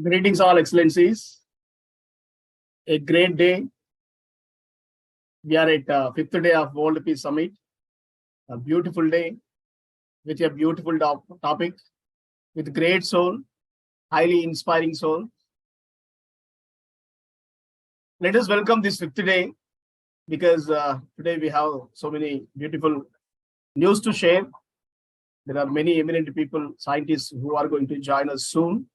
Greetings, all excellencies. A great day. We are at fifth day of World Peace Summit. A beautiful day with a beautiful topic, with great soul, highly inspiring soul. Let us welcome this fifth day because today we have so many beautiful news to share. There are many eminent people, scientists who are going to join us soon.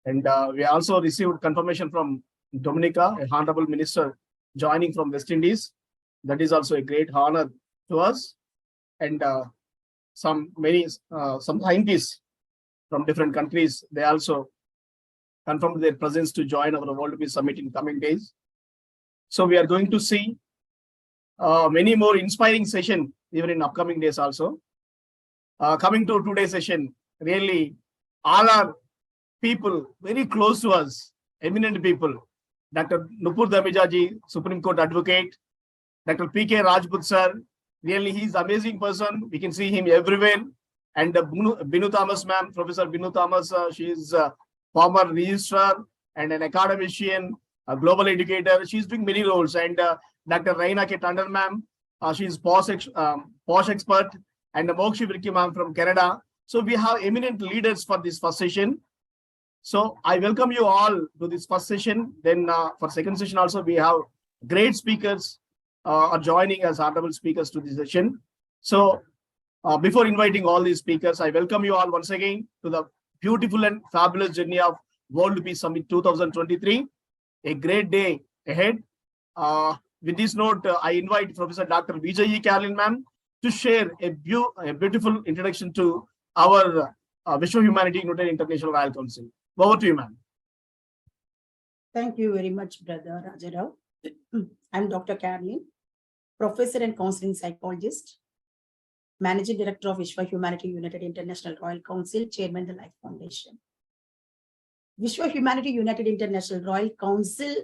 And we also received confirmation from Dominica, a honorable minister joining from West Indies. That is also a great honor to us. And some scientists from different countries, they also confirmed their presence to join our World Peace Summit in coming days. So we are going to see many more inspiring sessions even in upcoming days also. Coming to today's session, really all are people very close to us, eminent people. Dr. Nupur Damijaji, Supreme Court advocate. Dr. P.K. Rajput sir, really he's an amazing person. We can see him everywhere. And Binu Thomas ma'am, Professor Binu Thomas, she is a former registrar and an academician, a global educator. She's doing many roles. And Dr. Raina K. Tandon ma'am, she's POSH expert, and Mokshi Virki ma'am from Canada. So we have eminent leaders for this first session. So I welcome you all to this first session. Then for second session also, we have great speakers are joining as honorable speakers to this session. So before inviting all these speakers, I welcome you all once again to the beautiful and fabulous journey of World Peace Summit 2023. A great day ahead. With this note, I invite Professor Dr. Vijay Carolyn ma'am to share a beautiful introduction to our Vishwa Humanity United International Royal Council. Over to you, ma'am. Thank you very much, Brother Rajarao. I'm Dr. Carolyn, Professor and Counseling Psychologist, Managing Director of Vishwa Humanity United International Royal Council, Chairman of the Life Foundation. Vishwa Humanity United International Royal Council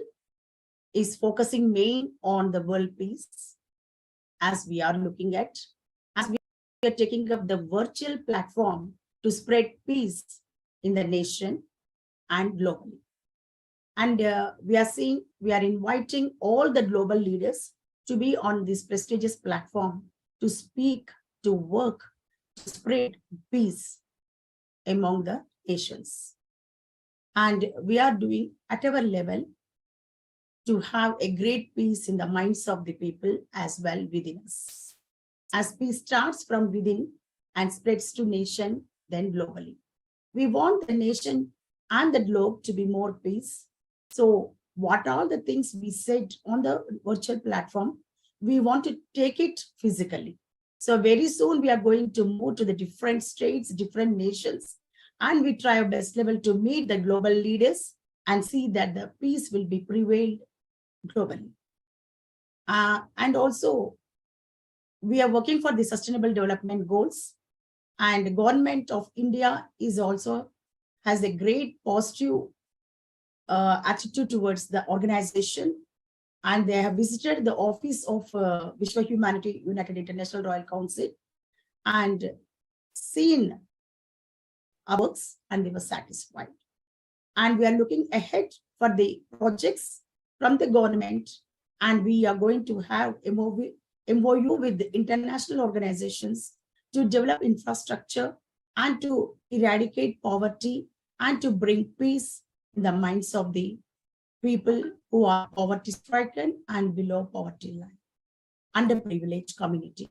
is focusing main on the world peace, as we are taking up the virtual platform to spread peace in the nation and globally. And we are inviting all the global leaders to be on this prestigious platform to speak, to work, to spread peace among the nations. And we are doing at our level to have a great peace in the minds of the people as well within us. As peace starts from within and spreads to nation, then globally. We want the nation and the globe to be more peace. So what are the things we said on the virtual platform? We want to take it physically. So very soon we are going to move to the different states, different nations, and we try our best level to meet the global leaders and see that the peace will be prevailed globally. And also, we are working for the Sustainable Development Goals, and the government of India is also has a great positive attitude towards the organization, and they have visited the office of Vishwa Humanity United International Royal Council and seen our works, and they were satisfied. And we are looking ahead for the projects from the government, and we are going to have a MOU with the international organizations to develop infrastructure and to eradicate poverty and to bring peace in the minds of the people who are poverty stricken and below poverty line, underprivileged community.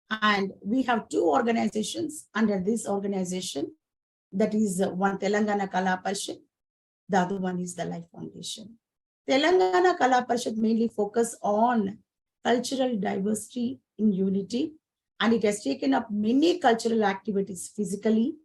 And we have two organizations under this organization. That is one Telangana Kala Parishad, the other one is the Life Foundation. Telangana Kala Parishad mainly focus on cultural diversity in unity, and it has taken up many cultural activities physically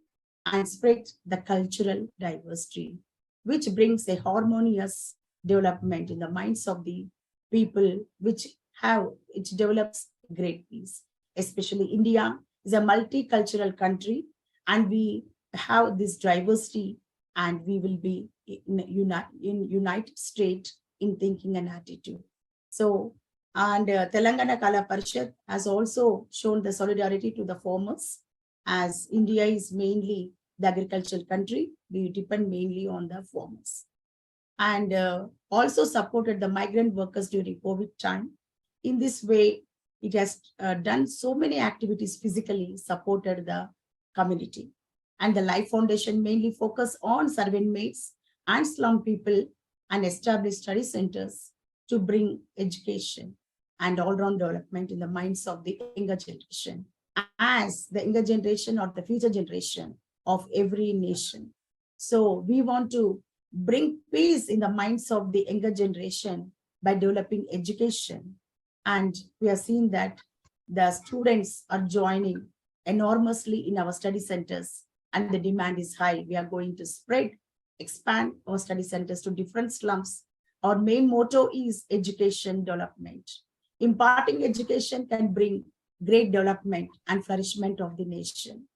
and spread the cultural diversity, which brings a harmonious development in the minds of the people, it develops great peace. Especially India is a multicultural country, and we have this diversity, and we will be in united state in thinking and attitude. So, and Telangana Kala Parishad has also shown the solidarity to the farmers, as India is mainly the agricultural country, we depend mainly on the farmers. And also supported the migrant workers during COVID time. In this way, it has done so many activities physically, supported the community. And the Life Foundation mainly focus on servant maids and slum people and establish study centers to bring education and all-round development in the minds of the younger generation, as the younger generation or the future generation of every nation. So we want to bring peace in the minds of the younger generation by developing education. And we are seeing that the students are joining enormously in our study centers, and the demand is high. We are going to expand our study centers to different slums. Our main motto is education development. Imparting education can bring great development and flourishment of the nation.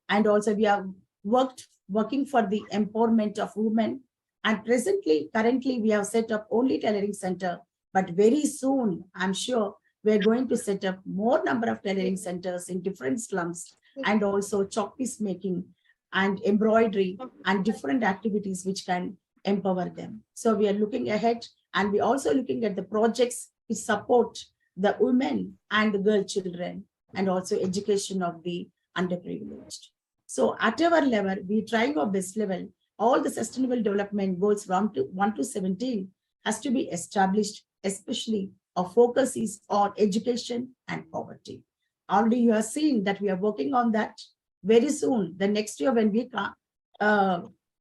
And also we are working for the empowerment of women. And currently we have set up only tailoring center, but very soon, I'm sure we're going to set up more number of tailoring centers in different slums, and also chalk piece making and embroidery and different activities which can empower them. So we are looking ahead, and we're also looking at the projects which support the women and the girl children, and also education of the underprivileged. So at our level, we're trying our best level. All the sustainable development goals 1 to 17 has to be established, especially our focus is on education and poverty. Already you have seen that we are working on that. Very soon, the next year when we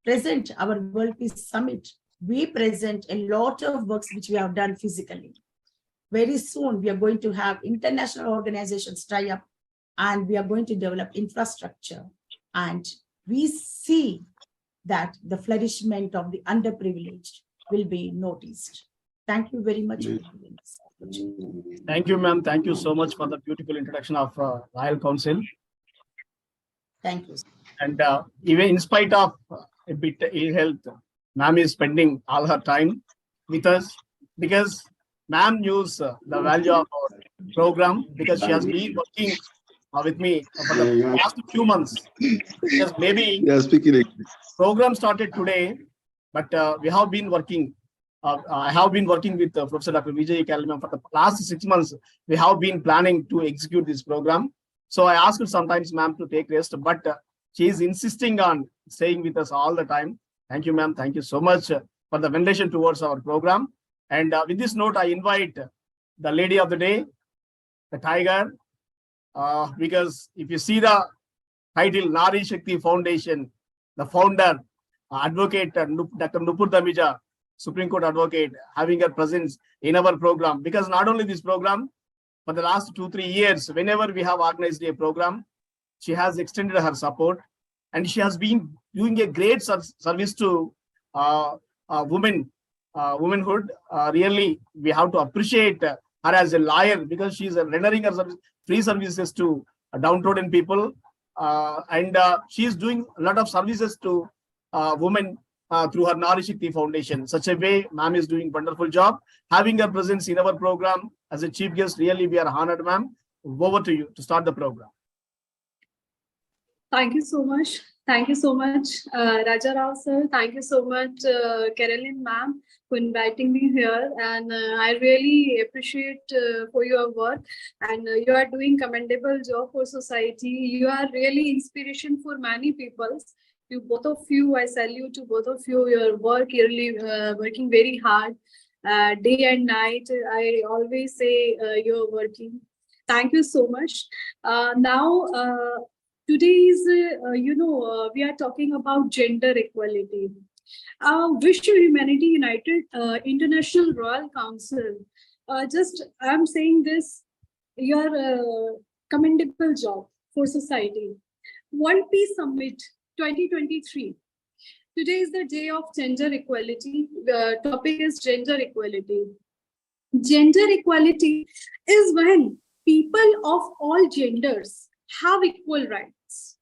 present our World Peace Summit, we present a lot of works which we have done physically. Very soon, we are going to have international organizations tie up, and we are going to develop infrastructure. And we see that the flourishment of the underprivileged will be noticed. Thank you very much. Thank you, ma'am. Thank you so much for the beautiful introduction of Royal Council. Thank you. And even in spite of a bit ill health, ma'am is spending all her time with us, because ma'am knows the value of our program, because she has been working with me for the last few months. Because maybe program started today, but we have been working. I have been working with Professor Dr. Vijay Kalamam for the last 6 months. We have been planning to execute this program. So I asked her sometimes, ma'am, to take rest, but she is insisting on staying with us all the time. Thank you, ma'am. Thank you so much for the veneration towards our program. And with this note, I invite the lady of the day, the tiger, because if you see the title, Nari Shakti Foundation, the founder, advocate Dr. Nupur Damija, Supreme Court advocate, having her presence in our program. Because not only this program, for the last 2-3 years, whenever we have organized a program, she has extended her support, and she has been doing a great service to womanhood. Really, we have to appreciate her as a lawyer, because she is rendering her free services to downtrodden people, and she is doing a lot of services to women through her Nari Shakti Foundation. Such a way, ma'am is doing wonderful job. Having her presence in our program as a chief guest, really we are honored, ma'am. Over to you to start the program. Thank you so much. Thank you so much, Raja Rao sir. Thank you so much, Carolyn ma'am, for inviting me here. And I really appreciate for your work. And you are doing commendable job for society. You are really inspiration for many people. You both of you, I salute to both of you. Your work, really working very hard, day and night. I always say you're working. Thank you so much. Now. Today is, we are talking about gender equality. Wish Humanity United International Royal Council. I'm saying this, your commendable job for society. World Peace Summit 2023. Today is the day of gender equality. The topic is gender equality. Gender equality is when people of all genders have equal rights,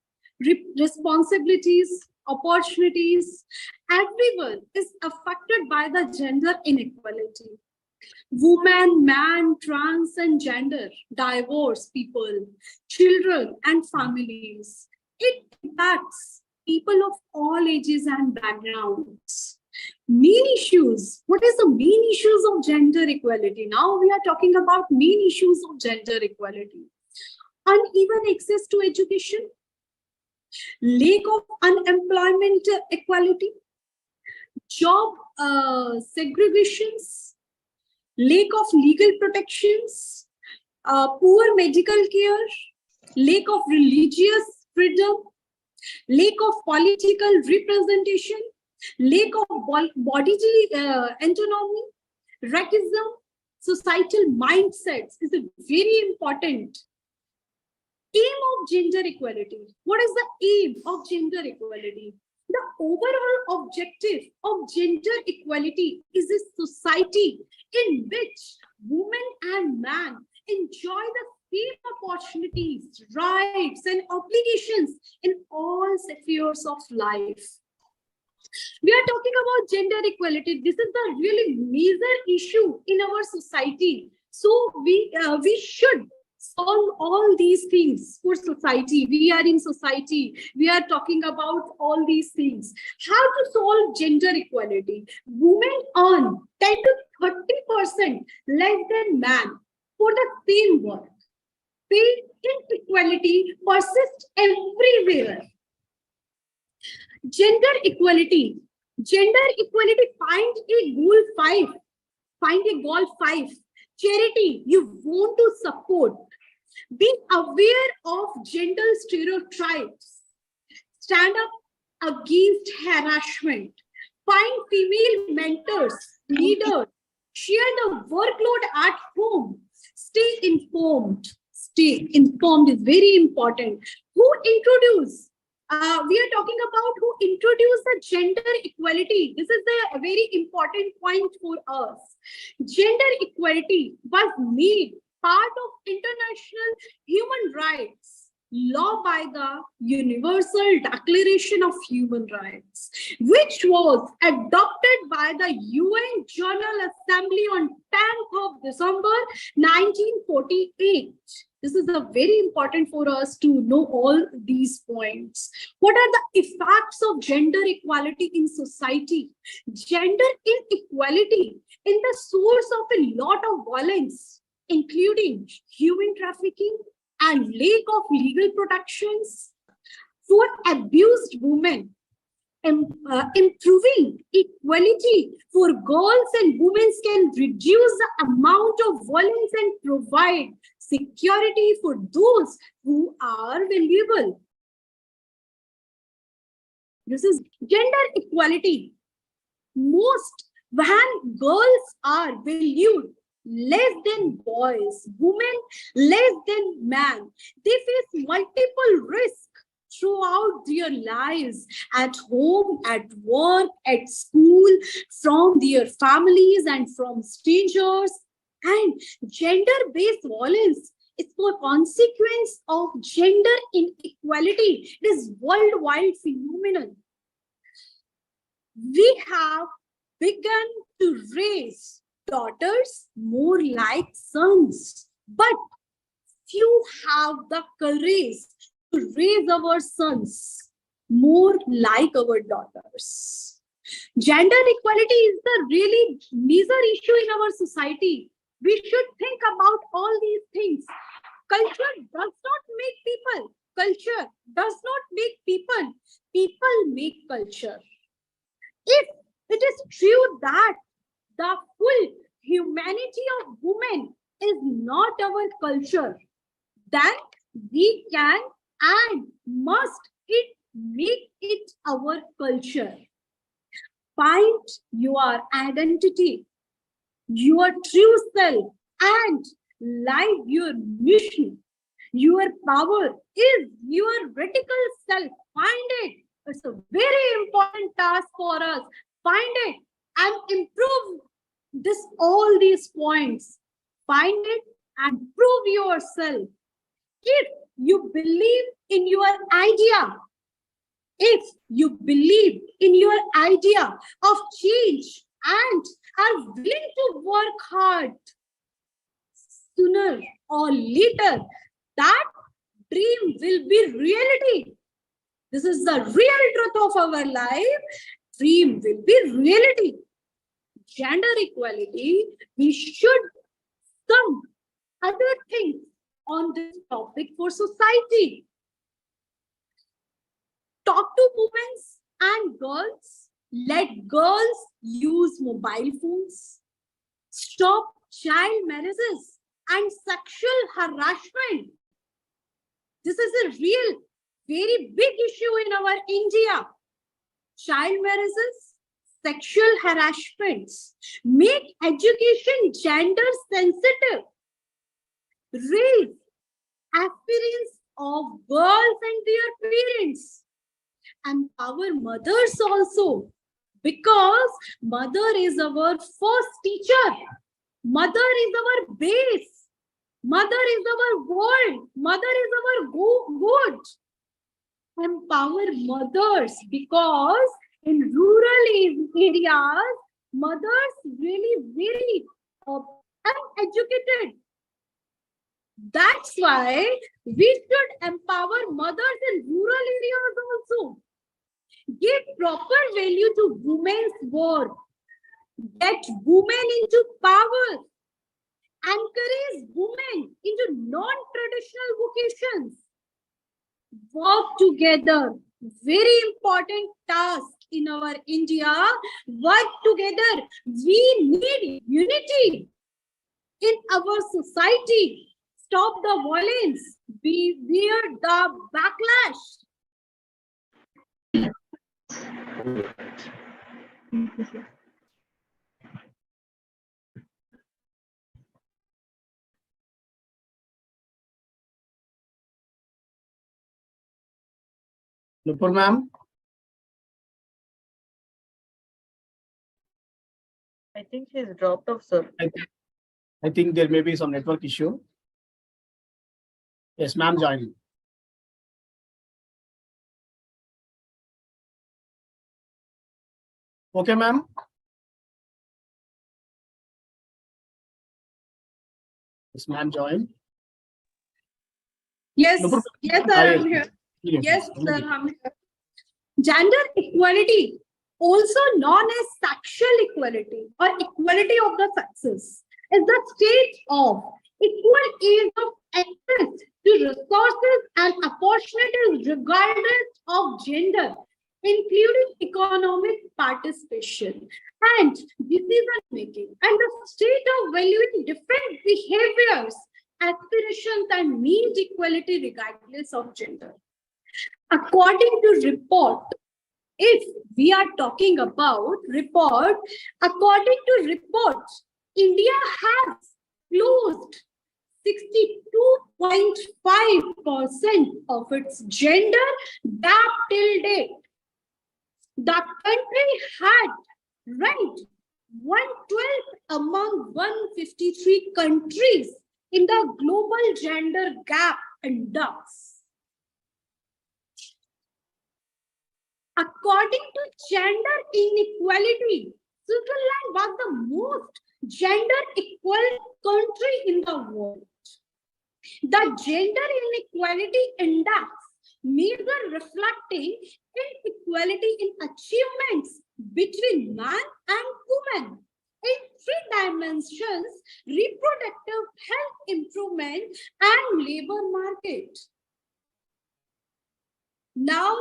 responsibilities, opportunities. Everyone is affected by the gender inequality. Women, man, trans and gender, diverse people, children and families. It impacts people of all ages and backgrounds. Main issues. What is the main issues of gender equality? Now we are talking about main issues of gender equality. Uneven access to education, lack of unemployment equality, job segregations, lack of legal protections, poor medical care, lack of religious freedom, lack of political representation, lack of bodily autonomy, racism, societal mindsets is a very important aim of gender equality. What is the aim of gender equality? The overall objective of gender equality is a society in which women and men enjoy the same opportunities, rights, and obligations in all spheres of life. We are talking about gender equality. This is the really major issue in our society. So we should solve all these things for society. We are in society. We are talking about all these things. How to solve gender equality? Women earn 10 to 30% less than men for the same work. Pay inequality persists everywhere. Gender equality. Gender equality, find a goal 5. Find a goal 5. Charity you want to support. Be aware of gender stereotypes. Stand up against harassment. Find female mentors, leaders. Share the workload at home. Stay informed. Stay informed is very important. Who introduced? We are talking about who introduced the gender equality. This is a very important point for us. Gender equality was made part of international human rights law by the Universal Declaration of Human Rights, which was adopted by the UN General Assembly on 10th of December 1948. This is a very important for us to know all these points. What are the effects of gender equality in society? Gender inequality is the source of a lot of violence, including human trafficking and lack of legal protections for abused women. Improving equality for girls and women can reduce the amount of violence and provide security for those who are vulnerable. This is gender equality. When girls are valued less than boys, women less than men, they face multiple risks throughout their lives, at home, at work, at school, from their families and from strangers. And gender-based violence is a consequence of gender inequality. It is a worldwide phenomenon. We have begun to raise daughters more like sons, but few have the courage to raise our sons more like our daughters. Gender equality is the really major issue in our society. We should think about all these things. Culture does not make people. Culture does not make people. People make culture. If it is true that the full humanity of women is not our culture, then we can and must make it our culture. Find your identity, your true self, and live your mission. Your power is your vertical self. Find it. It's a very important task for us. Find it and improve all these points. Find it and prove yourself. If you believe in your idea, if you believe in your idea of change and are willing to work hard, sooner or later, that dream will be reality. This is the real truth of our life. Dream will be reality. Gender equality, we should some other things on this topic for society. Talk to women and girls. Let girls use mobile phones. Stop child marriages and sexual harassment. This is a real, very big issue in our India. Child marriages, sexual harassments. Make education gender sensitive. Raise aspirants of girls and their parents. Empower mothers also, because mother is our first teacher. Mother is our base. Mother is our world. Mother is our good. Empower mothers, because in rural areas, mothers really very uneducated. That's why we should empower mothers in rural areas also. Give proper value to women's work. Get women into power. Encourage women into non-traditional vocations. Work together. Very important task in our India. Work together. We need unity in our society. Stop the violence. Beware the backlash. Nupur ma'am. I think she's dropped off, sir. I think there may be some network issue. Yes, ma'am, join. Okay, ma'am. Yes, ma'am, join. Yes, Nupur, yes, sir, I'm here. Yes, sir, I'm here. Gender equality, also known as sexual equality or equality of the sexes, is the state of equal ease of access to resources and opportunities regardless of gender, including economic participation and decision making, and the state of valuing different behaviors, aspirations, and needs equality regardless of gender. According to report, if we are talking about report, according to reports, India has closed 62.5% of its gender gap till date. The country had ranked 112th among 153 countries in the Global Gender Gap Index. According to gender inequality, Switzerland was the most gender equal country in the world. The Gender Inequality Index measure reflecting inequality in achievements between man and woman in 3 dimensions: reproductive health improvement and labor market. Now,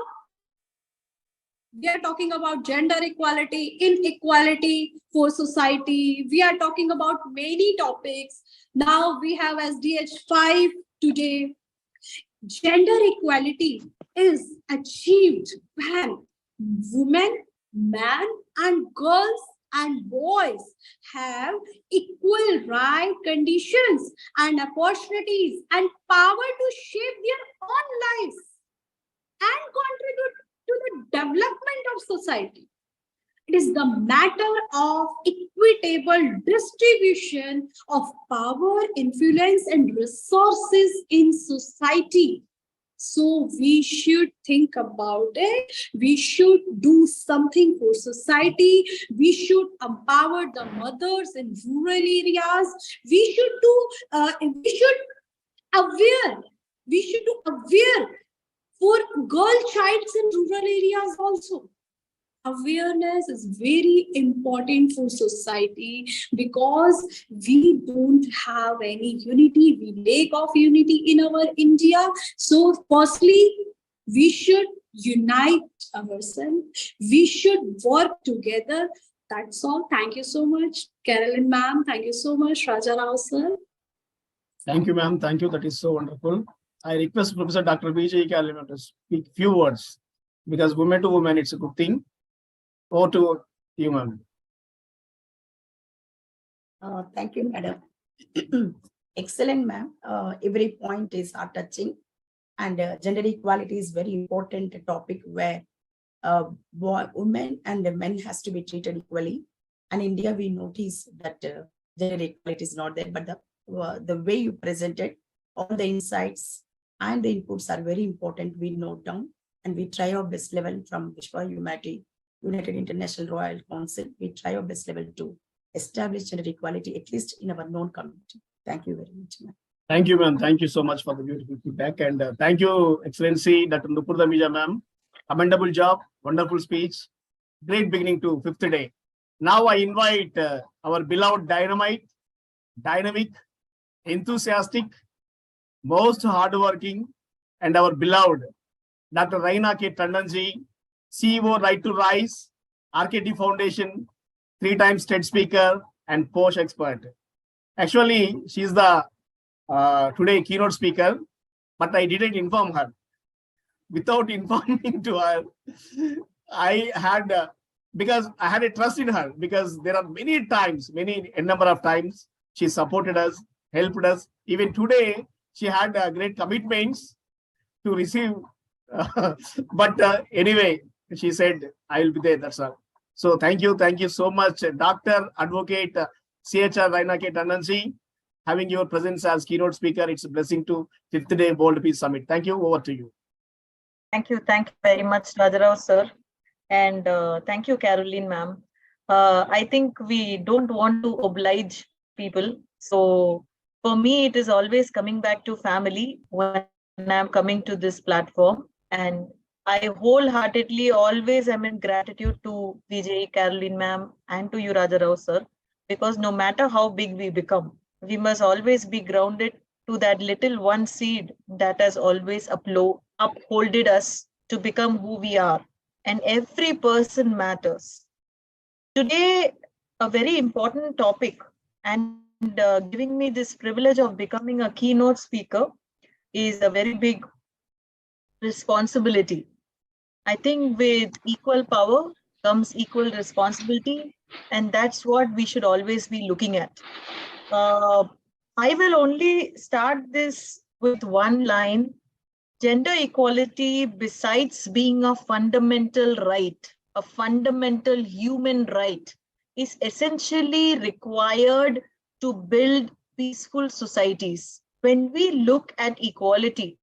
we are talking about gender equality, inequality for society. We are talking about many topics. Now we have SDG 5 today. Gender equality is achieved when women, men, and girls and boys have equal right, conditions, and opportunities and power to shape their own lives and contribute to the development of society. It is the matter of equitable distribution of power, influence, and resources in society. So we should think about it. We should do something for society. We should empower the mothers in rural areas. We should do aware for girl childs in rural areas also. Awareness is very important for society because we don't have any unity. We lack of unity in our India. So firstly, we should unite ourselves. We should work together. That's all. Thank you so much, Carolyn ma'am. Thank you so much, Raja Rao sir. Thank you, ma'am. Thank you. That is so wonderful. I request Professor Dr. B.J. Kalima to speak few words because women to women, it's a good thing. Over to you, ma'am. Thank you, madam. Excellent, ma'am. Every point is heart-touching, and gender equality is very important topic where women and men has to be treated equally. And India, we notice that gender equality is not there, but the way you presented, all the insights and the inputs are very important. We note down and we try our best level from Vishwa United International Royal Council. We try our best level to establish gender equality, at least in our known community. Thank you very much, ma'am. Thank you, ma'am. Thank you so much for the beautiful feedback. And thank you, Excellency, Dr. Nupur Damija, ma'am. Commendable job, wonderful speech. Great beginning to fifth day. Now I invite our beloved dynamic, enthusiastic, most hardworking, and our beloved Dr. Raina K. Tandonji, CEO Right to Rise, RKT Foundation, 3-time state speaker, and POSH expert. Actually, she's the today keynote speaker, but I didn't inform her. Without informing to her, I had because I had a trust in her, because there are many times, a number of times she supported us, helped us. Even today, she had great commitments to receive. But anyway, she said, I will be there. That's all. So thank you so much, Dr. Advocate CHR Raina K. Tandonji. Having your presence as keynote speaker, it's a blessing to 5th Day World Peace Summit. Thank you. Over to you. Thank you very much, Rajarao sir. And thank you, Caroline ma'am. I think we don't want to oblige people. So for me, it is always coming back to family when I'm coming to this platform. And I wholeheartedly always am in gratitude to VJ, Caroline ma'am, and to you, Rajarao sir, because no matter how big we become, we must always be grounded to that little one seed that has always upholded us to become who we are. And every person matters. Today, a very important topic, and giving me this privilege of becoming a keynote speaker is a very big responsibility. I think with equal power comes equal responsibility, and that's what we should always be looking at. I will only start this with one line. Gender equality, besides being a fundamental right, a fundamental human right, is essentially required to build peaceful societies. When we look at equality,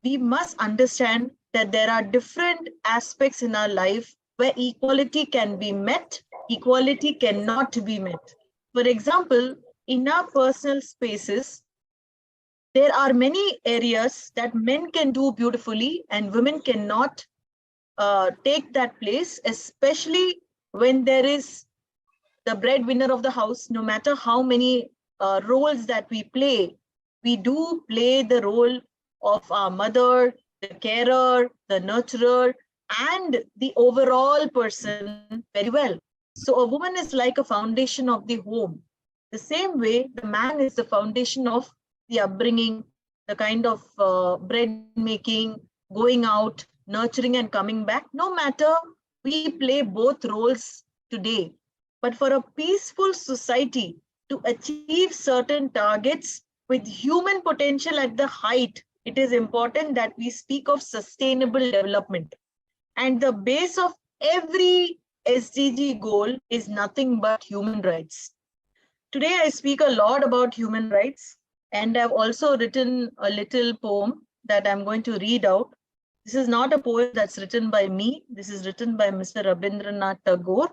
we must understand that there are different aspects in our life where equality can be met, equality cannot be met. For example, in our personal spaces, there are many areas that men can do beautifully and women cannot take that place, especially when there is the breadwinner of the house. No matter how many roles that we do play the role of our mother, the carer, the nurturer, and the overall person very well. So a woman is like a foundation of the home. The same way, the man is the foundation of the upbringing, the kind of bread making, going out, nurturing and coming back. No matter, we play both roles today. But for a peaceful society to achieve certain targets with human potential at the height, it is important that we speak of sustainable development. And the base of every SDG goal is nothing but human rights. Today, I speak a lot about human rights, and I've also written a little poem that I'm going to read out. This is not a poem that's written by me. This is written by Mr. Rabindranath Tagore.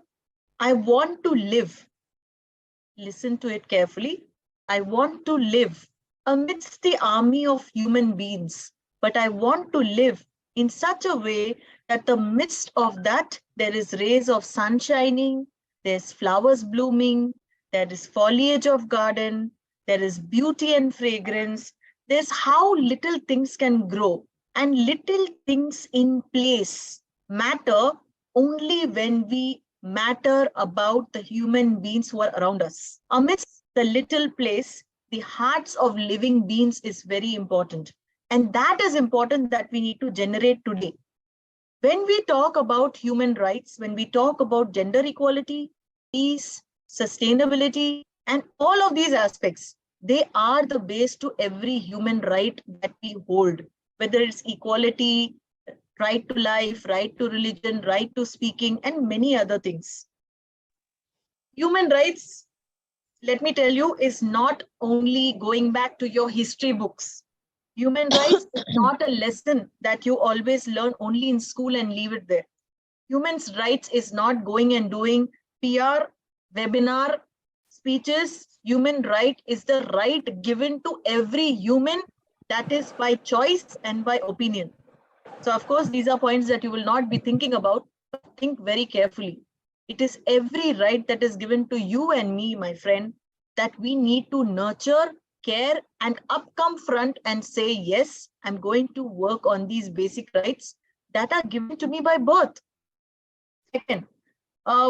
I want to live. Listen to it carefully. I want to live amidst the army of human beings, but I want to live in such a way that the midst of that, there is rays of sun shining, there's flowers blooming, there is foliage of garden, there is beauty and fragrance. There's how little things can grow, and little things in place matter only when we matter about the human beings who are around us. Amidst the little place, the hearts of living beings is very important. And that is important that we need to generate today. When we talk about human rights, when we talk about gender equality, peace, sustainability, and all of these aspects, they are the base to every human right that we hold, whether it's equality, right to life, right to religion, right to speaking, and many other things. Human rights, let me tell you, is not only going back to your history books. Human rights is not a lesson that you always learn only in school and leave it there. Human rights is not going and doing PR, webinar, speeches. Human right is the right given to every human, that is by choice and by opinion. So of course, these are points that you will not be thinking about, but think very carefully. It is every right that is given to you and me, my friend, that we need to nurture, care, and come front and say, yes, I'm going to work on these basic rights that are given to me by birth. Second,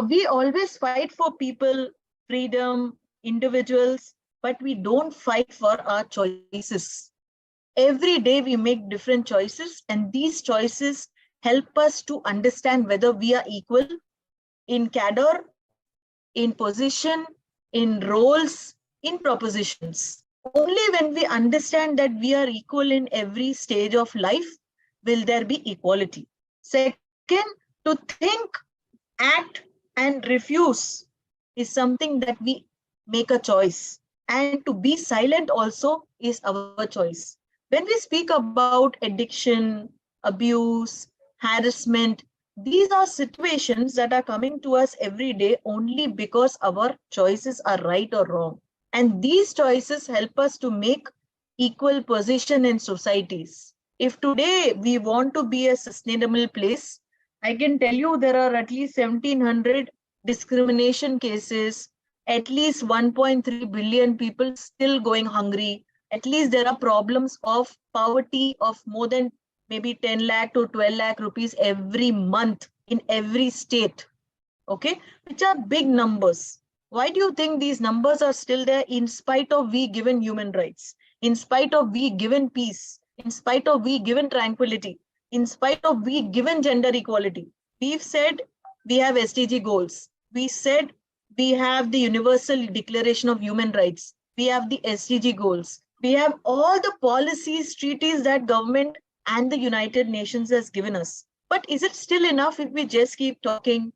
we always fight for people, freedom, individuals, but we don't fight for our choices. Every day we make different choices, and these choices help us to understand whether we are equal in cadre, in position, in roles, in propositions. Only when we understand that we are equal in every stage of life will there be equality. Second, to think, act, and refuse is something that we make a choice. And to be silent also is our choice. When we speak about addiction, abuse, harassment, these are situations that are coming to us every day only because our choices are right or wrong. And these choices help us to make equal position in societies. If today we want to be a sustainable place, I can tell you there are at least 1,700 discrimination cases, at least 1.3 billion people still going hungry. At least there are problems of poverty of more than maybe 10 lakh to 12 lakh rupees every month in every state, okay, which are big numbers. Why do you think these numbers are still there in spite of we given human rights, in spite of we given peace, in spite of we given tranquility, in spite of we given gender equality? We've said we have SDG goals. We said we have the Universal Declaration of Human Rights. We have the SDG goals. We have all the policies, treaties that government and the United Nations has given us. But is it still enough if we just keep talking?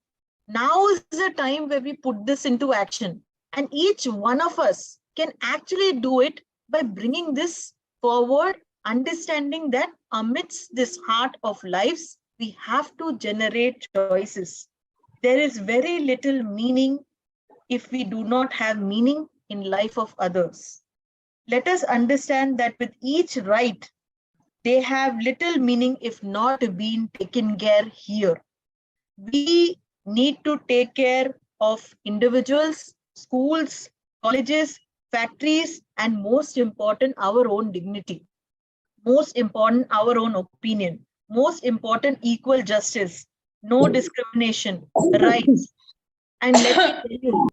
Now is the time where we put this into action. And each one of us can actually do it by bringing this forward, understanding that amidst this heart of lives, we have to generate choices. There is very little meaning if we do not have meaning in life of others. Let us understand that with each right, they have little meaning if not being taken care here. We need to take care of individuals, schools, colleges, factories, and most important, our own dignity. Most important, our own opinion. Most important, equal justice, no discrimination, rights. And let me tell you,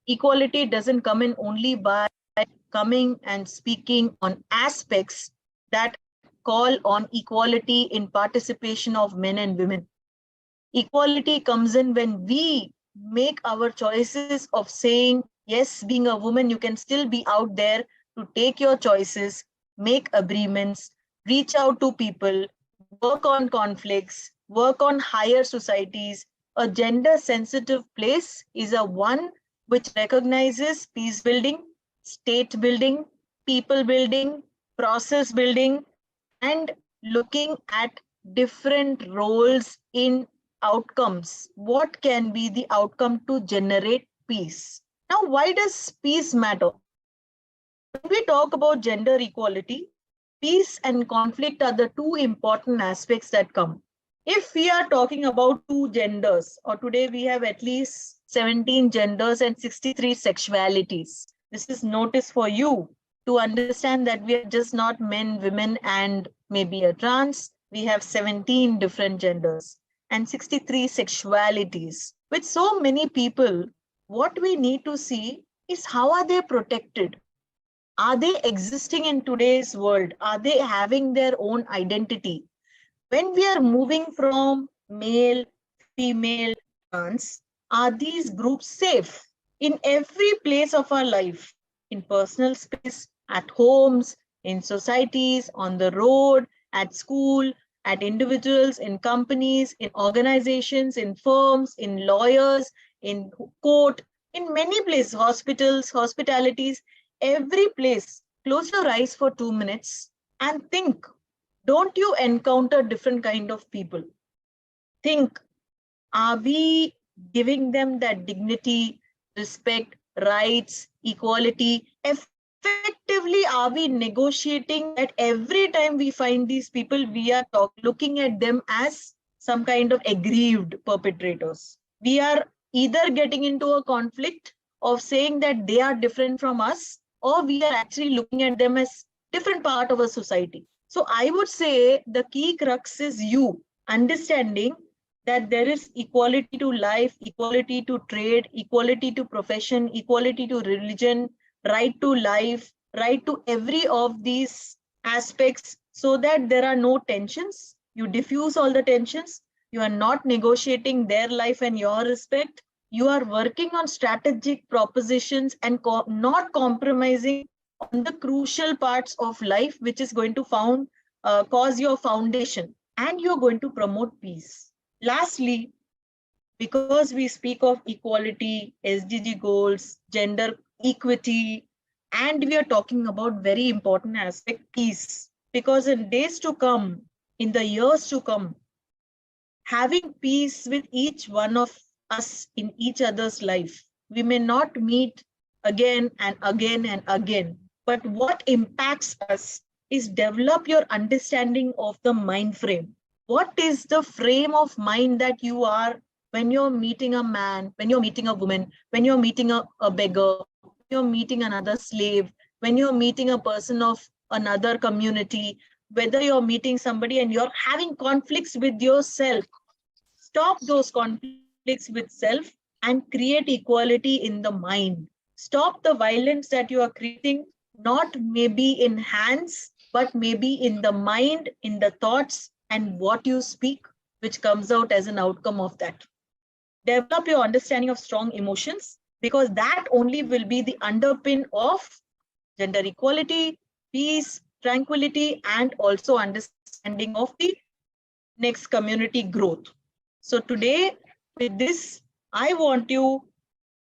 equality doesn't come in only by coming and speaking on aspects that call on equality in participation of men and women. Equality comes in when we make our choices of saying, yes, being a woman, you can still be out there to take your choices, make agreements, reach out to people, work on conflicts, work on higher societies. A gender sensitive place is a one which recognizes peace building, state building, people building, process building, and looking at different roles in outcomes. What can be the outcome to generate peace? Now, why does peace matter? When we talk about gender equality, peace and conflict are the two important aspects that come. If we are talking about two genders, or today we have at least 17 genders and 63 sexualities, this is notice for you to understand that we are just not men, women, and maybe a trans. We have 17 different genders and 63 sexualities. With so many people, what we need to see is how are they protected? Are they existing in today's world? Are they having their own identity? When we are moving from male, female, trans, are these groups safe in every place of our life? In personal space, at homes, in societies, on the road, at school, at individuals, in companies, in organizations, in firms, in lawyers, in court, in many places, hospitals, hospitalities, every place. Close your eyes for 2 minutes and think. Don't you encounter different kind of people? Think, are we giving them that dignity, respect, rights, equality? Effectively, are we negotiating that every time we find these people, we are looking at them as some kind of aggrieved perpetrators? We are either getting into a conflict of saying that they are different from us, or we are actually looking at them as different part of a society. So I would say the key crux is you understanding that there is equality to life, equality to trade, equality to profession, equality to religion, right to life, right to every of these aspects, so that there are no tensions. You diffuse all the tensions. You are not negotiating their life and your respect. You are working on strategic propositions and not compromising on the crucial parts of life, which is going to cause your foundation, and you're going to promote peace. Lastly, because we speak of equality, SDG goals, gender equity, and we are talking about very important aspect, peace. Because in days to come, in the years to come, having peace with each one of us in each other's life, we may not meet again and again and again, but what impacts us is develop your understanding of the mind frame. What is the frame of mind that you are when you're meeting a man, when you're meeting a woman, when you're meeting a beggar, when you're meeting another slave, when you're meeting a person of another community, whether you're meeting somebody and you're having conflicts with yourself? Stop those conflicts with self and create equality in the mind. Stop the violence that you are creating, not maybe in hands, but maybe in the mind, in the thoughts, and what you speak, which comes out as an outcome of that. Develop your understanding of strong emotions, because that only will be the underpin of gender equality, peace, tranquility, and also understanding of the next community growth. So today, with this, I want you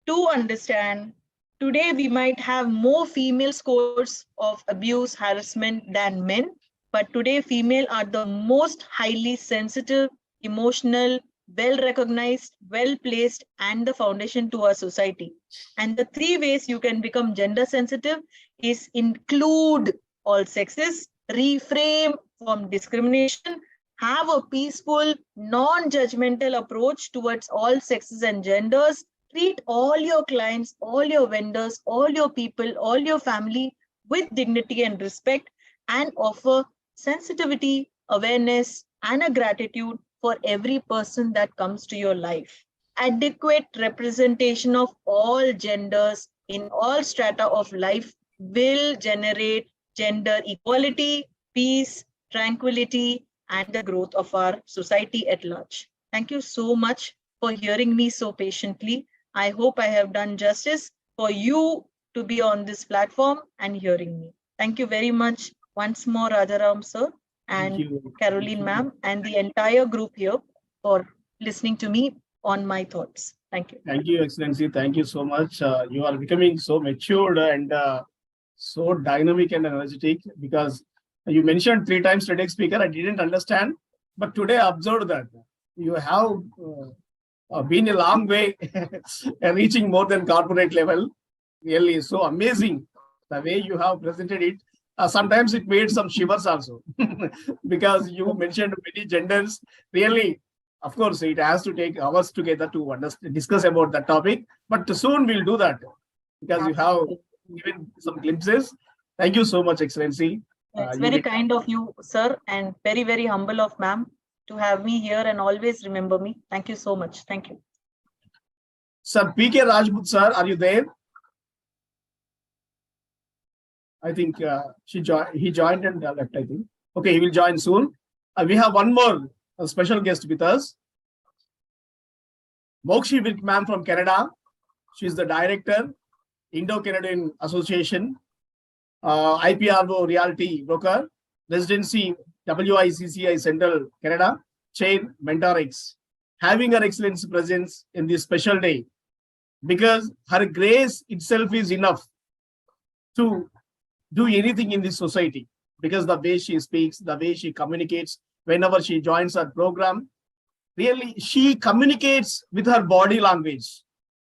to understand, today we might have more female scores of abuse, harassment than men, but today female are the most highly sensitive, emotional, well-recognized, well-placed, and the foundation to our society. And the 3 ways you can become gender sensitive is include all sexes, reframe from discrimination, have a peaceful, non-judgmental approach towards all sexes and genders, treat all your clients, all your vendors, all your people, all your family with dignity and respect, and offer sensitivity, awareness, and a gratitude for every person that comes to your life. Adequate representation of all genders in all strata of life will generate gender equality, peace, tranquility, and the growth of our society at large. Thank you so much for hearing me so patiently. I hope I have done justice for you to be on this platform and hearing me. Thank you very much once more, Rajaram sir and Caroline ma'am and the entire group here for listening to me on my thoughts. Thank you. Thank you, Excellency. Thank you so much. You are becoming so matured and so dynamic and energetic, because you mentioned 3 times TEDx speaker. I didn't understand, but today I observed that you have been a long way and reaching more than corporate level. Really so amazing the way you have presented it. Sometimes it made some shivers also because you mentioned many genders. Really, of course, it has to take hours together to discuss about that topic. But soon we'll do that because you have given some glimpses. Thank you so much, Excellency. It's You very did- kind of you, sir, and very, very humble of ma'am to have me here and always remember me. Thank you so much. Thank you. Sir P.K. Rajput, sir, are you there? I think he joined and left, I think. Okay, he will join soon. We have one more special guest with us. Mokshi Virk ma'am from Canada. She is the director, Indo-Canadian Association, IPRO Realty Broker, Residency WICCI Central Canada, Chair MentorX. Having her excellence presence in this special day, because her grace itself is enough to do anything in this society, because the way she speaks, the way she communicates, whenever she joins our program, really she communicates with her body language.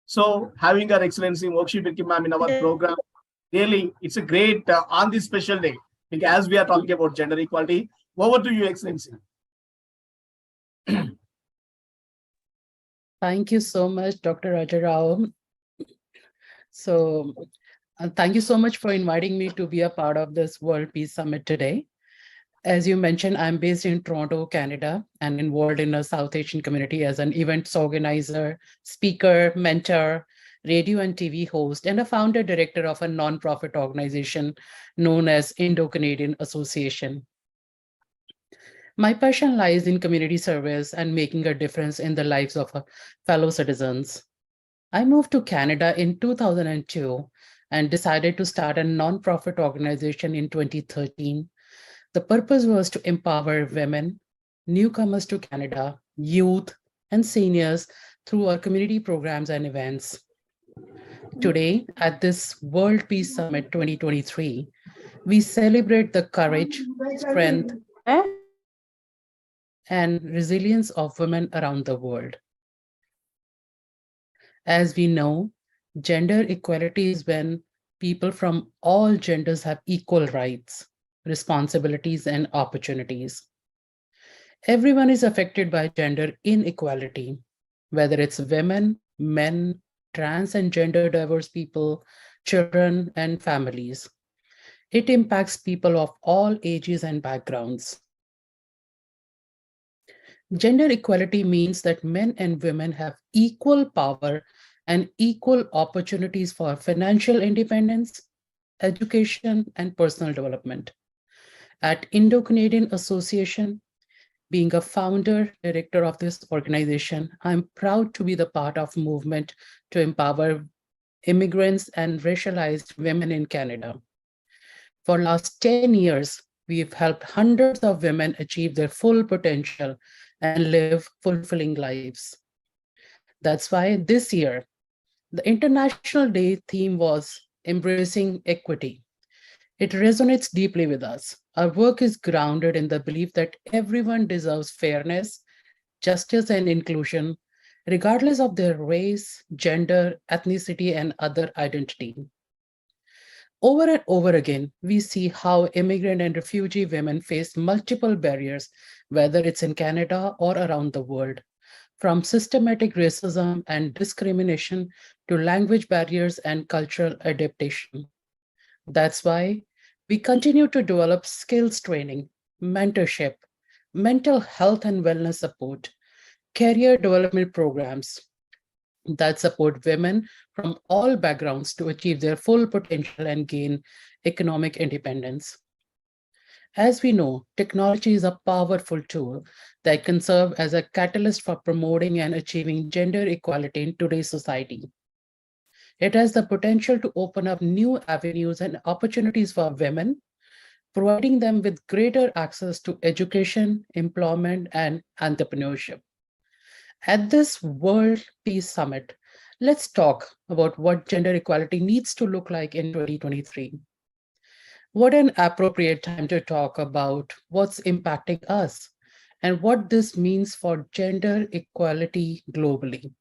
So having her excellency Mokshi Virk ma'am in our program, really it's a great on this special day, because as we are talking about gender equality. Over to you, excellency. Thank you so much, Dr. Rajarao. So thank you so much for inviting me to be a part of this World Peace Summit today. As you mentioned, I'm based in Toronto, Canada, and involved in a South Asian community as an events organizer, speaker, mentor, radio and TV host, and a founder director of a nonprofit organization known as Indo-Canadian Association. My passion lies in community service and making a difference in the lives of fellow citizens. I moved to Canada in 2002 and decided to start a nonprofit organization in 2013. The purpose was to empower women, newcomers to Canada, youth, and seniors through our community programs and events. Today, at this World Peace Summit 2023, we celebrate the courage, strength, and resilience of women around the world. As we know, gender equality is when people from all genders have equal rights, responsibilities, and opportunities. Everyone is affected by gender inequality, whether it's women, men, trans and gender diverse people, children, and families. It impacts people of all ages and backgrounds. Gender equality means that men and women have equal power and equal opportunities for financial independence, education, and personal development. At Indo-Canadian Association, being a founder, director of this organization, I'm proud to be the part of movement to empower immigrants and racialized women in Canada. For last 10 years, we've helped hundreds of women achieve their full potential and live fulfilling lives. That's why this year, the International Day theme was Embracing Equity. It resonates deeply with us. Our work is grounded in the belief that everyone deserves fairness, justice, and inclusion, regardless of their race, gender, ethnicity, and other identity. Over and over again, we see how immigrant and refugee women face multiple barriers, whether it's in Canada or around the world, from systematic racism and discrimination to language barriers and cultural adaptation. That's why we continue to develop skills training, mentorship, mental health and wellness support, career development programs that support women from all backgrounds to achieve their full potential and gain economic independence. As we know, technology is a powerful tool that can serve as a catalyst for promoting and achieving gender equality in today's society. It has the potential to open up new avenues and opportunities for women, providing them with greater access to education, employment, and entrepreneurship. At this World Peace Summit, let's talk about what gender equality needs to look like in 2023. What an appropriate time to talk about what's impacting us and what this means for gender equality globally.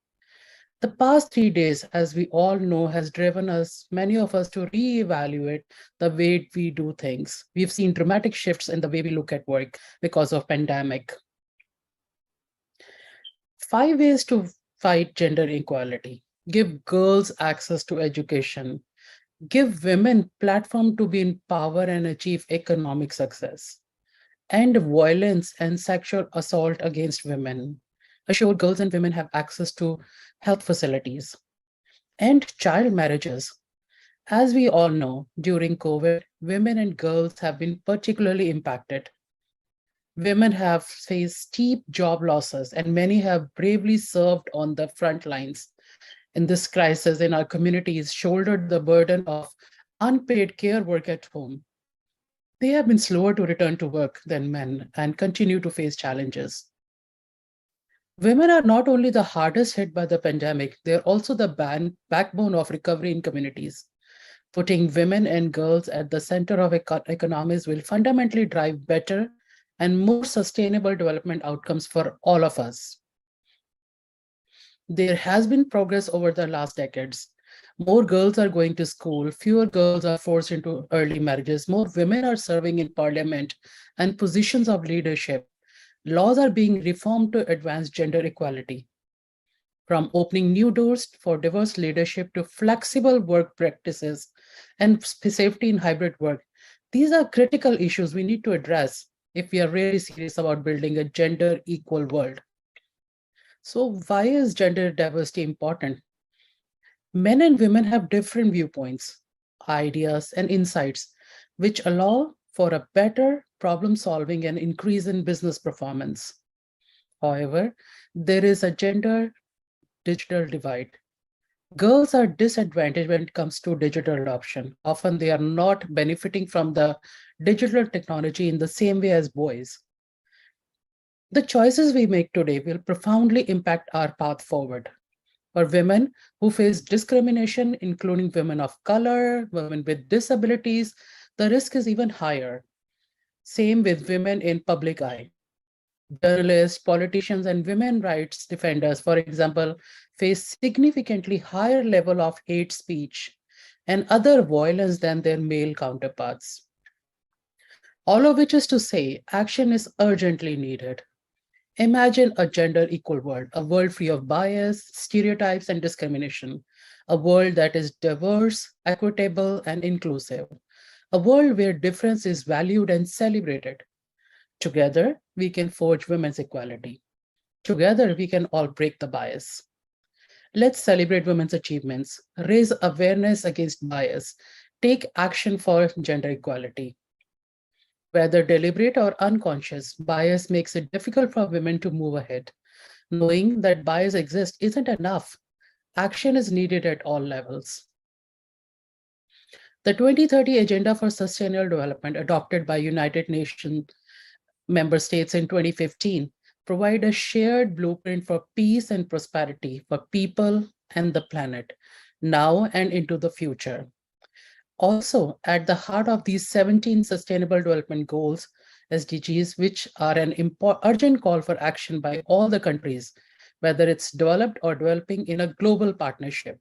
The past 3 days, as we all know, has driven us, many of us, to reevaluate the way we do things. We've seen dramatic shifts in the way we look at work because of pandemic. 5 ways to fight gender inequality. Give girls access to education. Give women platform to be in power and achieve economic success. End violence and sexual assault against women. Assure girls and women have access to health facilities. End child marriages. As we all know, during COVID, women and girls have been particularly impacted. Women have faced steep job losses, and many have bravely served on the front lines in this crisis in our communities, shouldered the burden of unpaid care work at home. They have been slower to return to work than men and continue to face challenges. Women are not only the hardest hit by the pandemic, they're also the backbone of recovery in communities. Putting women and girls at the center of economies will fundamentally drive better and more sustainable development outcomes for all of us. There has been progress over the last decades. More girls are going to school, fewer girls are forced into early marriages, more women are serving in parliament and positions of leadership. Laws are being reformed to advance gender equality. From opening new doors for diverse leadership to flexible work practices and safety in hybrid work, these are critical issues we need to address if we are really serious about building a gender equal world. So why is gender diversity important? Men and women have different viewpoints, ideas, and insights, which allow for a better problem solving and increase in business performance. However, there is a gender digital divide. Girls are disadvantaged when it comes to digital adoption. Often they are not benefiting from the digital technology in the same way as boys. The choices we make today will profoundly impact our path forward. For women who face discrimination, including women of color, women with disabilities, the risk is even higher. Same with women in public eye. Journalists, politicians, and women rights defenders, for example, face significantly higher level of hate speech and other violence than their male counterparts. All of which is to say, action is urgently needed. Imagine a gender equal world, a world free of bias, stereotypes, and discrimination, a world that is diverse, equitable, and inclusive, a world where difference is valued and celebrated. Together, we can forge women's equality. Together, we can all break the bias. Let's celebrate women's achievements, raise awareness against bias, take action for gender equality. Whether deliberate or unconscious, bias makes it difficult for women to move ahead. Knowing that bias exists isn't enough. Action is needed at all levels. The 2030 Agenda for Sustainable Development, adopted by United Nations member states in 2015, provide a shared blueprint for peace and prosperity for people and the planet, now and into the future. Also, at the heart of these 17 Sustainable Development Goals, SDGs, which are an urgent call for action by all the countries, whether it's developed or developing in a global partnership.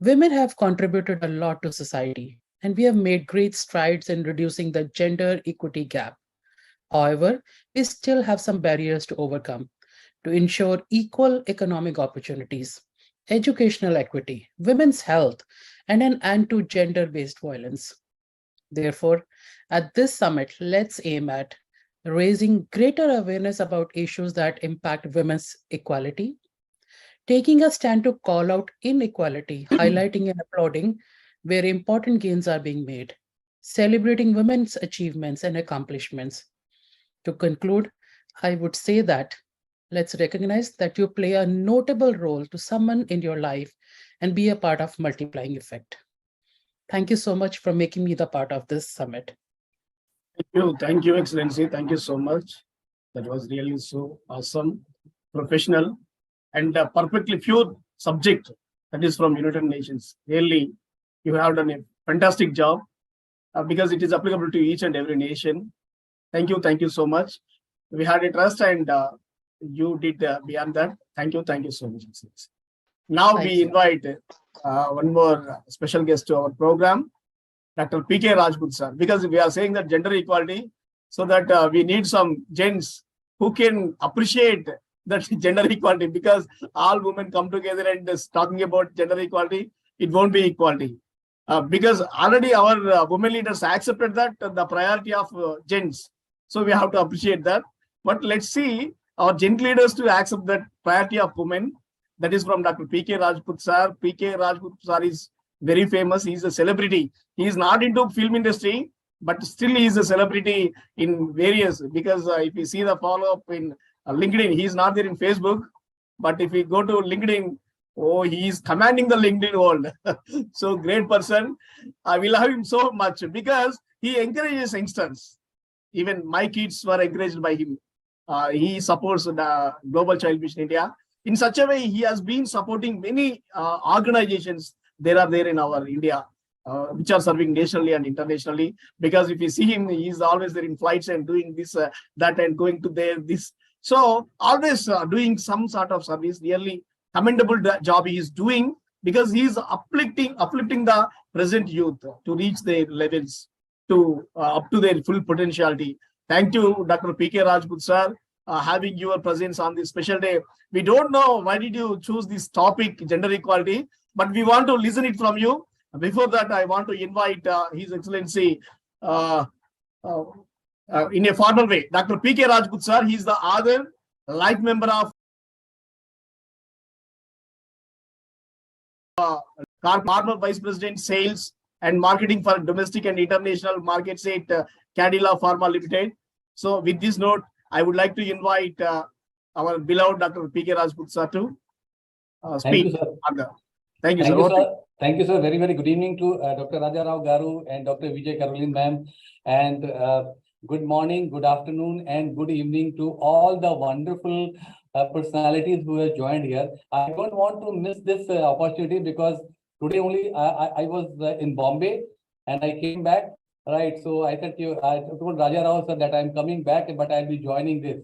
Women have contributed a lot to society, and we have made great strides in reducing the gender equity gap. However, we still have some barriers to overcome to ensure equal economic opportunities, educational equity, women's health, and an end to gender-based violence. Therefore, at this summit, let's aim at raising greater awareness about issues that impact women's equality, taking a stand to call out inequality, highlighting and applauding where important gains are being made, celebrating women's achievements and accomplishments. To conclude, I would say that let's recognize that you play a notable role to someone in your life and be a part of multiplying effect. Thank you so much for making me the part of this summit. Thank you, Excellency. Thank you so much. That was really so awesome, professional, and perfectly pure subject that is from United Nations. Really, you have done a fantastic job because it is applicable to each and every nation. Thank you so much. We had a trust and you did beyond that. Thank you so much. Now Thank we you. invite one more special guest to our program, Dr. P.K. Rajput sir, because we are saying that gender equality, so that we need some gents who can appreciate that gender equality, because all women come together and is talking about gender equality, it won't be equality. Because already our women leaders accepted that the priority of gents. So we have to appreciate that. But let's see our gent leaders to accept that priority of women. That is from Dr. P.K. Rajput sir. P.K. Rajput sir is very famous. He is a celebrity. He is not into film industry, but still he is a celebrity in various, because if you see the follow-up in LinkedIn, he is not there in Facebook. But if we go to LinkedIn, oh, he is commanding the LinkedIn world. So great person. I will love him so much because he encourages youngsters. Even my kids were encouraged by him. He supports the Global Child Mission India. In such a way, he has been supporting many organizations there are there in our India, which are serving nationally and internationally. Because if you see him, he is always there in flights and doing this, that, and going to there, this. So always doing some sort of service. Really commendable job he is doing, because he is uplifting the present youth to reach their levels, to up to their full potentiality. Thank you, Dr. P.K. Rajput sir, having your presence on this special day. We don't know why did you choose this topic, gender equality, but we want to listen it from you. Before that, I want to invite His Excellency in a formal way, Dr. P.K. Rajput sir. He is the other life member of former Vice President Sales and Marketing for Domestic and International Markets at Cadila Pharma Limited. So with this note, I would like to invite our beloved Dr. P.K. Rajput sir to speak. Thank you, sir. Thank you, sir. Thank you, sir. Very, very good evening to Dr. Raja Rao Garu and Dr. Vijay Caroline ma'am. And good morning, good afternoon, and good evening to all the wonderful personalities who have joined here. I don't want to miss this opportunity, because today only I was in Bombay and I came back. Right. So I told Raja Rao sir that I'm coming back, but I'll be joining this.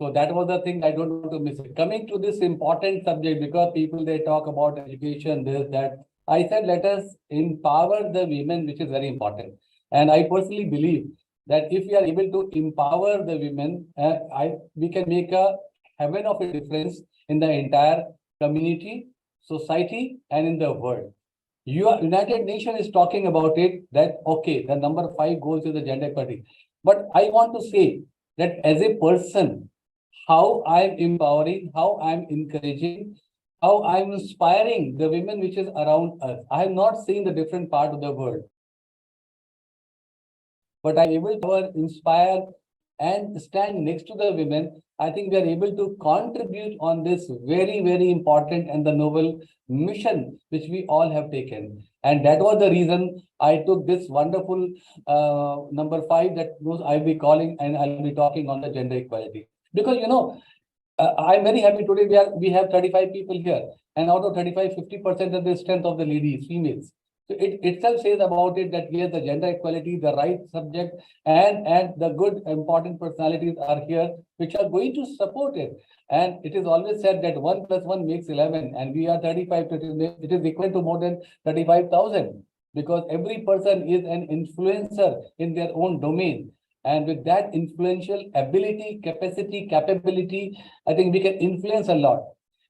So that was the thing, I don't want to miss it. Coming to this important subject, because people, they talk about education, this, that. I said, let us empower the women, which is very important. And I personally believe that if we are able to empower the women, we can make a heaven of a difference in the entire community, society, and in the world. United Nations is talking about it, that, okay, the number 5 goals is the gender equality. But I want to say that as a person, how I'm empowering, how I'm encouraging, how I'm inspiring the women which is around us. I have not seen the different part of the world, but I'm able to inspire and stand next to the women. I think we are able to contribute on this very, very important and the noble mission which we all have taken. And that was the reason I took this wonderful number 5, that I'll be calling and I'll be talking on the gender equality. Because, I'm very happy today we have 35 people here, and out of 35, 50% of the strength of the ladies, females. So it itself says about it that yes, the gender equality, the right subject, and the good important personalities are here, which are going to support it. And it is always said that 1 + 1 makes 11, and we are 35. It is equal to more than 35,000, because every person is an influencer in their own domain. And with that influential ability, capacity, capability, I think we can influence a lot.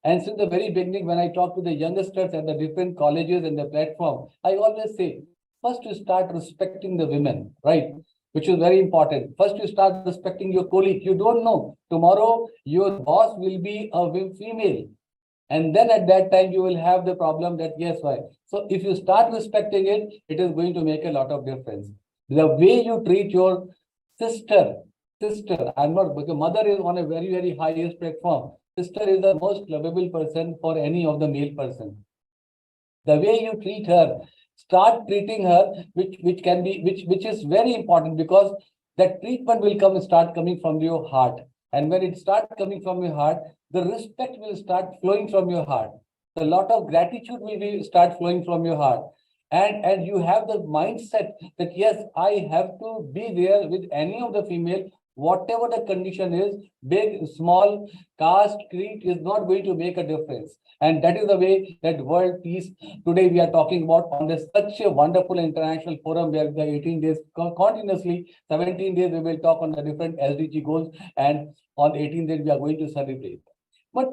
And since the very beginning, when I talk to the youngsters at the different colleges and the platform, I always say, first you start respecting the women, right? Which is very important. First you start respecting your colleague. You don't know, tomorrow your boss will be a female. And then at that time, you will have the problem that, yes, why? So if you start respecting it, it is going to make a lot of difference. The way you treat your sister, I'm not, because mother is on a very, very highest platform. Sister is the most lovable person for any of the male person. The way you treat her, start treating her, which is very important, because that treatment will start coming from your heart. And when it starts coming from your heart, the respect will start flowing from your heart. A lot of gratitude will start flowing from your heart. And you have the mindset that, yes, I have to be there with any of the female Whatever the condition is, big, small, caste, creed is not going to make a difference. And that is the way that world peace today we are talking about on this such a wonderful international forum where the 18 days continuously, 17 days we will talk on the different SDG goals, and on 18 days we are going to celebrate. But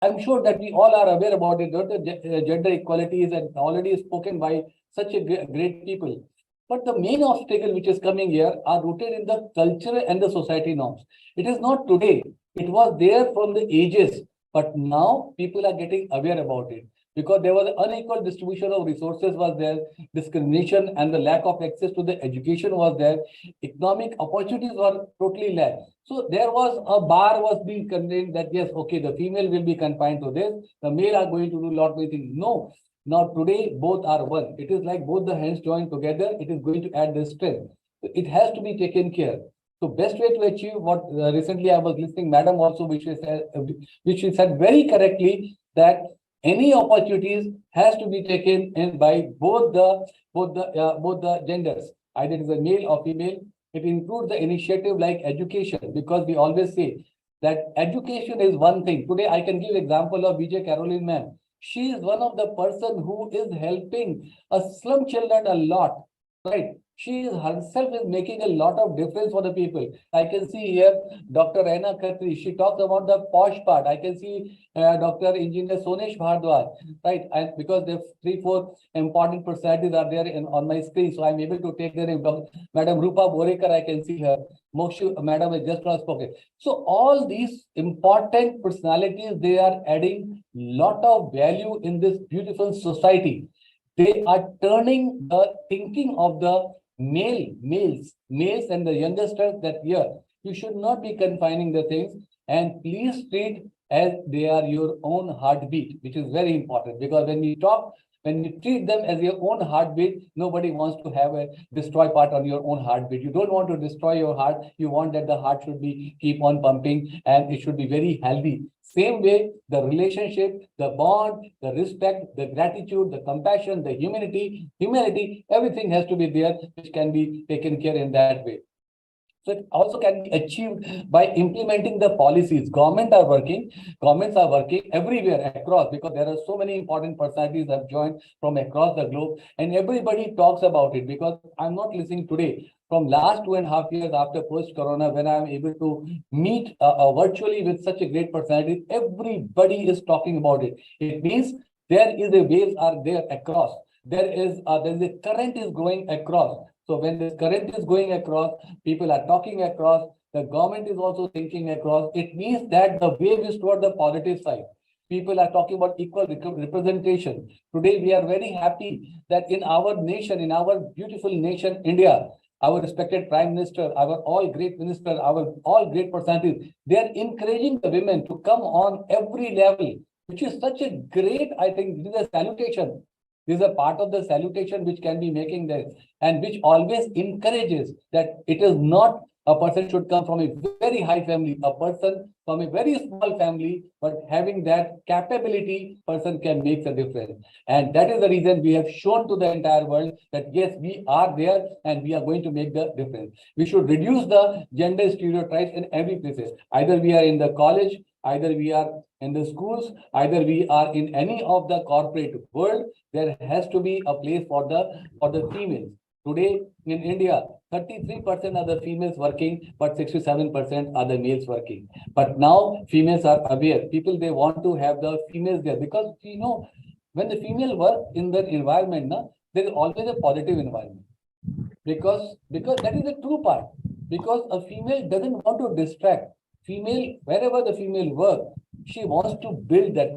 I'm sure that we all are aware about it. The gender equality is already spoken by such a great people. But the main obstacle which is coming here are rooted in the culture and the society norms. It is not today. It was there from the ages, but now people are getting aware about it because there was an unequal distribution of resources was there, discrimination and the lack of access to the education was there, economic opportunities were totally lack. So there was a bar was being contained that yes, okay, the female will be confined to this, the male are going to do lot many things. No, now today both are one. It is like both the hands joined together. It is going to add the strength. It has to be taken care. So best way to achieve what recently I was listening, Madam also, which she said very correctly that any opportunities has to be taken in by both the genders, either it is a male or female. It includes the initiative like education, because we always say that education is one thing. Today I can give example of BJ Caroline ma'am. She is one of the person who is helping a slum children a lot, right? She is herself is making a lot of difference for the people. I can see here Dr. Raina Khatri. She talks about the posh part. I can see Dr. Engineer Sonesh Bhardwaj, right? And because there 3-4 important personalities are there on my screen, so I'm able to take their name. Madam Rupa Borekar, I can see her. Mokshu, Madam has just not spoken. So all these important personalities, they are adding lot of value in this beautiful society. They are turning the thinking of the males and the youngsters that here, you should not be confining the things, and please treat as they are your own heartbeat, which is very important, because when we treat them as your own heartbeat, nobody wants to have a destroy part on your own heartbeat. You don't want to destroy your heart. You want that the heart should be keep on pumping and it should be very healthy. Same way, the relationship, the bond, the respect, the gratitude, the compassion, the humanity, everything has to be there, which can be taken care in that way. So it also can be achieved by implementing the policies. Governments are working everywhere across, because there are so many important personalities that have joined from across the globe, and everybody talks about it. Because I'm not listening today. From last 2.5 years after post-corona, when I'm able to meet virtually with such a great personality, everybody is talking about it. It means there is a waves are there across. There is a current is going across. So when this current is going across, people are talking across, the government is also thinking across. It means that the wave is toward the positive side. People are talking about equal representation. Today, we are very happy that in our nation, in our beautiful nation, India, our respected Prime Minister, our all great minister, our all great personalities, they are encouraging the women to come on every level, which is such a great, I think, this is a salutation. This is a part of the salutation which can be making this, and which always encourages that it is not a person should come from a very high family, a person from a very small family, but having that capability, person can make a difference. And that is the reason we have shown to the entire world that yes, we are there and we are going to make the difference. We should reduce the gender stereotypes in every place. Either we are in the college, either we are in the schools, either we are in any of the corporate world, there has to be a place for the females. Today in India, 33% are the females working, but 67% are the males working. But now females are aware. People, they want to have the females there, because when the female work in the environment, there is always a positive environment. Because that is the true part. Because a female doesn't want to distract. Female, wherever the female work, she wants to build that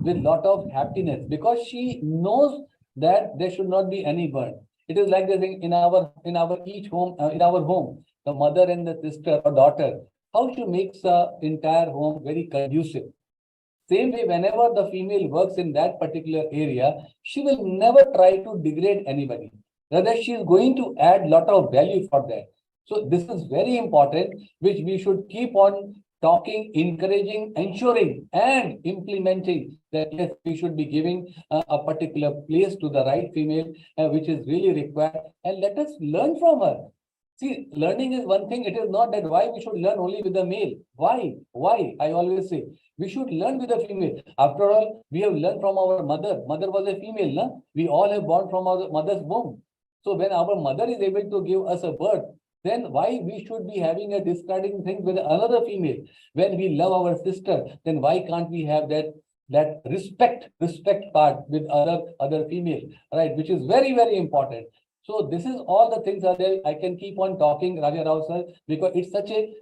with lot of happiness, because she knows that there should not be any burn. It is like the thing in our each home, in our home, the mother and the sister or daughter, how she makes the entire home very conducive. Same way, whenever the female works in that particular area, she will never try to degrade anybody. Rather, she is going to add lot of value for that. So this is very important, which we should keep on talking, encouraging, ensuring, and implementing that yes, we should be giving a particular place to the right female, which is really required. And let us learn from her. See, learning is one thing. It is not that why we should learn only with the male. Why? Why? I always say we should learn with the female. After all, we have learned from our mother. Mother was a female, no? We all have born from our mother's womb. So when our mother is able to give us a birth, then why we should be having a discarding thing with another female? When we love our sister, then why can't we have that respect part with other female, right? Which is very, very important. So this is all the things are there. I can keep on talking, Raja Rao sir, because it's such a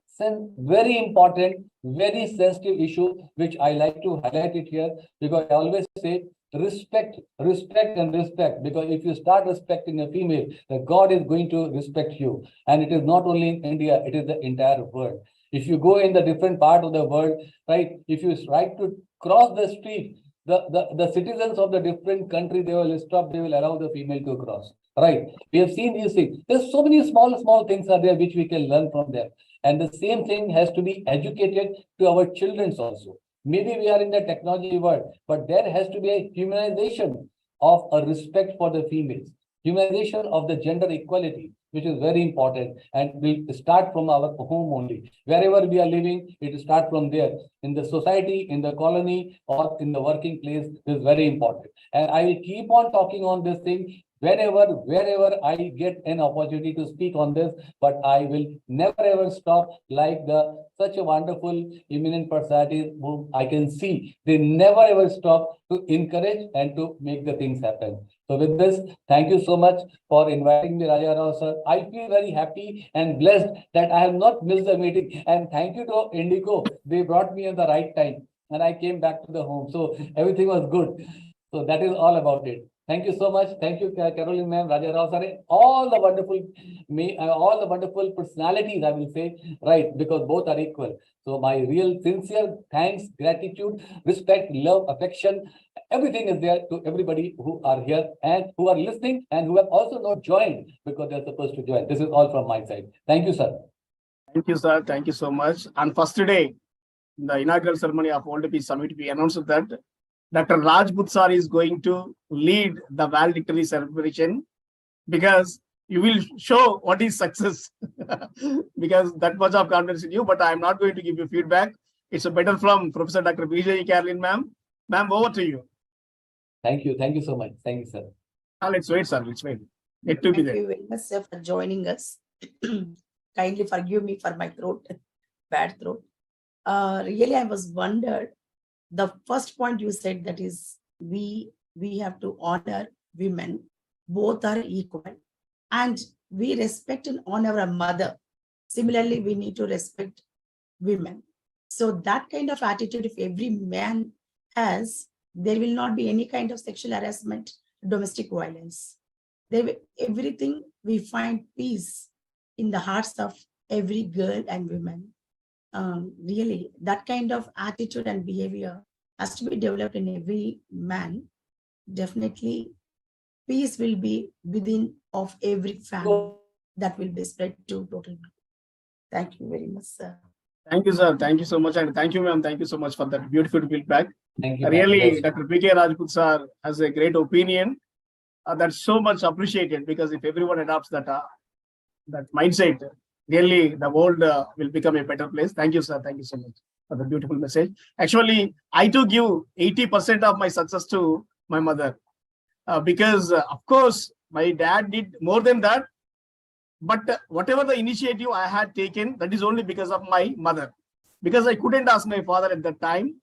very important, very sensitive issue, which I like to highlight it here, because I always say respect, and respect. Because if you start respecting a female, the God is going to respect you. And it is not only in India, it is the entire world. If you go in the different part of the world, right? If you try to cross the street, the citizens of the different country, they will stop, they will allow the female to cross. Right. We have seen these things. There's so many small things are there which we can learn from them. And the same thing has to be educated to our children also. Maybe we are in the technology world, but there has to be a humanization of a respect for the females, humanization of the gender equality, which is very important. And we start from our home only. Wherever we are living, it will start from there. In the society, in the colony, or in the working place, this is very important. And I will keep on talking on this thing wherever I get an opportunity to speak on this, but I will never ever stop like such a wonderful eminent personalities who I can see. They never ever stop to encourage and to make the things happen. So with this, thank you so much for inviting me, Raja Rao sir. I feel very happy and blessed that I have not missed the meeting. And thank you to Indigo. They brought me at the right time and I came back to the home. So everything was good. So that is all about it. Thank you so much. Thank you, Caroline ma'am, Raja Rao sir, all the wonderful personalities, I will say, right, because both are equal. So my real sincere thanks, gratitude, respect, love, affection, everything is there to everybody who are here and who are listening and who have also not joined because they're supposed to join. This is all from my side. Thank you, sir. Thank you, sir. Thank you so much. And first today, in the inaugural ceremony of World Peace Summit, we announced that Dr. Rajput sir is going to lead the valedictory celebration because you will show what is success because that much of confidence in you, but I am not going to give you feedback. It's a better from Professor Dr. BJ Caroline ma'am. Ma'am, over to you. Thank you. Thank you so much. Thank you, sir. Let's wait, sir. Let's wait. It to be there. Thank you very much, sir, for joining us. Kindly forgive me for my throat, bad throat. Really, I was wondered. The first point you said, that is we have to honor women. Both are equal. And we respect and honor our mother. Similarly, we need to respect women. So that kind of attitude, if every man has, there will not be any kind of sexual harassment, domestic violence. Everything we find peace in the hearts of every girl and woman. Really, that kind of attitude and behavior has to be developed in every man. Definitely, peace will be within of every family that will be spread to total. Thank you very much, sir. Thank you, sir. Thank you so much. And thank you, ma'am. Thank you so much for that beautiful feedback. Thank you. Really, Dr. P.K. Rajput sir has a great opinion. That's so much appreciated because if everyone adopts that mindset, really the world will become a better place. Thank you, sir. Thank you so much for the beautiful message. Actually, I too give 80% of my success to my mother because, of course, my dad did more than that. But whatever the initiative I had taken, that is only because of my mother. Because I couldn't ask my father at that time.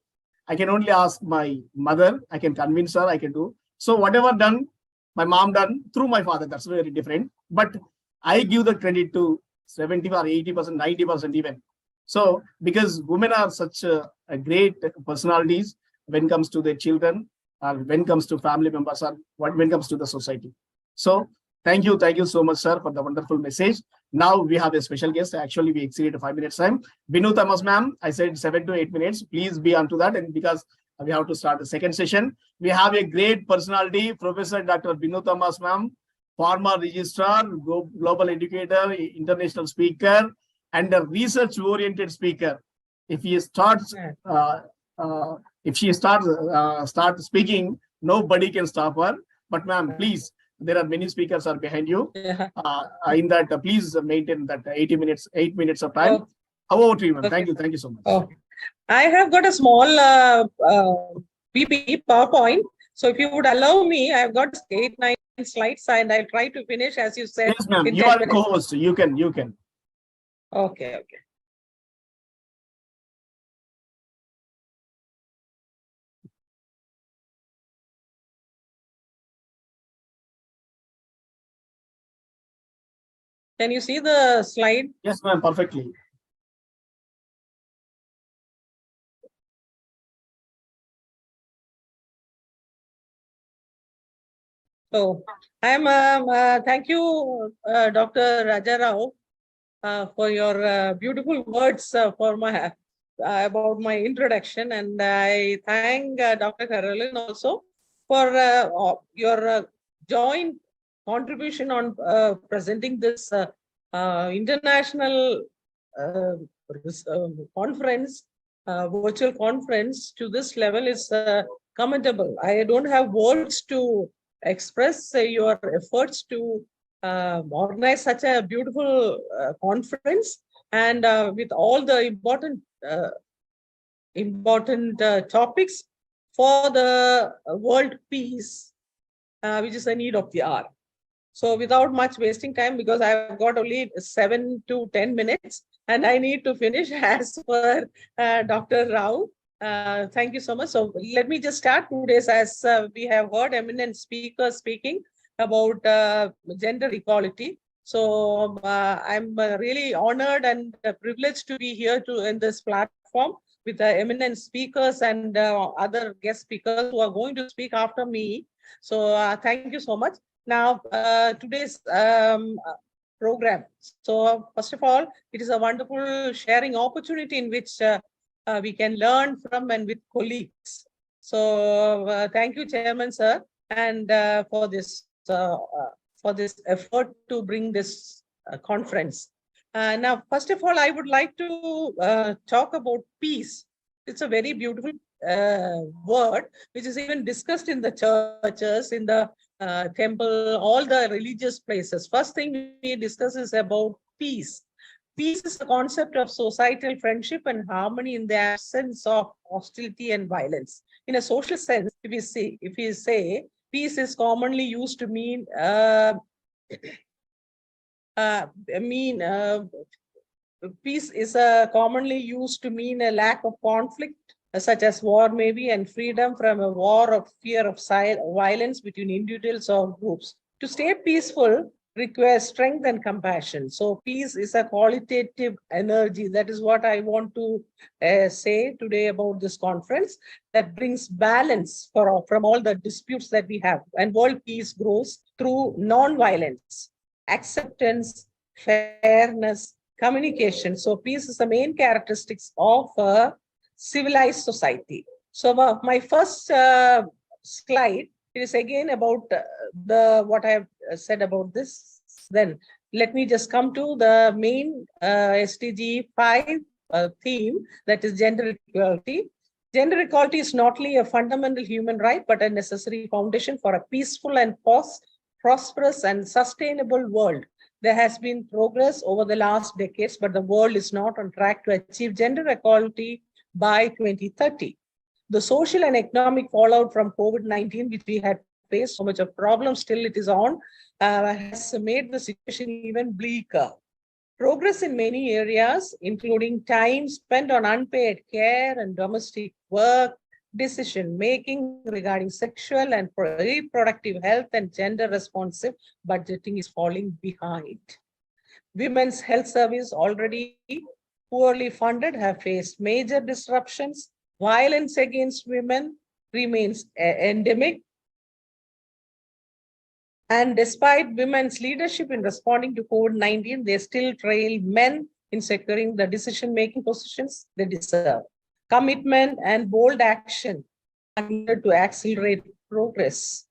I can only ask my mother. I can convince her, I can do. So whatever done, my mom done through my father. That's very different. But I give the credit to 70 or 80%, 90% even. So because women are such a great personalities when it comes to their children, or when it comes to family members, or when it comes to the society. So thank you so much, sir, for the wonderful message. Now we have a special guest. Actually, we exceeded 5 minutes time. Binu Thomas, ma'am, I said 7 to 8 minutes. Please be onto that. And because we have to start the second session, we have a great personality, Professor Dr. Binu Thomas, ma'am, former registrar, global educator, international speaker, and a research-oriented speaker. If he starts, if she starts speaking, nobody can stop her. But ma'am, please There are many speakers are behind you. Yeah. In that, please maintain that 8 minutes of time. Oh, Over to you, ma'am. okay. Thank you so much. Oh, I have got a small PowerPoint. So if you would allow me, I've got 8, 9 slides and I'll try to finish, as you said. Yes, ma'am. in You 10 are a minutes. co-host. You can. Okay. Can you see the slide? Yes, ma'am. Perfectly. So thank you, Dr. Raja Rao, for your beautiful words about my introduction. And I thank Dr. Carolyn also for your joint contribution on presenting this international conference, virtual conference to this level is commendable. I don't have words to express your efforts to organize such a beautiful conference, and with all the important topics for the world peace, which is a need of the hour. So without much wasting time, because I've got only 7 to 10 minutes and I need to finish as per Dr. Rao. Thank you so much. So let me just start today's, as we have heard eminent speakers speaking about gender equality. So I'm really honored and privileged to be here in this platform with the eminent speakers and other guest speakers who are going to speak after me. So thank you so much. Now, today's program. So first of all, it is a wonderful sharing opportunity in which we can learn from and with colleagues. So thank you, Chairman, sir, and for this effort to bring this conference. Now, first of all, I would like to talk about peace. It's a very beautiful word, which is even discussed in the churches, in the temple, all the religious places. First thing we discuss is about peace. Peace is the concept of societal friendship and harmony in the absence of hostility and violence. In a social sense, if we say peace is commonly used to mean peace is commonly used to mean a lack of conflict, such as war maybe, and freedom from a war of fear of violence between individuals or groups. To stay peaceful requires strength and compassion. So peace is a qualitative energy. That is what I want to say today about this conference, that brings balance from all the disputes that we have. And world peace grows through non-violence, acceptance, fairness, communication. So peace is the main characteristics of a civilized society. So my first slide is again about what I have said about this. Then let me just come to the main SDG 5 theme, that is gender equality. Gender equality is not only a fundamental human right, but a necessary foundation for a peaceful and prosperous and sustainable world. There has been progress over the last decades, but the world is not on track to achieve gender equality by 2030. The social and economic fallout from COVID-19, which we had faced so much of problems, still it is on, has made the situation even bleaker. Progress in many areas, including time spent on unpaid care and domestic work, decision-making regarding sexual and reproductive health and gender-responsive budgeting, is falling behind. Women's health service, already poorly funded, have faced major disruptions. Violence against women remains endemic. And despite women's leadership in responding to COVID-19, they still trail men in securing the decision-making positions they deserve. Commitment and bold action are needed to accelerate progress.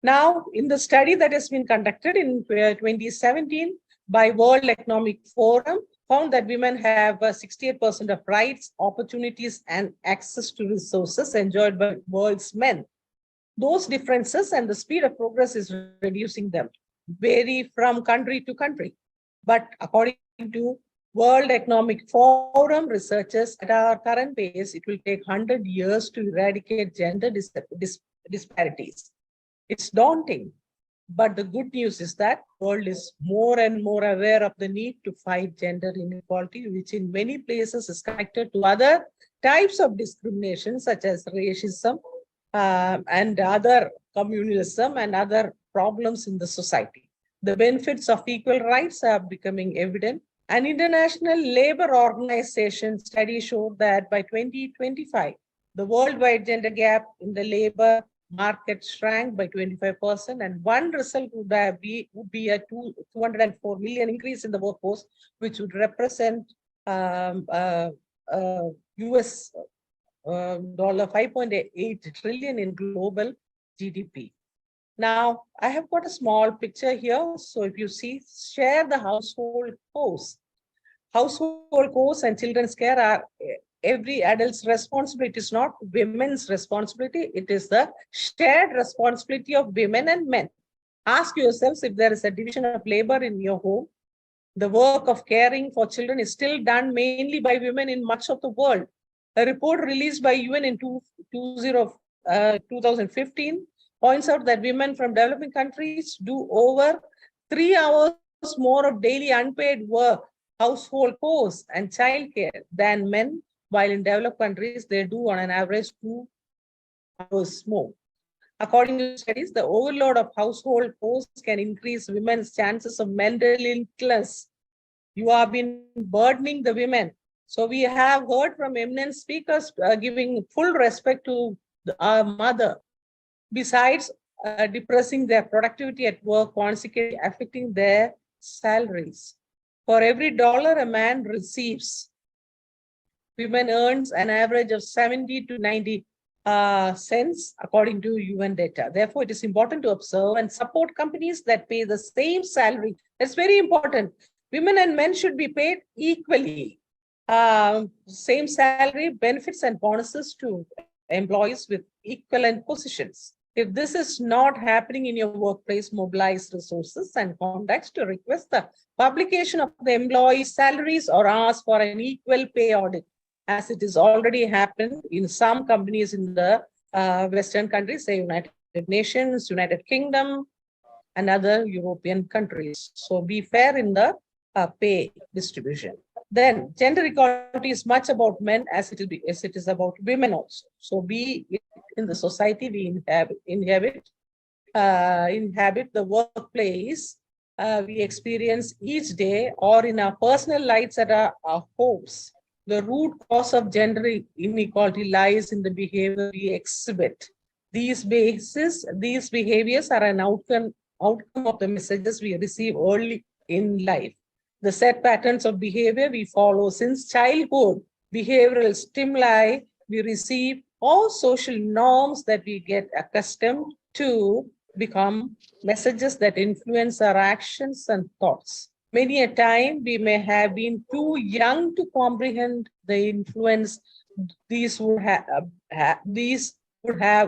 Now, in the study that has been conducted in 2017 by World Economic Forum, found that women have 68% of rights, opportunities, and access to resources enjoyed by world's men. those differences and the speed of progress is reducing them, vary from country to country. But according to World Economic Forum researchers, at our current pace, it will take 100 years to eradicate gender disparities. It's daunting, but the good news is that the world is more and more aware of the need to fight gender inequality, which in many places is connected to other types of discrimination, such as racism and other communalism and other problems in the society. The benefits of equal rights are becoming evident. An international labor organization study showed that by 2025, the worldwide gender gap in the labor market shrank by 25%, and one result would be a 204 million increase in the workforce, which would represent US $5.8 trillion in global GDP. Now, I have got a small picture here. So if you see, share the household costs. Household costs and children's care are every adult's responsibility. It is not women's responsibility. It is the shared responsibility of women and men. Ask yourselves if there is a division of labor in your home. The work of caring for children is still done mainly by women in much of the world. A report released by UN in 2015 points out that women from developing countries do over 3 hours more of daily unpaid work, household chores, and childcare than men, while in developed countries, they do on an average 2 hours more. According to studies, the overload of household chores can increase women's chances of mental illness. You have been burdening the women. So we have heard from eminent speakers giving full respect to our mother. Besides depressing their productivity at work, consequently affecting their salaries. For every dollar a man receives, women earns an average of 70 to 90 cents according to UN data. Therefore, it is important to observe and support companies that pay the same salary. That's very important. Women and men should be paid equally. Same salary, benefits, and bonuses to employees with equivalent positions. If this is not happening in your workplace, mobilize resources and contacts to request the publication of the employees' salaries or ask for an equal pay audit, as it is already happened in some companies in the Western countries, say United Nations, United Kingdom, and other European countries. So be fair in the pay distribution. Then gender equality is much about men as it is about women also. So be in the society we inhabit the workplace we experience each day, or in our personal lives at our homes. The root cause of gender inequality lies in the behavior we exhibit. These behaviors are an outcome of the messages we receive early in life. The set patterns of behavior we follow since childhood, behavioral stimuli we receive, or social norms that we get accustomed to become messages that influence our actions and thoughts. Many a time we may have been too young to comprehend the influence these would have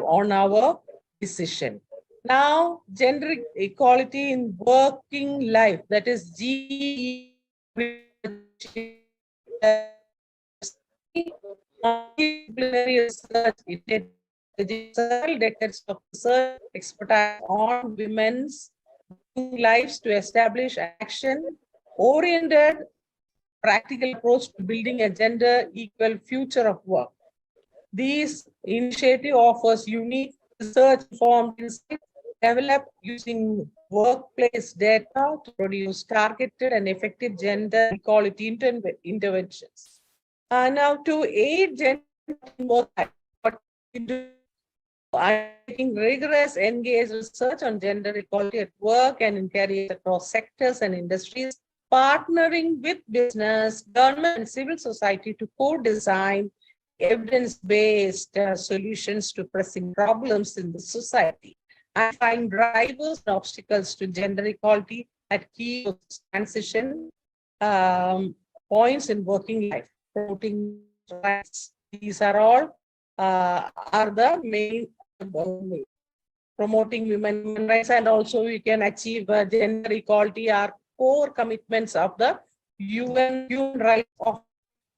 on our decision. Now, gender equality in working life, that is GE research, several decades of research expertise on women's lives to establish action-oriented practical approach to building a gender equal future of work. This initiative offers unique research-informed insights developed using workplace data to produce targeted and effective gender equality interventions. Now, to aid gender in work, taking rigorous engaged research on gender equality at work and in careers across sectors and industries, partnering with business, government, and civil society to co-design evidence-based solutions to pressing problems in the society, and find drivers and obstacles to gender equality at key transition points in working life, promoting rights. These are all are the main promoting human rights, and also we can achieve gender equality are core commitments of the UN human rights of.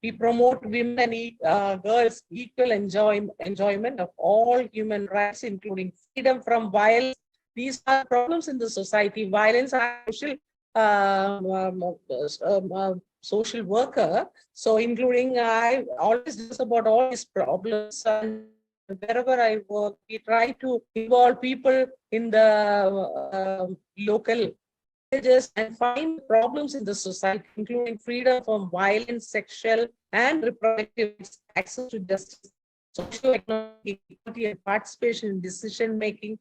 We promote women and girls equal enjoyment of all human rights, including freedom from violence. These are problems in the society. Violence are social, social worker. So including, I always discuss about all these problems, and wherever I work, we try to involve people in the local villages and find problems in the society, including freedom from violence, sexual and reproductive rights, access to justice, socio-economic equality and participation in decision making,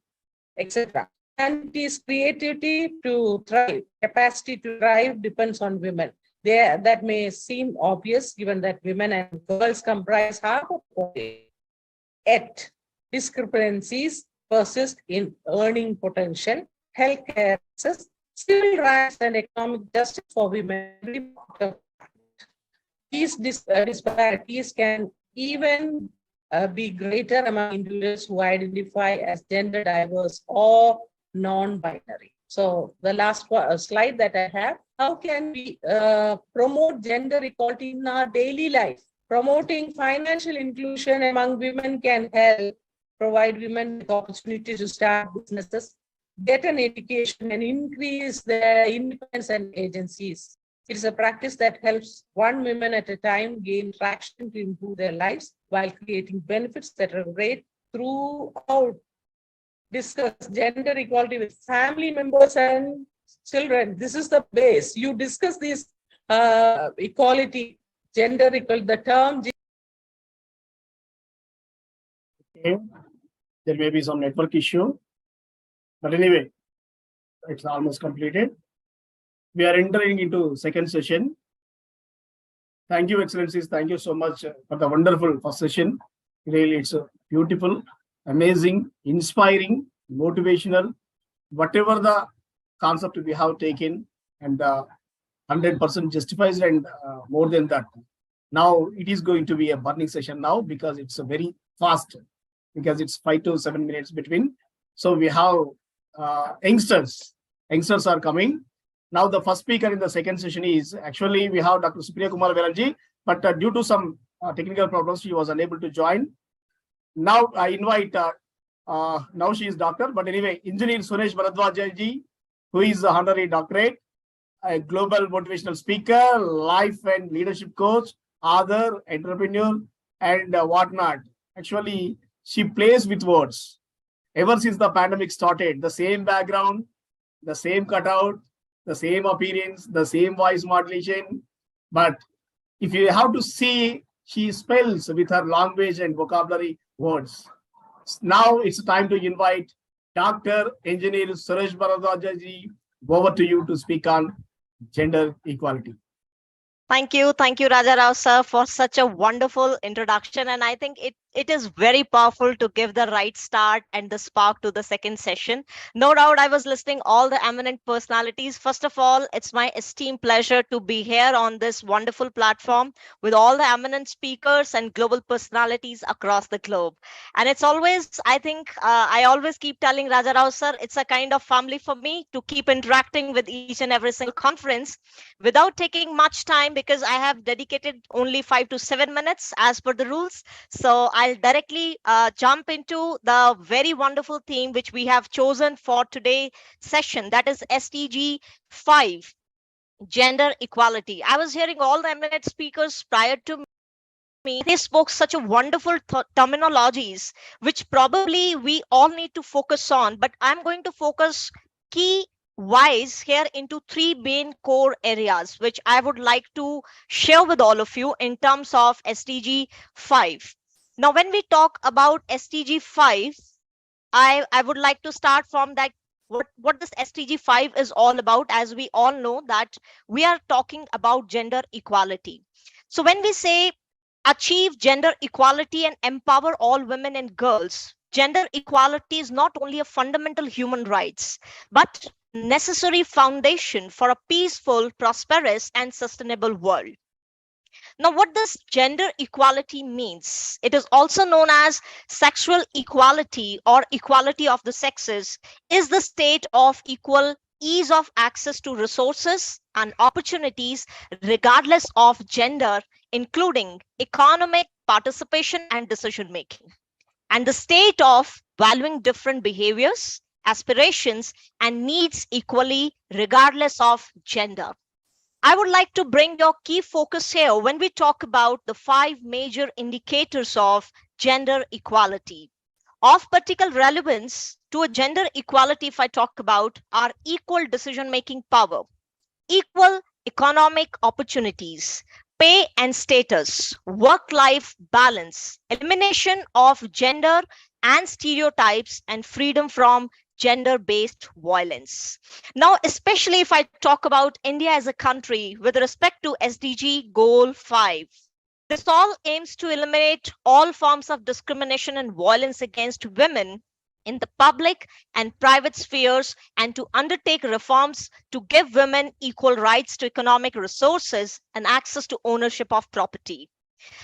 etc. And it is creativity to thrive. Capacity to thrive depends on women. That may seem obvious given that women and girls comprise half of the population. Yet, discrepancies persist in earning potential, healthcare access, civil rights, and economic justice for women. These disparities can even be greater among individuals who identify as gender diverse or non-binary. So the last slide that I have, how can we promote gender equality in our daily life? Promoting financial inclusion among women can help provide women with opportunities to start businesses, get an education, and increase their independence and agencies. It is a practice that helps one woman at a time gain traction to improve their lives while creating benefits that are great throughout. Discuss gender equality with family members and children. This is the base. You discuss this equality, gender equality, the term. Okay. There may be some network issue, but anyway, it's almost completed. We are entering into second session. Thank you, Excellencies. Thank you so much for the wonderful first session. Really, it's beautiful, amazing, inspiring, motivational, whatever the concept we have taken, and 100% justifies, and more than that. Now it is going to be a burning session now because it's a very fast, because it's 5 to 7 minutes between. So we have youngsters. Youngsters are coming. Now the first speaker in the second session is actually we have Dr. Supriya Kumar Velanji, but due to some technical problems, she was unable to join. Now I invite, now she is doctor, but anyway, Engineer Suresh Bharadwaj, who is a honorary doctorate, a global motivational speaker, life and leadership coach, author, entrepreneur, and whatnot. Actually, she plays with words. Ever since the pandemic started, the same background, the same cutout, the same appearance, the same voice modulation. But if you have to see, she spells with her language and vocabulary words. Now it's time to invite Dr. Engineer Suresh Bharadwaj. Over to you to speak on gender equality. Thank you, Raja Rao sir, for such a wonderful introduction. And I think it is very powerful to give the right start and the spark to the second session. No doubt I was listening all the eminent personalities. First of all, it's my esteemed pleasure to be here on this wonderful platform with all the eminent speakers and global personalities across the globe. And it's always, I think, I always keep telling Raja Rao sir, it's a kind of family for me to keep interacting with each and every single conference without taking much time, because I have dedicated only 5 to 7 minutes as per the rules. So I'll directly jump into the very wonderful theme which we have chosen for today's session, that is SDG 5, gender equality. I was hearing all the eminent speakers prior to me. They spoke such a wonderful terminologies, which probably we all need to focus on, but I'm going to focus key wise here into 3 main core areas, which I would like to share with all of you in terms of SDG 5. Now, when we talk about SDG 5, I would like to start from that. What this SDG 5 is all about, as we all know that we are talking about gender equality. So when we say achieve gender equality and empower all women and girls, gender equality is not only a fundamental human rights, but necessary foundation for a peaceful, prosperous, and sustainable world. Now, what does gender equality means? It is also known as sexual equality or equality of the sexes, is the state of equal ease of access to resources and opportunities regardless of gender, including economic participation and decision making, and the state of valuing different behaviors, aspirations, and needs equally regardless of gender. I would like to bring your key focus here when we talk about the 5 major indicators of gender equality. Of particular relevance to a gender equality, if I talk about, are equal decision making power, equal economic opportunities, pay and status, work life balance, elimination of gender and stereotypes, and freedom from gender based violence. Now, especially if I talk about India as a country with respect to SDG Goal 5. This all aims to eliminate all forms of discrimination and violence against women in the public and private spheres, and to undertake reforms to give women equal rights to economic resources and access to ownership of property.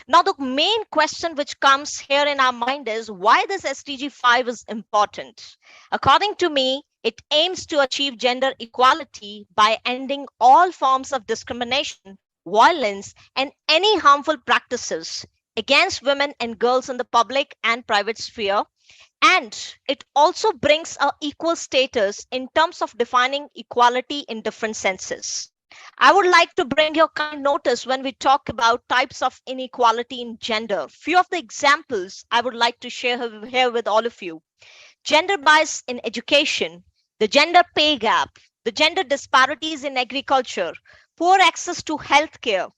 Now, the main question which comes here in our mind is why this SDG 5 is important. According to me, it aims to achieve gender equality by ending all forms of discrimination, violence, and any harmful practices against women and girls in the public and private sphere. And it also brings a equal status in terms of defining equality in different senses. I would like to bring your kind notice when we talk about types of inequality in gender. Few of the examples I would like to share here with all of you. Gender bias in education, the gender pay gap, the gender disparities in agriculture, poor access to healthcare,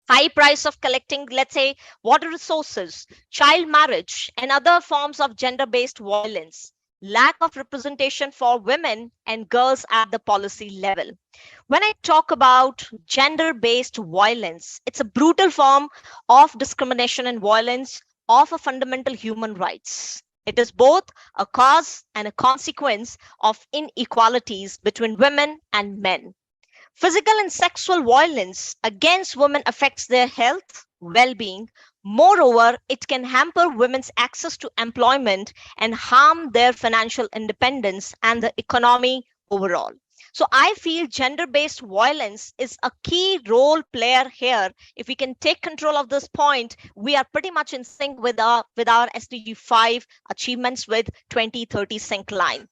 high price of collecting, let's say, water resources, child marriage, and other forms of gender-based violence, lack of representation for women and girls at the policy level. When I talk about gender-based violence, it's a brutal form of discrimination and violence of a fundamental human rights. It is both a cause and a consequence of inequalities between women and men. Physical and sexual violence against women affects their health, well-being. Moreover, it can hamper women's access to employment and harm their financial independence and the economy overall. So I feel gender-based violence is a key role player here. If we can take control of this point, we are pretty much in sync with our SDG 5 achievements with 2030 sync line.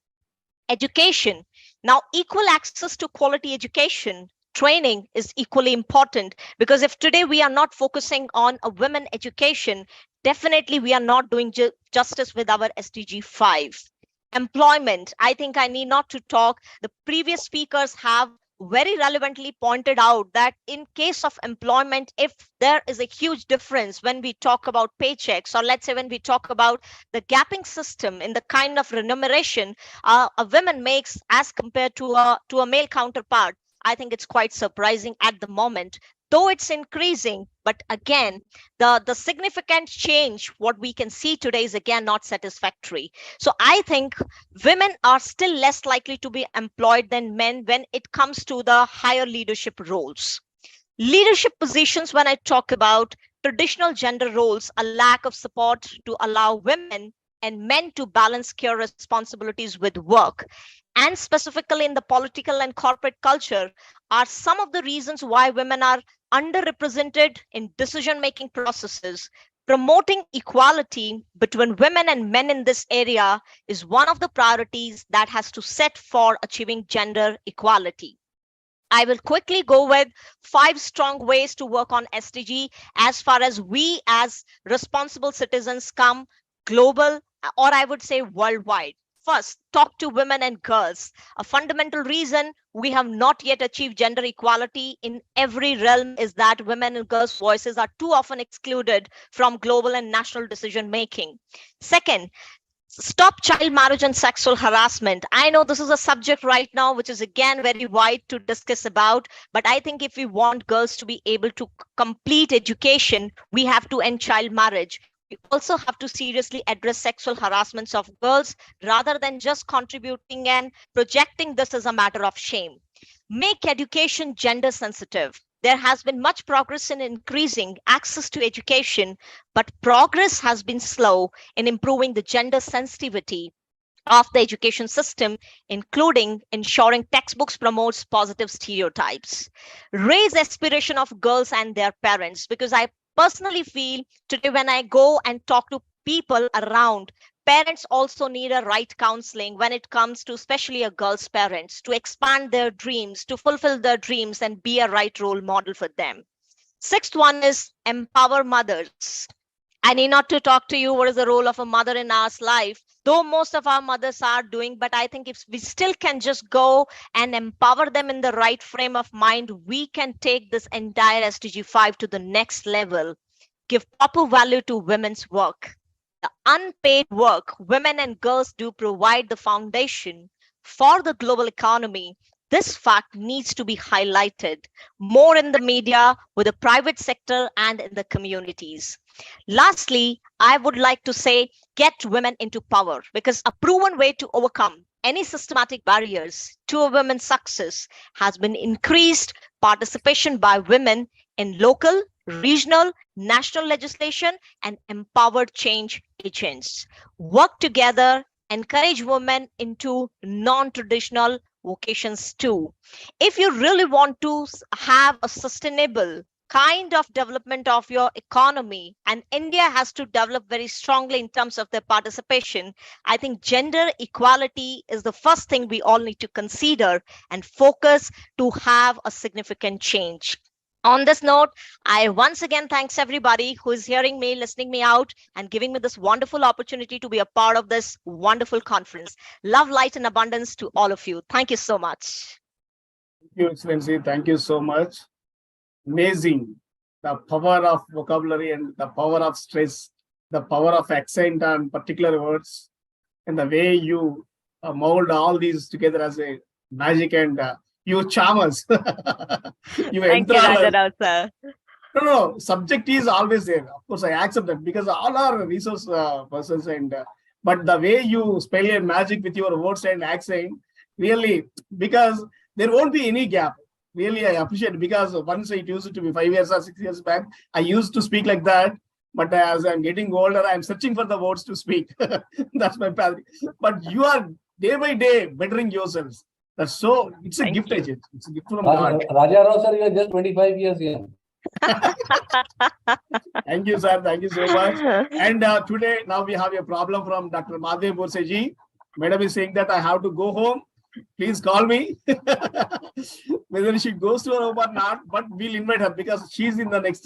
Education. Now, equal access to quality education training is equally important, because if today we are not focusing on a women education, definitely we are not doing justice with our SDG 5. Employment, I think I need not to talk. The previous speakers have very relevantly pointed out that in case of employment, if there is a huge difference when we talk about paychecks, or let's say when we talk about the gapping system in the kind of remuneration a woman makes as compared to a male counterpart, I think it's quite surprising at the moment, though it's increasing. But again, the significant change, what we can see today, is again not satisfactory. So I think women are still less likely to be employed than men when it comes to the higher leadership roles. Leadership positions, when I talk about traditional gender roles, a lack of support to allow women and men to balance care responsibilities with work, and specifically in the political and corporate culture, are some of the reasons why women are underrepresented in decision-making processes. Promoting equality between women and men in this area is one of the priorities that has to set for achieving gender equality. I will quickly go with 5 strong ways to work on SDG as far as we as responsible citizens come global, or I would say worldwide. First, talk to women and girls. A fundamental reason we have not yet achieved gender equality in every realm is that women and girls' voices are too often excluded from global and national decision making. Second, stop child marriage and sexual harassment. I know this is a subject right now which is again very wide to discuss about, but I think if we want girls to be able to complete education, we have to end child marriage. We also have to seriously address sexual harassments of girls rather than just contributing and projecting this as a matter of shame. Make education gender sensitive. there has been much progress in increasing access to education, but progress has been slow in improving the gender sensitivity of the education system, including ensuring textbooks promotes positive stereotypes, raise aspiration of girls and their parents. Because I personally feel today when I go and talk to people around, parents also need a right counseling when it comes to especially a girl's parents to expand their dreams, to fulfill their dreams and be a right role model for them. Sixth one is empower mothers. I need not to talk to you what is the role of a mother in our life, though most of our mothers are doing, but I think if we still can just go and empower them in the right frame of mind, we can take this entire SDG 5 to the next level, give proper value to women's work. The unpaid work women and girls do provide the foundation for the global economy. This fact needs to be highlighted more in the media, with the private sector, and in the communities. Lastly, I would like to say get women into power, because a proven way to overcome any systematic barriers to a woman's success has been increased participation by women in local, regional, national legislation and empowered change agents. Work together, encourage women into non-traditional vocations too. If you really want to have a sustainable kind of development of your economy, and India has to develop very strongly in terms of their participation, I think gender equality is the first thing we all need to consider and focus to have a significant change. On this note, I once again thanks everybody who is hearing me, listening me out, and giving me this wonderful opportunity to be a part of this wonderful conference. Love, light, and abundance to all of you. Thank you so much. Thank you, Excellency. Thank you so much. Amazing. The power of vocabulary and the power of stress, the power of accent on particular words, and the way you mold all these together as a magic, and you charm us. You Thank you, enthrall us. Raja sir. No, subject is always there. Of course, I accept that because all are resource persons, and but the way you spell your magic with your words and accent, really, because there won't be any gap. Really, I appreciate it, because once it used to be 5 years or 6 years back, I used to speak like that. But as I'm getting older, I'm searching for the words to speak. That's my path. But you are day by day bettering yourselves. That's so, it's a Thank gift, you. agent. It's a gift from God. Raja Rao sir, you are just 25 years young. Thank you, sir. Thank you so much. And today, now we have a problem from Dr. Madhav Borseji. Madam is saying that I have to go home. Please call me. Whether she goes to her home or not, but we'll invite her because she's in the next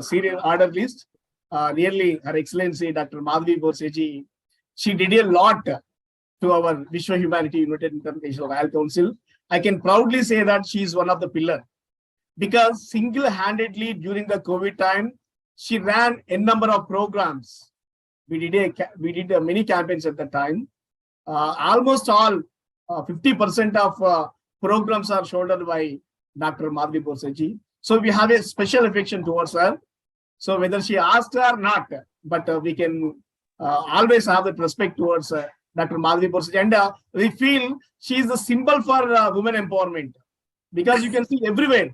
serial order list. Really, Her Excellency Dr. Madhavi Borseji, she did a lot to our Vishwa Humanity United International Health Council. I can proudly say that she is one of the pillars, because single-handedly during the COVID time, she ran a number of programs. We did many campaigns at that time. Almost all 50% of programs are shouldered by Dr. Madhavi Borseji. So we have a special affection towards her. So whether she asked or not, but we can always have that respect towards Dr. Madhavi Borseji. And we feel she is the symbol for women empowerment, because you can see everywhere.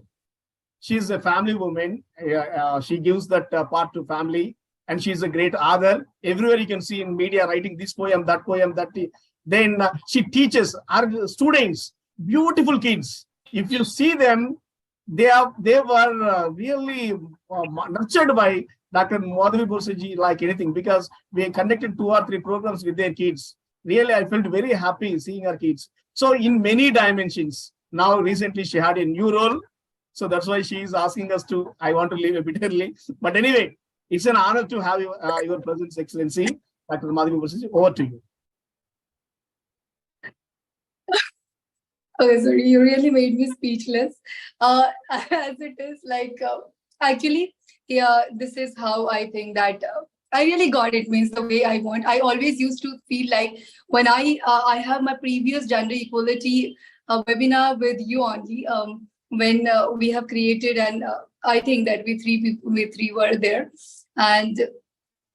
She's a family woman. She gives that part to family, and she's a great author. Everywhere you can see in media writing this poem, that poem, that. Then she teaches our students, beautiful kids. If you see them, they were really nurtured by Dr. Madhavi Borseji like anything, because we conducted 2 or 3 programs with their kids. Really, I felt very happy seeing our kids. So in many dimensions. Now recently she had a new role. So that's why she is asking us to, I want to leave a bit early. But anyway, it's an honor to have your presence, Excellency. Dr. Madhavi Borseji, over to you. Okay, sorry, you really made me speechless. As it is like, actually, yeah, this is how I think that I really got it, means the way I want. I always used to feel like when I have my previous gender equality webinar with you only, when we have created, and I think that we three were there, and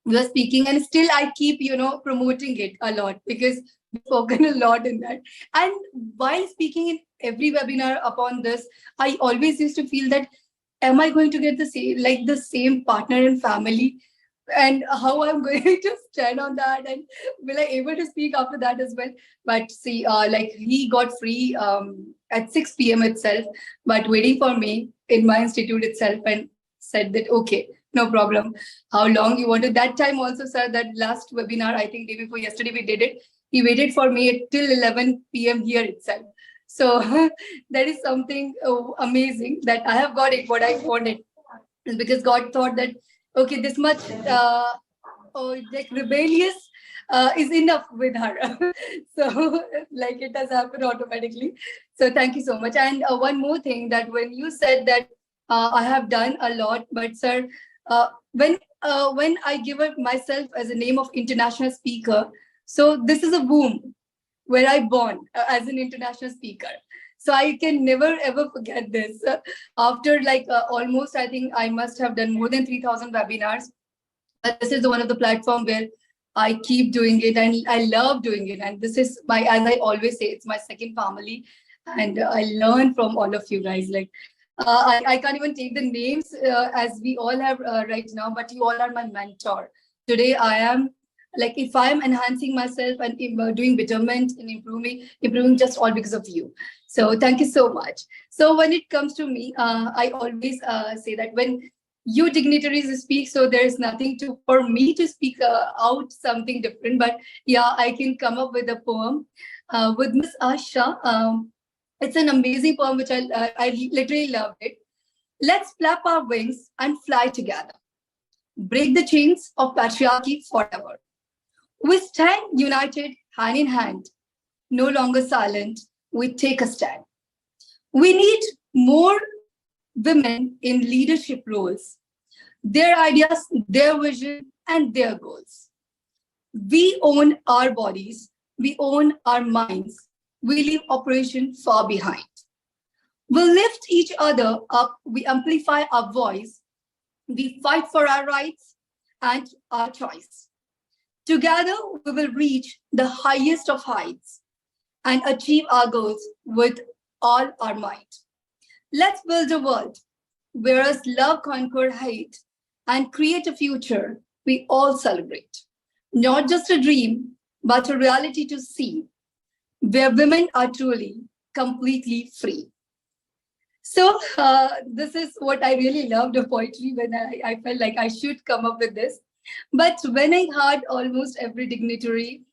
we were speaking, and still I keep, promoting it a lot, because we've spoken a lot in that. And while speaking every webinar upon this, I always used to feel that, am I going to get the same partner and family? And how I'm going to stand on that, and will I able to speak after that as well? But see, like he got free at 6 p.m. itself, but waiting for me in my institute itself, and said that, okay, no problem. How long you wanted? That time also, sir, that last webinar, I think day before yesterday we did it. He waited for me till 11 p.m. here itself. So that is something amazing that I have got it what I wanted, because God thought that, okay, this much like rebellious is enough with her. So like it has happened automatically. So thank you so much. And one more thing, that when you said that I have done a lot, but sir, when I give up myself as a name of international speaker, so this is a womb where I born as an international speaker. So I can never ever forget this. After like almost, I think I must have done more than 3,000 webinars. But this is one of the platform where I keep doing it, and I love doing it. And this is my, as I always say, it's my second family. And I learn from all of you guys. Like I can't even take the names as we all have right now, but you all are my mentor. Today I am, like, if I'm enhancing myself and doing betterment and improving just all because of you. So thank you so much. So when it comes to me, I always say that when you dignitaries speak, so there's nothing for me to speak out something different. But yeah, I can come up with a poem with Miss Asha. It's an amazing poem which I literally loved it. Let's flap our wings and fly together. Break the chains of patriarchy forever. We stand united, hand in hand, no longer silent. We take a stand. We need more women in leadership roles, their ideas, their vision, and their goals. We own our bodies, we own our minds, we leave operation far behind. We lift each other up, we amplify our voice, we fight for our rights and our choice. Together, we will reach the highest of heights and achieve our goals with all our might. Let's build a world where love conquers hate and create a future we all celebrate. Not just a dream, but a reality to see, where women are truly, completely free. So this is what I really loved of poetry, when I felt like I should come up with this. But when I heard almost every dignitary,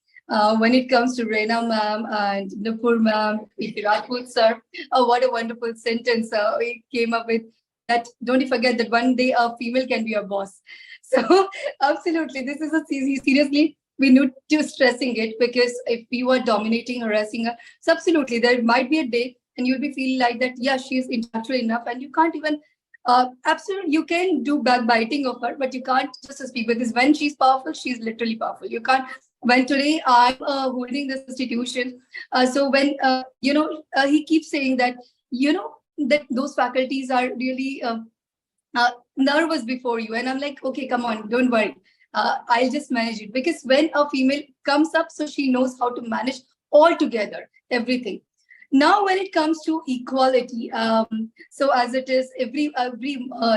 when it comes to Reena ma'am and Nupur ma'am, Rajput sir, what a wonderful sentence we came up with. That don't you forget that one day a female can be your boss. So absolutely, this is a seriously, we need to stressing it, because if you are dominating, harassing her, so absolutely there might be a day and you'll be feeling like that, yeah, she is intellectual enough, and you can't even absolutely, you can do backbiting of her, but you can't just speak, because when she's powerful, she's literally powerful. You can't. When today I'm holding this institution, so when he keeps saying that, that those faculties are really nervous before you, and I'm like, okay, come on, don't worry, I'll just manage it, because when a female comes up, so she knows how to manage all together everything. Now, when it comes to equality, so as it is, every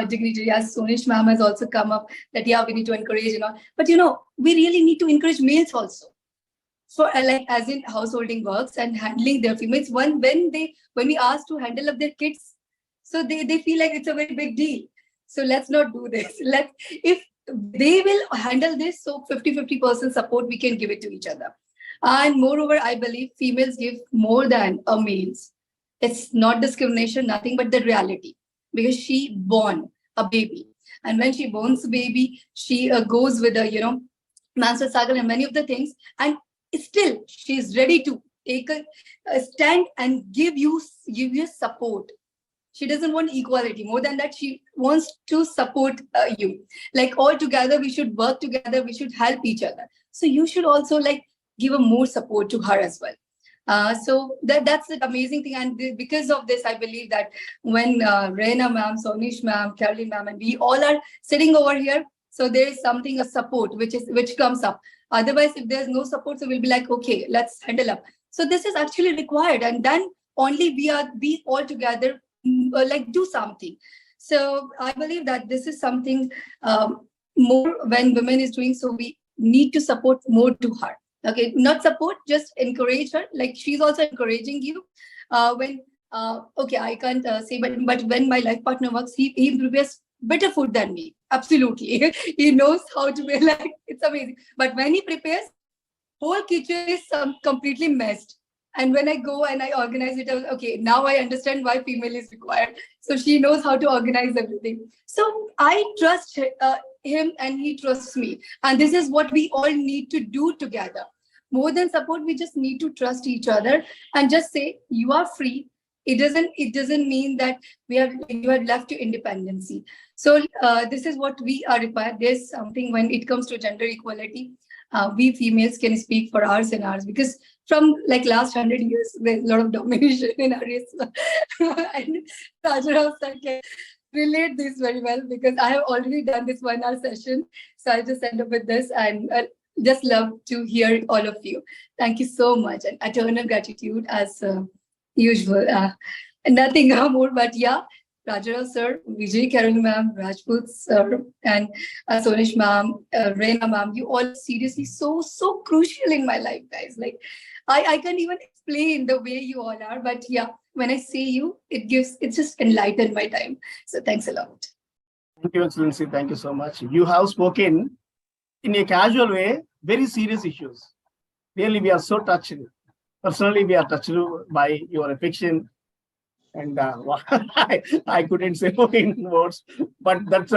dignitary, as Sonish ma'am has also come up, that yeah, we need to encourage, but we really need to encourage males also. For like as in householding works and handling their females. When we ask to handle up their kids, so they feel like it's a very big deal. So let's not do this. If they will handle this, so 50% support we can give it to each other. And moreover, I believe females give more than a males. It's not discrimination, nothing but the reality, because she born a baby, and when she borns a baby, she goes with a menstrual cycle and many of the things, and still she is ready to take a stand and give you support. She doesn't want equality. More than that, she wants to support you. Like all together, we should work together. We should help each other. So you should also give a more support to her as well. So that's the amazing thing. And because of this, I believe that when Reena ma'am, Sonish ma'am, Caroline ma'am, and we all are sitting over here, so there is something, a support, which comes up. Otherwise, if there's no support, so we'll be like, okay, let's handle up. So this is actually required. And then only we all together like do something. So I believe that this is something more when women is doing, so we need to support more to her. Okay, not support, just encourage her. Like she's also encouraging you. When okay, I can't say, but when my life partner works, he prepares better food than me. Absolutely, he knows how to be like, it's amazing. But when he prepares, whole kitchen is completely messed. And when I go and I organize it, okay, now I understand why female is required. So she knows how to organize everything. So I trust him and he trusts me. And this is what we all need to do together. More than support, we just need to trust each other and just say, you are free. It doesn't mean that you are left to independency. So this is what we are required. There's something when it comes to gender equality, we females can speak for hours and hours, because from like last 100 years, there's a lot of domination in our race. And Rajarao sir can relate this very well, because I have already done this 1 hour session. So I just end up with this, and just love to hear all of you. Thank you so much, and eternal gratitude as usual. Nothing more, but yeah, Rajarao sir, Vijay, Carol ma'am, Rajput sir, and Sonish ma'am, Reina ma'am, you all seriously so crucial in my life, guys. Like, I can't even explain the way you all are, but yeah, when I see you, it just enlightened my time. So thanks a lot. Thank you, Excellency. Thank you so much. You have spoken in a casual way, very serious issues. Really, we are so touched. Personally, we are touched by your affection. And I couldn't say in words, but that's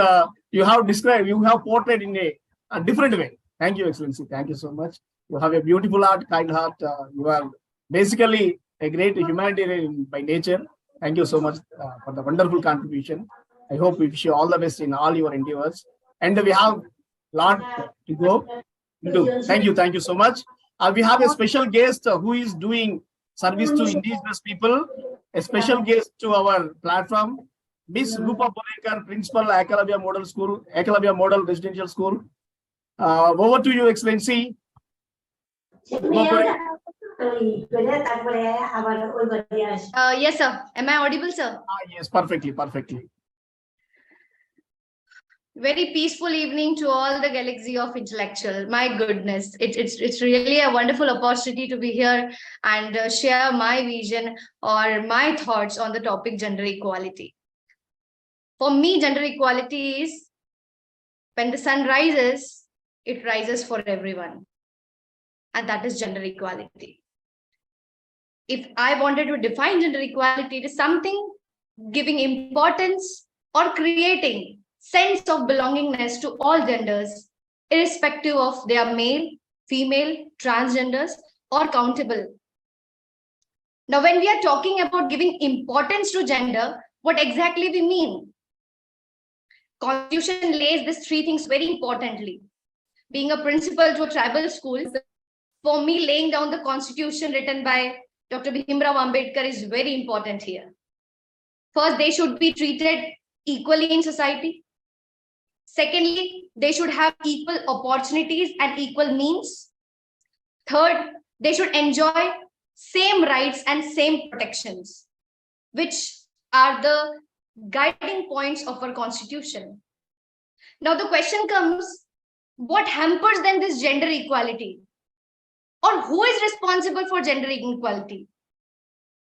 you have described, you have portrayed in a different way. Thank you, Excellency. Thank you so much. You have a beautiful heart, kind heart. You are basically a great humanitarian by nature. Thank you so much for the wonderful contribution. I hope we wish you all the best in all your endeavors. And we have a lot to go into. Thank you so much. We have a special guest who is doing service to indigenous people. A special guest to our platform, Miss Rupa Polekar, Principal, Ekalabya Model School, Ekalabya Model Residential School. Over to you, Excellency. Yes, sir. Am I audible, sir? Yes, perfectly. Very peaceful evening to all the galaxy of intellectual. My goodness, it's really a wonderful opportunity to be here and share my vision or my thoughts on the topic gender equality. For me, gender equality is when the sun rises, it rises for everyone. And that is gender equality. If I wanted to define gender equality, it is something giving importance or creating sense of belongingness to all genders, irrespective of their male, female, transgenders, or countable. Now, when we are talking about giving importance to gender, what exactly we mean? Constitution lays these three things very importantly. Being a principal to a tribal school, for me, laying down the constitution written by Dr. Bhimrao Ambedkar is very important here. First, they should be treated equally in society. Secondly, they should have equal opportunities and equal means. Third, they should enjoy same rights and same protections, which are the guiding points of our constitution. Now the question comes, what hampers then this gender equality? Or who is responsible for gender inequality?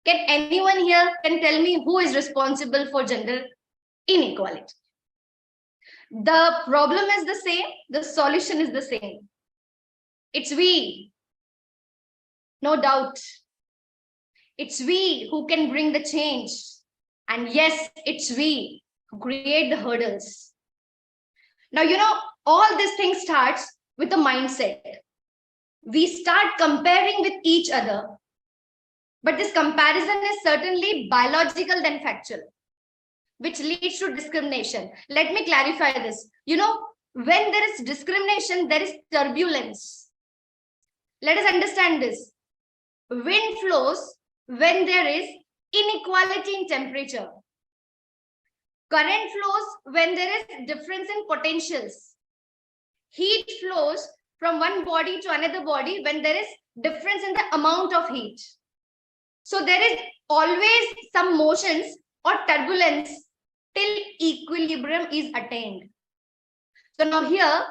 Can anyone here tell me who is responsible for gender inequality? The problem is the same, the solution is the same. It's we, no doubt. It's we who can bring the change. And yes, it's we who create the hurdles. Now, all this thing starts with a mindset. We start comparing with each other. But this comparison is certainly biological than factual, which leads to discrimination. Let me clarify this. When there is discrimination, there is turbulence. Let us understand this. Wind flows when there is inequality in temperature. Current flows when there is difference in potentials. Heat flows from one body to another body when there is difference in the amount of heat. So there is always some motions or turbulence till equilibrium is attained. So now here,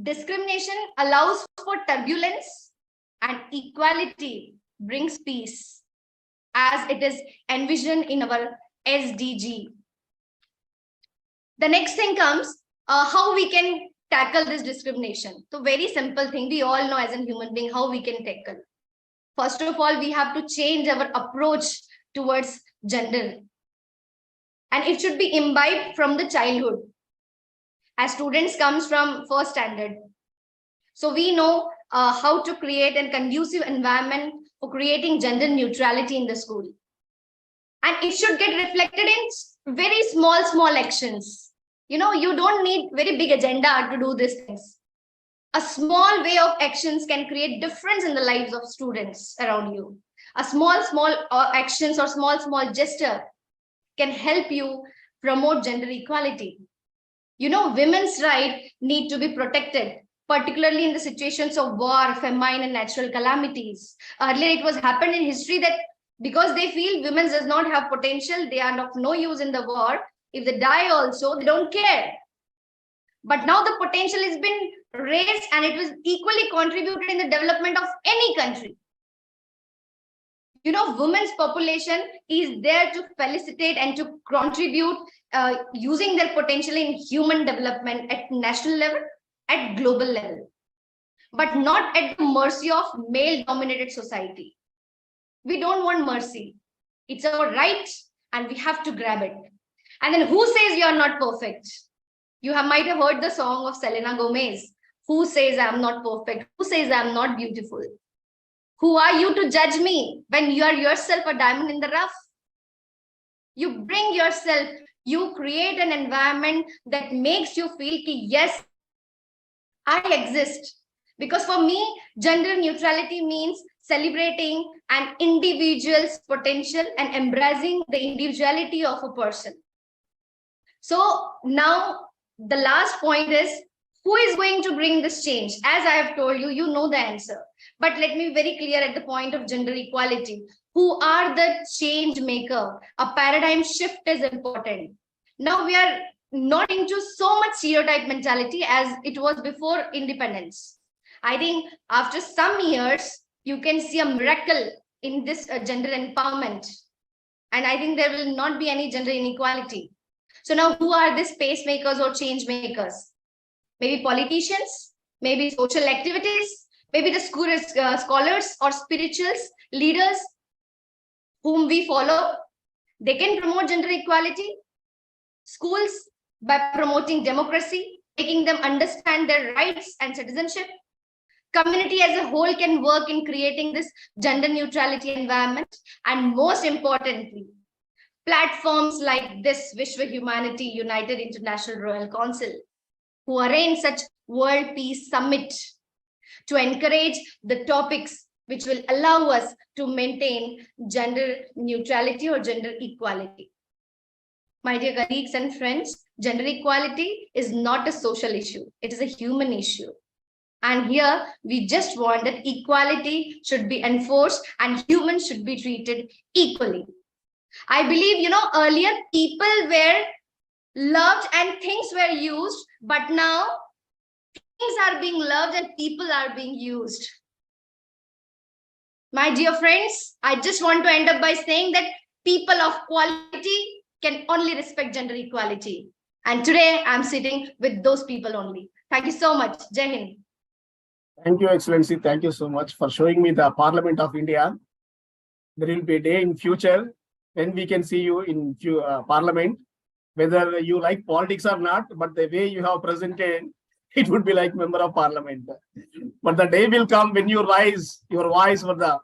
discrimination allows for turbulence and equality brings peace, as it is envisioned in our SDG. The next thing comes, how we can tackle this discrimination. So very simple thing, we all know as a human being how we can tackle. First of all, we have to change our approach towards gender. And it should be imbibed from the childhood. As students comes from first standard. So we know how to create a conducive environment for creating gender neutrality in the school. And it should get reflected in very small actions. You know, you don't need very big agenda to do these things. A small way of actions can create difference in the lives of students around you. A small actions or small gesture can help you promote gender equality. You know, women's rights need to be protected, particularly in the situations of war, famine, and natural calamities. Earlier, it was happened in history that because they feel women does not have potential, they are of no use in the war. If they die also, they don't care. But now the potential has been raised and it was equally contributed in the development of any country. You know, women's population is there to felicitate and to contribute using their potential in human development at national level, at global level, but not at the mercy of male-dominated society. We don't want mercy. It's our right and we have to grab it. And then who says you are not perfect? You might have heard the song of Selena Gomez. Who says I'm not perfect? Who says I'm not beautiful? Who are you to judge me when you are yourself a diamond in the rough? You bring yourself, you create an environment that makes you feel ki, yes, I exist. Because for me, gender neutrality means celebrating an individual's potential and embracing the individuality of a person. So now the last point is, who is going to bring this change? As I have told you, you know the answer. But let me be very clear at the point of gender equality. Who are the change maker? A paradigm shift is important. Now we are not into so much stereotype mentality as it was before independence. I think after some years, you can see a miracle in this gender empowerment. And I think there will not be any gender inequality. So now who are these pacemakers or change makers? Maybe politicians, maybe social activities, maybe the scholars or spirituals, leaders whom we follow. They can promote gender equality. Schools by promoting democracy, making them understand their rights and citizenship. Community as a whole can work in creating this gender neutrality environment. And most importantly, platforms like this Vishwa Humanity United International Royal Council, who arrange such World Peace Summit to encourage the topics which will allow us to maintain gender neutrality or gender equality. My dear colleagues and friends, gender equality is not a social issue. It is a human issue. And here we just want that equality should be enforced and humans should be treated equally. I believe, you know, earlier people were loved and things were used, but now things are being loved and people are being used. My dear friends, I just want to end up by saying that people of quality can only respect gender equality. And today I'm sitting with those people only. Thank you so much. Jai Hind. Thank you, Excellency. Thank you so much for showing me the Parliament of India. There will be a day in future when we can see you in Parliament, whether you like politics or not, but the way you have presented, it would be like member of Parliament. But the day will come when you raise your voice for the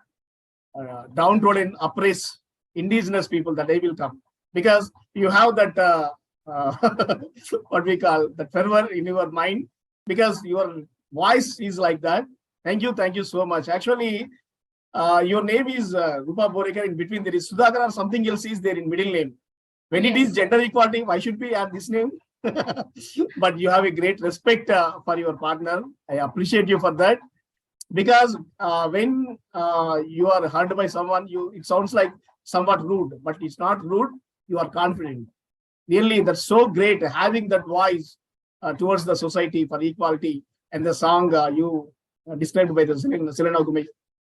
downtrodden, oppressed, indigenous people. The day will come because you have that what we call that fervor in your mind, because your voice is like that. Thank you so much. Actually, your name is Rupa Borekar. In between there is Sudhakar or something else is there in middle name. When it is gender equality, why should we add this name? But you have a great respect for your partner. I appreciate you for that. Because when you are heard by someone, it sounds like somewhat rude, but it's not rude. You are confident. Really, that's so great having that voice towards the society for equality. And the song you described by the Selena Gomez,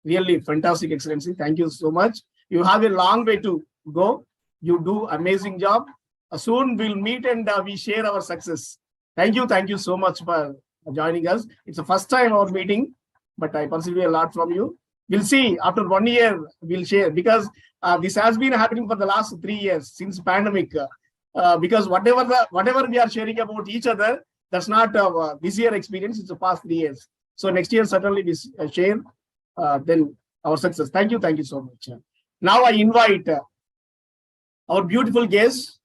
really fantastic, Excellency. Thank you so much. You have a long way to go. You do amazing job. Soon we'll meet and we share our success. Thank you so much for joining us. It's the first time our meeting, but I perceive a lot from you. We'll see after 1 year. We'll share, because this has been happening for the last 3 years since pandemic. Because whatever we are sharing about each other, that's not this year experience. It's the past 3 years. So next year certainly we share then our success. Thank you so much. Now I invite our beautiful guest,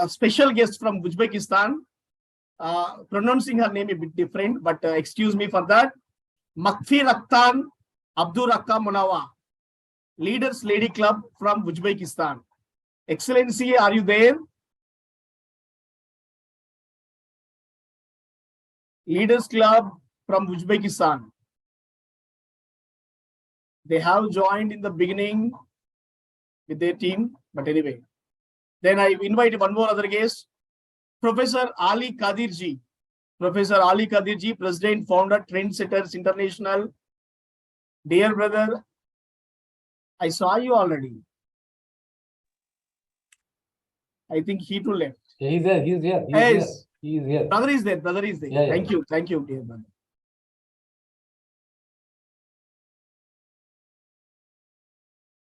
special guest from Uzbekistan. Pronouncing her name a bit different, but excuse me for that. Makfi Raktan Abdurrahka Munawa, Leaders Lady Club from Uzbekistan. Excellency, are you there? Leaders Club from Uzbekistan. They have joined in the beginning with their team, but anyway. Then I invite one more other guest, Professor Ali Kadirji. Professor Ali Kadirji, President, Founder, Trendsetters International. Dear brother, I saw you already. I think he too left. Yeah, he's there. He's here. Yes. He's here. Brother is there. Brother is there. Yeah, Thank you, dear brother.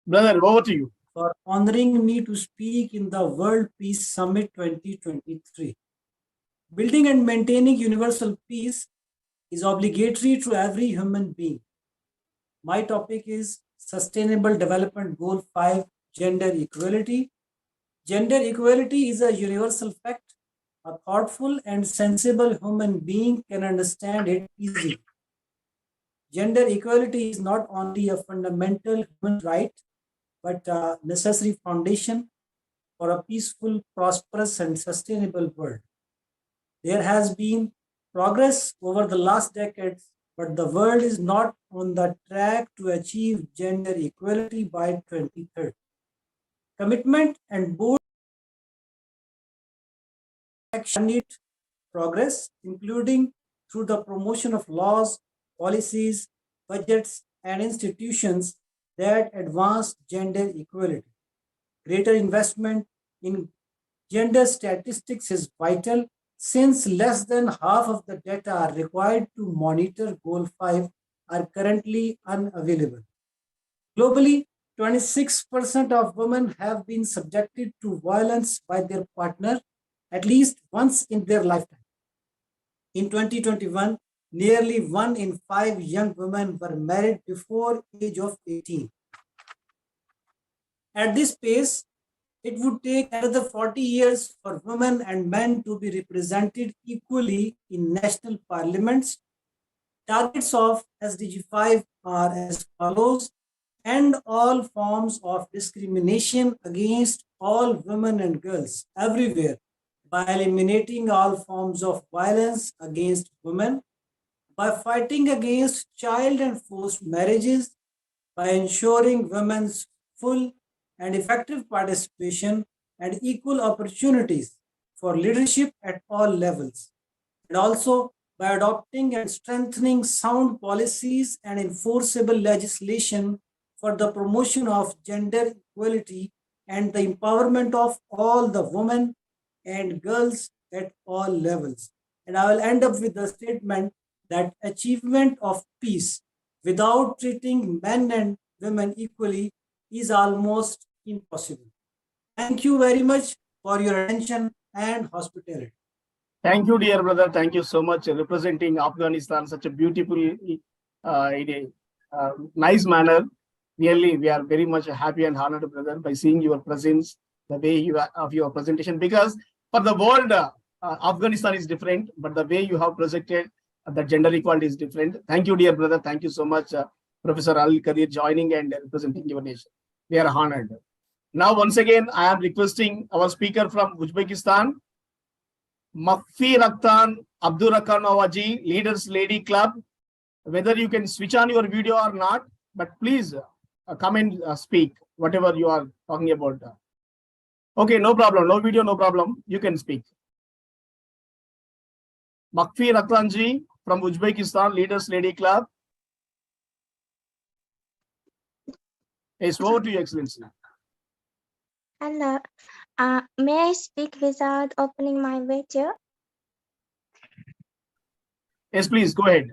Brother, over to you. For honoring me to speak in the World Peace Summit 2023. Building and maintaining universal peace is obligatory to every human being. My topic is Sustainable Development Goal 5, Gender Equality. Gender equality is a universal fact. A thoughtful and sensible human being can understand it easily. Gender equality is not only a fundamental human right, but a necessary foundation for a peaceful, prosperous, and sustainable world. There has been progress over the last decades, but the world is not on the track to achieve gender equality by 2030. Commitment and bold action need progress, including through the promotion of laws, policies, budgets, and institutions that advance gender equality. Greater investment in gender statistics is vital, since less than half of the data required to monitor Goal 5 are currently unavailable. Globally, 26% of women have been subjected to violence by their partner at least once in their lifetime. In 2021, nearly 1 in 5 young women were married before age of 18. At this pace, it would take another 40 years for women and men to be represented equally in national parliaments. Targets of SDG 5 are as follows: end all forms of discrimination against all women and girls everywhere by eliminating all forms of violence against women, by fighting against child and forced marriages, by ensuring women's full and effective participation and equal opportunities for leadership at all levels, and also by adopting and strengthening sound policies and enforceable legislation for the promotion of gender equality and the empowerment of all the women and girls at all levels. And I will end up with the statement that achievement of peace without treating men and women equally is almost impossible. Thank you very much for your attention and hospitality. Thank you, dear brother. Thank you so much representing Afghanistan such a beautiful, in a nice manner. Really, we are very much happy and honored, brother, by seeing your presence, the way you are, of your presentation. Because for the world, Afghanistan is different, but the way you have presented the gender equality is different. Thank you, dear brother. Thank you so much, Professor Ali Kadir, joining and representing your nation. We are honored. Now, once again, I am requesting our speaker from Uzbekistan, Makfi Raktan Abdurrahman Awaji, Leaders Lady Club. whether you can switch on your video or not, but please come and speak whatever you are talking about. Okay, no problem. No video, no problem. You can speak. Makfi Raklanji from Uzbekistan, Leaders Lady Club. It's over to you, Excellency. Hello. May I speak without opening my video? Yes, please, go ahead.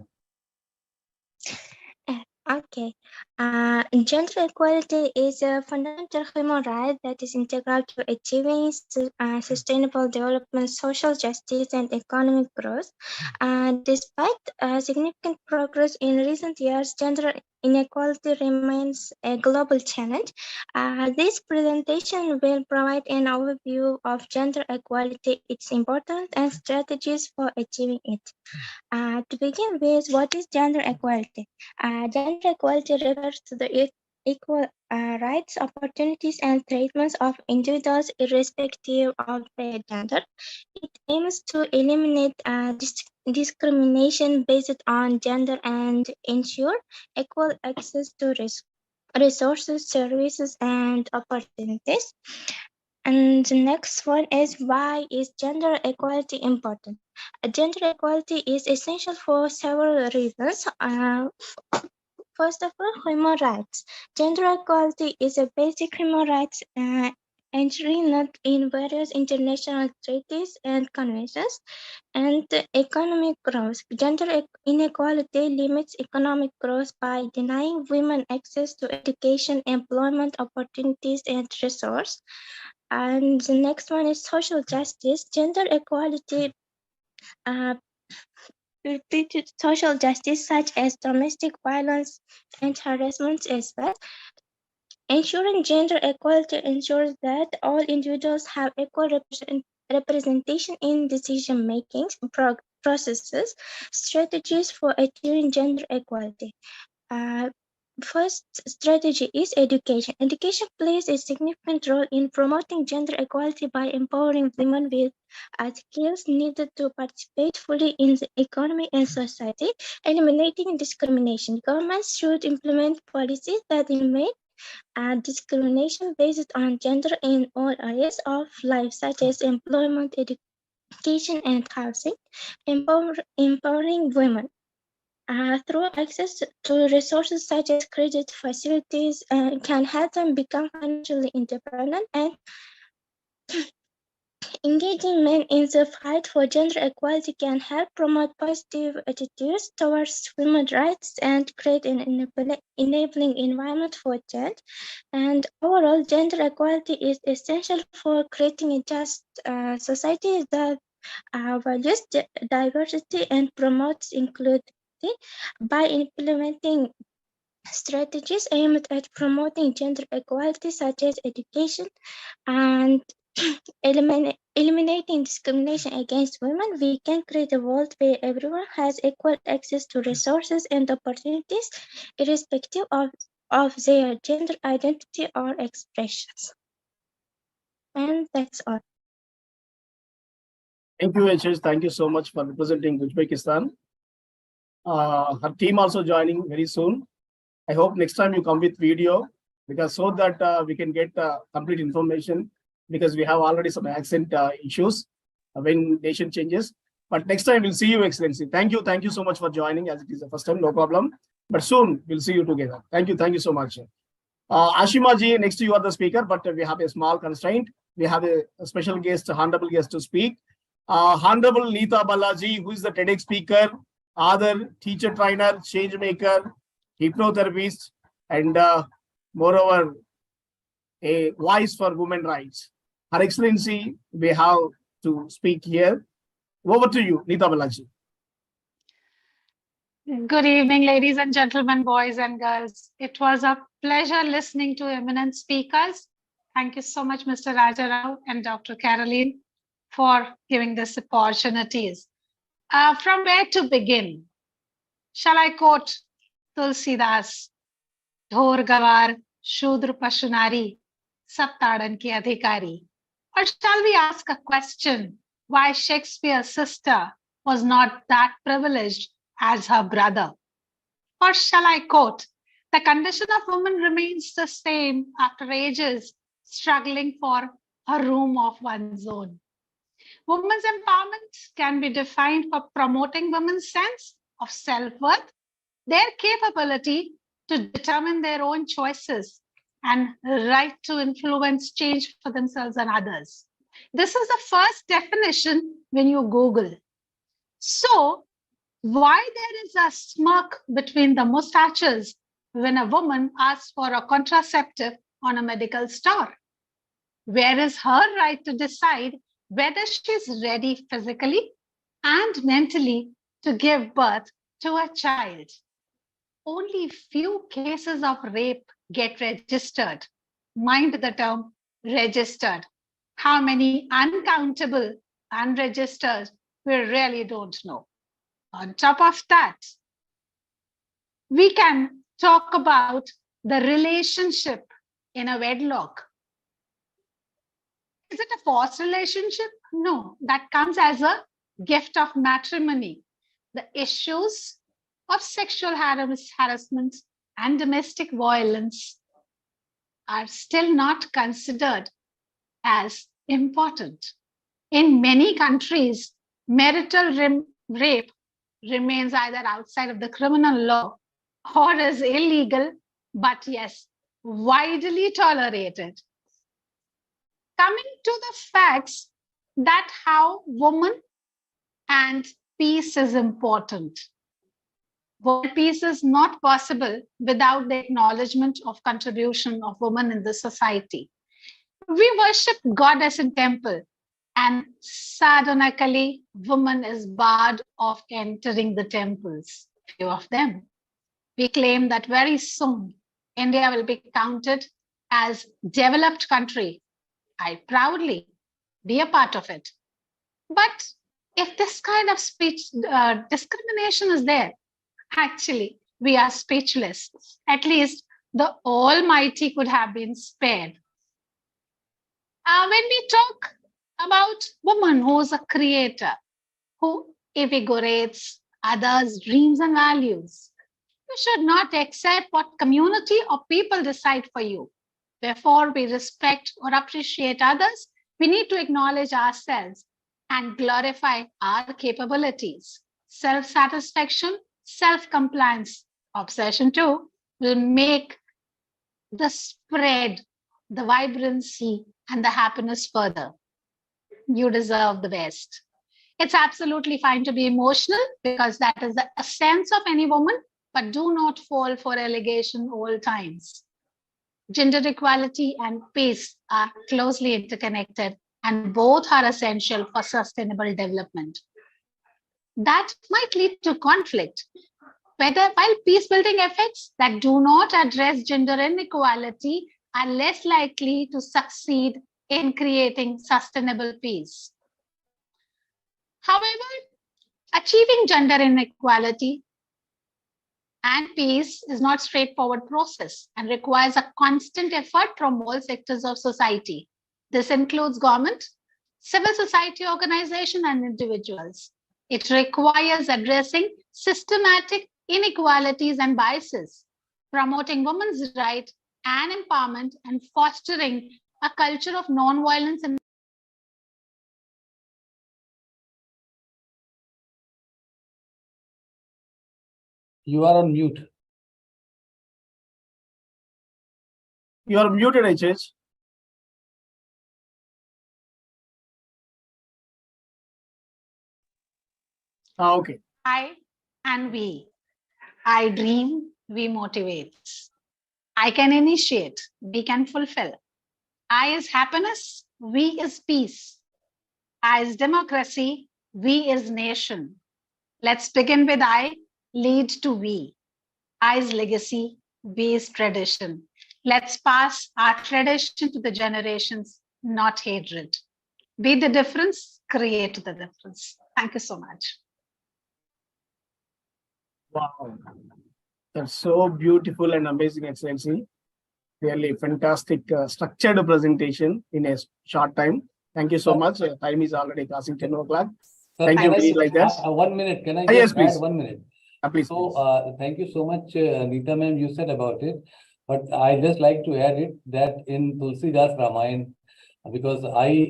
Okay. Gender equality is a fundamental human right that is integral to achieving sustainable development, social justice, and economic growth. Despite significant progress in recent years, gender inequality remains a global challenge. This presentation will provide an overview of gender equality, its importance, and strategies for achieving it. To begin with, what is gender equality? Gender equality refers to the equal rights, opportunities, and treatments of individuals irrespective of their gender. It aims to eliminate discrimination based on gender and ensure equal access to resources, services, and opportunities. And the next one is, why is gender equality important? Gender equality is essential for several reasons. First of all, human rights. Gender equality is a basic human rights enshrined in various international treaties and conventions. And economic growth. Gender inequality limits economic growth by denying women access to education, employment opportunities, and resources. And the next one is social justice. Gender equality related social justice such as domestic violence and harassment as well. Ensuring gender equality ensures that all individuals have equal representation in decision-making processes. Strategies for achieving gender equality. First strategy is education. Education plays a significant role in promoting gender equality by empowering women with skills needed to participate fully in the economy and society. Eliminating discrimination. Governments should implement policies that eliminate discrimination based on gender in all areas of life, such as employment, education, and housing. Empowering women. Through access to resources such as credit facilities can help them become financially independent, and engaging men in the fight for gender equality can help promote positive attitudes towards women's rights and create an enabling environment for change. And overall, gender equality is essential for creating a just society that values diversity and promotes inclusivity. By implementing strategies aimed at promoting gender equality, such as education and eliminating discrimination against women, we can create a world where everyone has equal access to resources and opportunities, irrespective of their gender identity or expressions. And that's all. Thank you, HS. Thank you so much for representing Uzbekistan. Her team also joining very soon. I hope next time you come with video, because so that we can get complete information, because we have already some accent issues when nation changes. But next time we'll see you, Excellency. Thank you so much for joining, as it is the first time, no problem. But soon we'll see you together. Thank you so much. Ashima ji, next you are the speaker, but we have a small constraint. We have a special guest, honorable guest to speak. Honorable Neeta Balaji, who is the TEDx speaker, author, teacher trainer, change maker, hypnotherapist, and moreover, a voice for women's rights. Her Excellency, we have to speak here. Over to you, Neeta Balaji. Good evening, ladies and gentlemen, boys and girls. It was a pleasure listening to eminent speakers. Thank you so much, Mr. Raja Rao and Dr. Caroline, for giving this opportunities. From where to begin? Shall I quote Tulsidas, Dhor Gawar, Shudra Pashunari, Sab Tadan ki Adhikari? Or shall we ask a question, why Shakespeare's sister was not that privileged as her brother? Or shall I quote, the condition of woman remains the same after ages, struggling for a room of one's own. Women's empowerment can be defined for promoting women's sense of self-worth, their capability to determine their own choices, and right to influence change for themselves and others. This is the first definition when you Google. So, why there is a smirk between the mustaches when a woman asks for a contraceptive on a medical store? Where is her right to decide whether she's ready physically and mentally to give birth to a child? Only few cases of rape get registered. Mind the term registered. How many uncountable, unregistered, we really don't know. On top of that, we can talk about the relationship in a wedlock. Is it a forced relationship? No, that comes as a gift of matrimony. The issues of sexual harassment and domestic violence are still not considered as important. In many countries, marital rape remains either outside of the criminal law or is illegal, but yes, widely tolerated. Coming to the facts that how women and peace is important. World peace is not possible without the acknowledgement of contribution of women in the society. We worship goddess in temple, and sardonically, woman is barred of entering the temples, few of them. We claim that very soon, India will be counted as developed country. I proudly be a part of it. But if this kind of discrimination is there, actually, we are speechless. At least the Almighty could have been spared. When we talk about woman who is a creator, who invigorates others' dreams and values, you should not accept what community or people decide for you. Before we respect or appreciate others, we need to acknowledge ourselves and glorify our capabilities. Self-satisfaction, self-compliance, obsession too, will make the spread, the vibrancy, and the happiness further. You deserve the best. It's absolutely fine to be emotional because that is the essence of any woman, but do not fall for allegation all times. Gender equality and peace are closely interconnected, and both are essential for sustainable development. That might lead to conflict, while peace-building efforts that do not address gender inequality are less likely to succeed in creating sustainable peace. However, achieving gender inequality and peace is not a straightforward process and requires a constant effort from all sectors of society. This includes government, civil society organizations, and individuals. It requires addressing systematic inequalities and biases, promoting women's rights and empowerment, and fostering a culture of non-violence and You are on mute. You are muted, HH. Okay. I and we. I dream, we motivate. I can initiate, we can fulfill. I is happiness, we is peace. I is democracy, we is nation. Let's begin with I, lead to we. I is legacy, we is tradition. Let's pass our tradition to the generations, not hatred. Be the difference, create the difference. Thank you so much. Wow. That's so beautiful and amazing, Excellency. Really fantastic structured presentation in a short time. Thank you so much. Time is already crossing 10 o'clock. Sir, Thank you. can I Please, like that. 1 minute. Can I Yes, just please. add 1 minute? Please. Thank you so much, Neeta ma'am, you said about it. But I just like to add it that in Tulsidas Ramayana, because I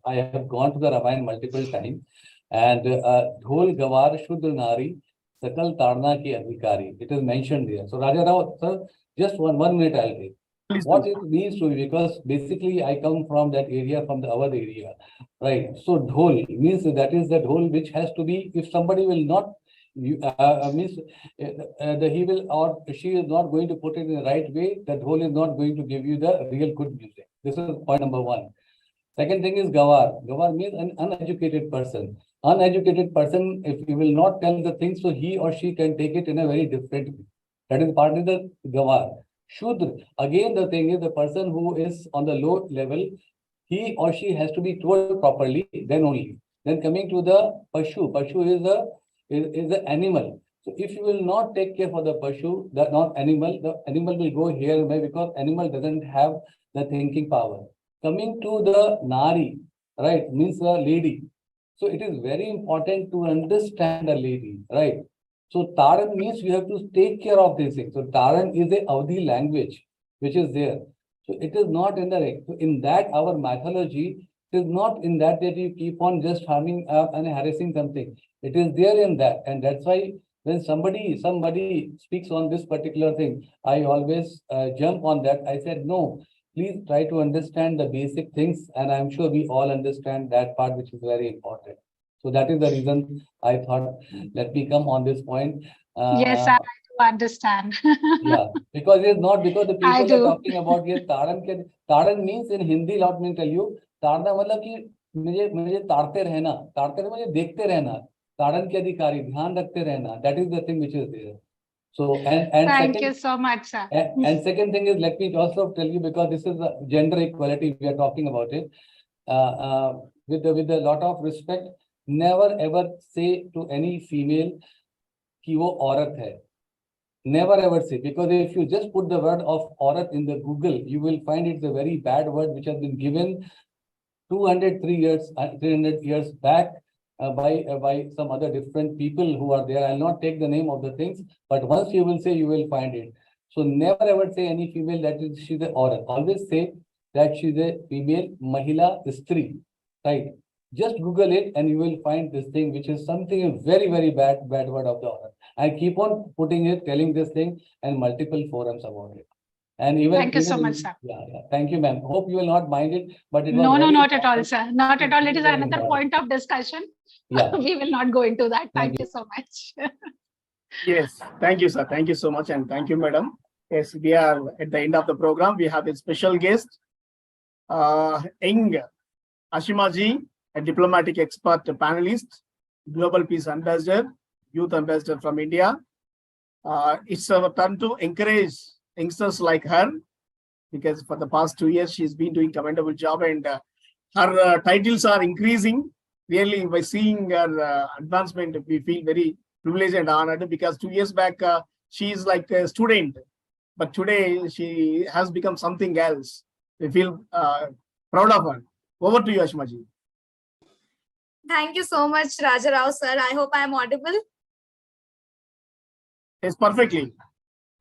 have gone to the Ramayana multiple times, and Dhol Gawar Shudra Nari Sakal Tarna Ki Adhikari. It is mentioned there. So Raja Rao, sir, just one minute I'll take. Please, what please. it means to me, because basically I come from that area, from the our area, right? So dhol means that is the dhol which has to be, if somebody will not means he will or she is not going to put it in the right way, that dhol is not going to give you the real good music. This is point number one. Second thing is gawar. Gawar means an uneducated person. Uneducated person, if you will not tell the things, so he or she can take it in a very different way. That is part of the gawar. Shudra, again the thing is the person who is on the low level, he or she has to be told properly, then only. Then coming to the pashu. Pashu is the animal. So if you will not take care for the pashu, the not animal, the animal will go here and there, because animal doesn't have the thinking power. Coming to the nari, right, means the lady. So it is very important to understand the lady, right? So Taran means you have to take care of these things. So Taran is a Avdi language which is there. So it is not in the, so in that our mythology, it is not in that you keep on just harming and harassing something. It is there in that, and that's why when somebody speaks on this particular thing, I always jump on that. I said no. Please try to understand the basic things, and I'm sure we all understand that part, which is very important. So that is the reason I thought, let me come on this point. Yes, I do understand. Yeah, because it's not because the I people are do. talking about here Taran means in Hindi, let me tell you, ताड़ना मतलब कि मुझे ताड़ते रहना, ताड़ते रहना मुझे देखते रहना, ताड़न के अधिकारी, ध्यान रखते रहना. That is the thing which is there. So and Thank second, you so much, sir. and second thing is, let me also tell you, because this is gender equality we are talking about it, with a lot of respect, never ever say to any female कि वो औरत है. Never ever say, because if you just put the word of aurat in the Google, you will find it's a very bad word which has been given 300 years back by some other different people who are there. I'll not take the name of the things, but once you will say, you will find it. So never ever say any female that she's a aurat. Always say that she's a female, mahila, stri, right? Just Google it and you will find this thing, which is something very, very bad word of the aurat. I keep on putting it, telling this thing, and multiple forums about it. And even thank you so much, sir. Yeah. Thank you, ma'am. Hope you will not mind it, but it was No, very not at all, important. sir. Not at all. It is Very another important. point of discussion. Yeah. We will not go into that. Thank you so much. Yes, thank you, sir. Thank you so much, and thank you, madam. Yes, we are at the end of the program. We have a special guest, Ing Ashimaji, a diplomatic expert panelist, Global Peace Ambassador, Youth Ambassador from India. It's our turn to encourage youngsters like her, because for the past 2 years, she's been doing commendable job, and her titles are increasing. Really, by seeing her advancement, we feel very privileged and honored, because 2 years back, she is like a student, but today she has become something else. We feel proud of her. Over to you, Ashmaji. Thank you so much, Raja Rao, sir. I hope I am audible. Yes, perfectly.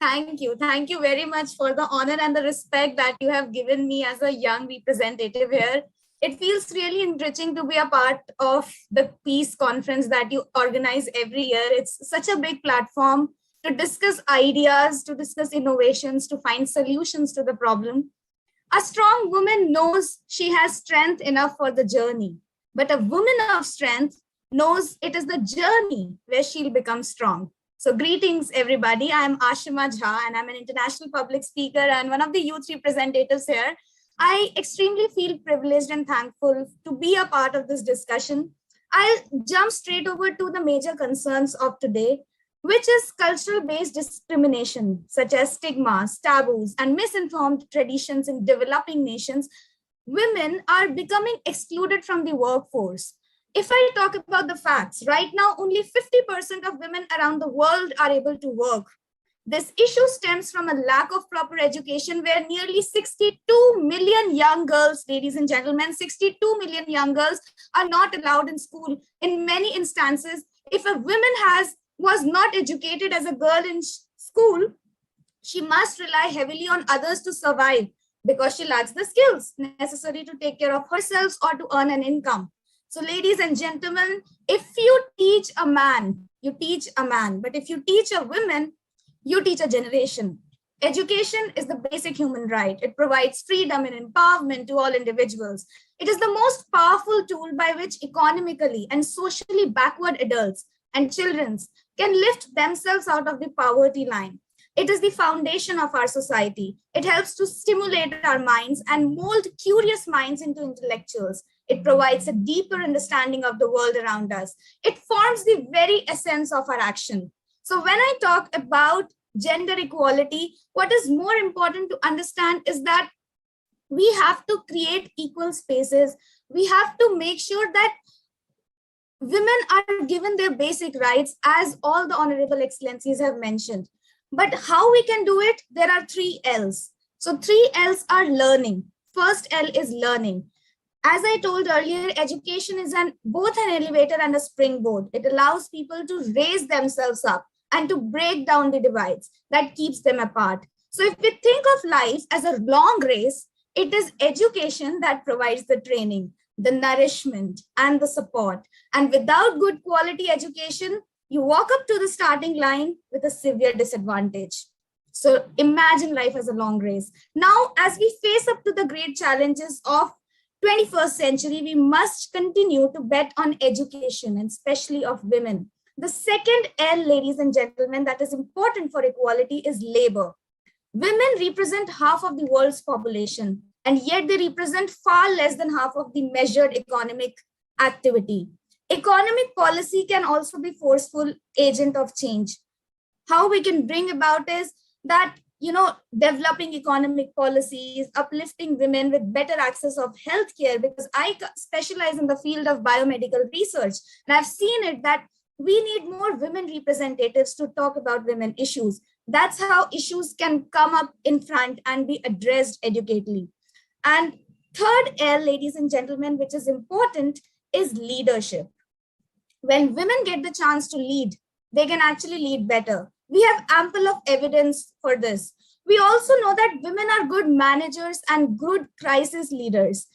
Thank you. Thank you very much for the honor and the respect that you have given me as a young representative here. It feels really enriching to be a part of the peace conference that you organize every year. It's such a big platform to discuss ideas, to discuss innovations, to find solutions to the problem. A strong woman knows she has strength enough for the journey, but a woman of strength knows it is the journey where she'll become strong. So greetings, everybody. I'm Ashima Jha, and I'm an international public speaker and one of the youth representatives here. I extremely feel privileged and thankful to be a part of this discussion. I'll jump straight over to the major concerns of today, which is cultural-based discrimination, such as stigmas, taboos, and misinformed traditions in developing nations. Women are becoming excluded from the workforce. If I talk about the facts, right now, only 50% of women around the world are able to work. This issue stems from a lack of proper education, where nearly 62 million young girls, ladies and gentlemen, 62 million young girls are not allowed in school. In many instances, if a woman has was not educated as a girl in school, she must rely heavily on others to survive because she lacks the skills necessary to take care of herself or to earn an income. So, ladies and gentlemen, if you teach a man, you teach a man. But if you teach a woman, you teach a generation. Education is the basic human right. It provides freedom and empowerment to all individuals. It is the most powerful tool by which economically and socially backward adults and children can lift themselves out of the poverty line. It is the foundation of our society. It helps to stimulate our minds and mold curious minds into intellectuals. It provides a deeper understanding of the world around us. It forms the very essence of our action. So when I talk about gender equality, what is more important to understand is that we have to create equal spaces. We have to make sure that women are given their basic rights, as all the Honorable Excellencies have mentioned. But how we can do it? There are 3 L's. So 3 L's are learning. First L is learning. As I told earlier, education is both an elevator and a springboard. It allows people to raise themselves up and to break down the divides that keeps them apart. So if we think of life as a long race, it is education that provides the training, the nourishment, and the support. And without good quality education, you walk up to the starting line with a severe disadvantage. So imagine life as a long race. Now, as we face up to the great challenges of 21st century, we must continue to bet on education, and especially of women. The second L, ladies and gentlemen, that is important for equality is labor. Women represent half of the world's population, and yet they represent far less than half of the measured economic activity. Economic policy can also be forceful agent of change. How we can bring about is that, developing economic policies, uplifting women with better access of healthcare, because I specialize in the field of biomedical research. And I've seen it that we need more women representatives to talk about women issues. That's how issues can come up in front and be addressed educatively. And third L, ladies and gentlemen, which is important, is leadership. When women get the chance to lead, they can actually lead better. We have ample of evidence for this. We also know that women are good managers and good crisis leaders.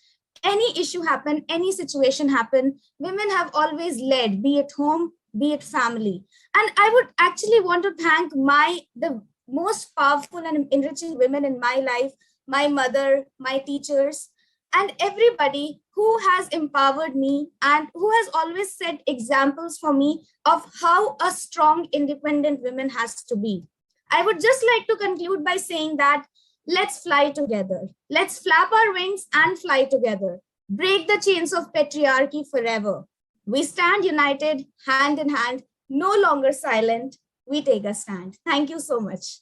Any issue happen, any situation happen, women have always led, be it home, be it family. And I would actually want to thank the most powerful and enriching women in my life, my mother, my teachers, and everybody who has empowered me and who has always set examples for me of how a strong, independent woman has to be. I would just like to conclude by saying that let's fly together. Let's flap our wings and fly together. Break the chains of patriarchy forever. We stand united, hand in hand, no longer silent. We take a stand. Thank you so much.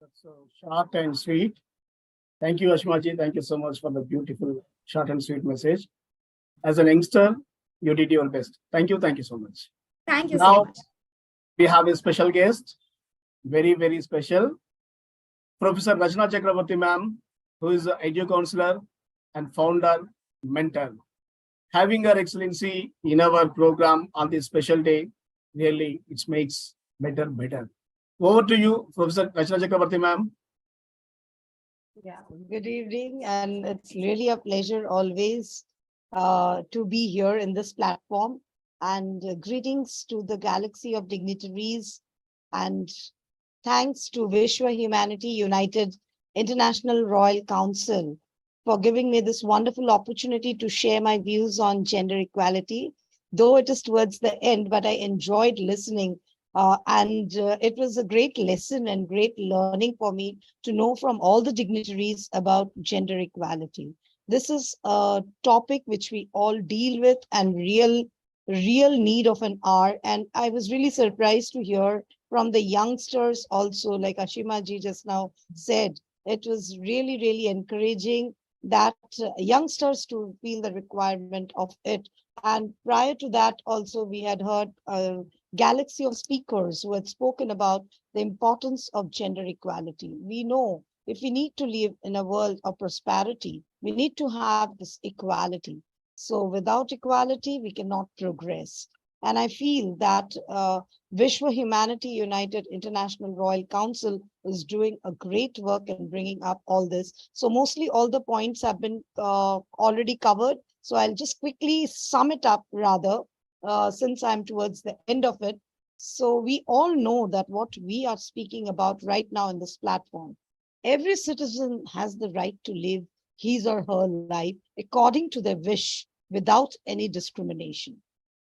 That's so short and sweet. Thank you, Ashmaji. Thank you so much for the beautiful, short and sweet message. As an youngster, you did your best. Thank you so much. Thank you now, so much. We have a special guest, very, very special. Professor Rachna Chakraborty ma'am, who is an edu counselor and founder, mentor. Having her excellency in our program on this special day, really, it makes better. Over to you, Professor Rachna Chakraborty ma'am. Yeah, good evening, and it's really a pleasure always to be here in this platform. And greetings to the galaxy of dignitaries, and thanks to Vishwa Humanity United International Royal Council for giving me this wonderful opportunity to share my views on gender equality. Though it is towards the end, but I enjoyed listening. And it was a great lesson and great learning for me to know from all the dignitaries about gender equality. This is a topic which we all deal with and real need of an hour. And I was really surprised to hear from the youngsters also, like Ashima ji just now said. It was really encouraging that youngsters to feel the requirement of it. And prior to that, also, we had heard a galaxy of speakers who had spoken about the importance of gender equality. We know if we need to live in a world of prosperity, we need to have this equality. So without equality, we cannot progress. And I feel that Vishwa Humanity United International Royal Council is doing a great work in bringing up all this. So mostly all the points have been already covered. So I'll just quickly sum it up rather, since I'm towards the end of it. So we all know that what we are speaking about right now in this platform, every citizen has the right to live his or her life according to their wish without any discrimination.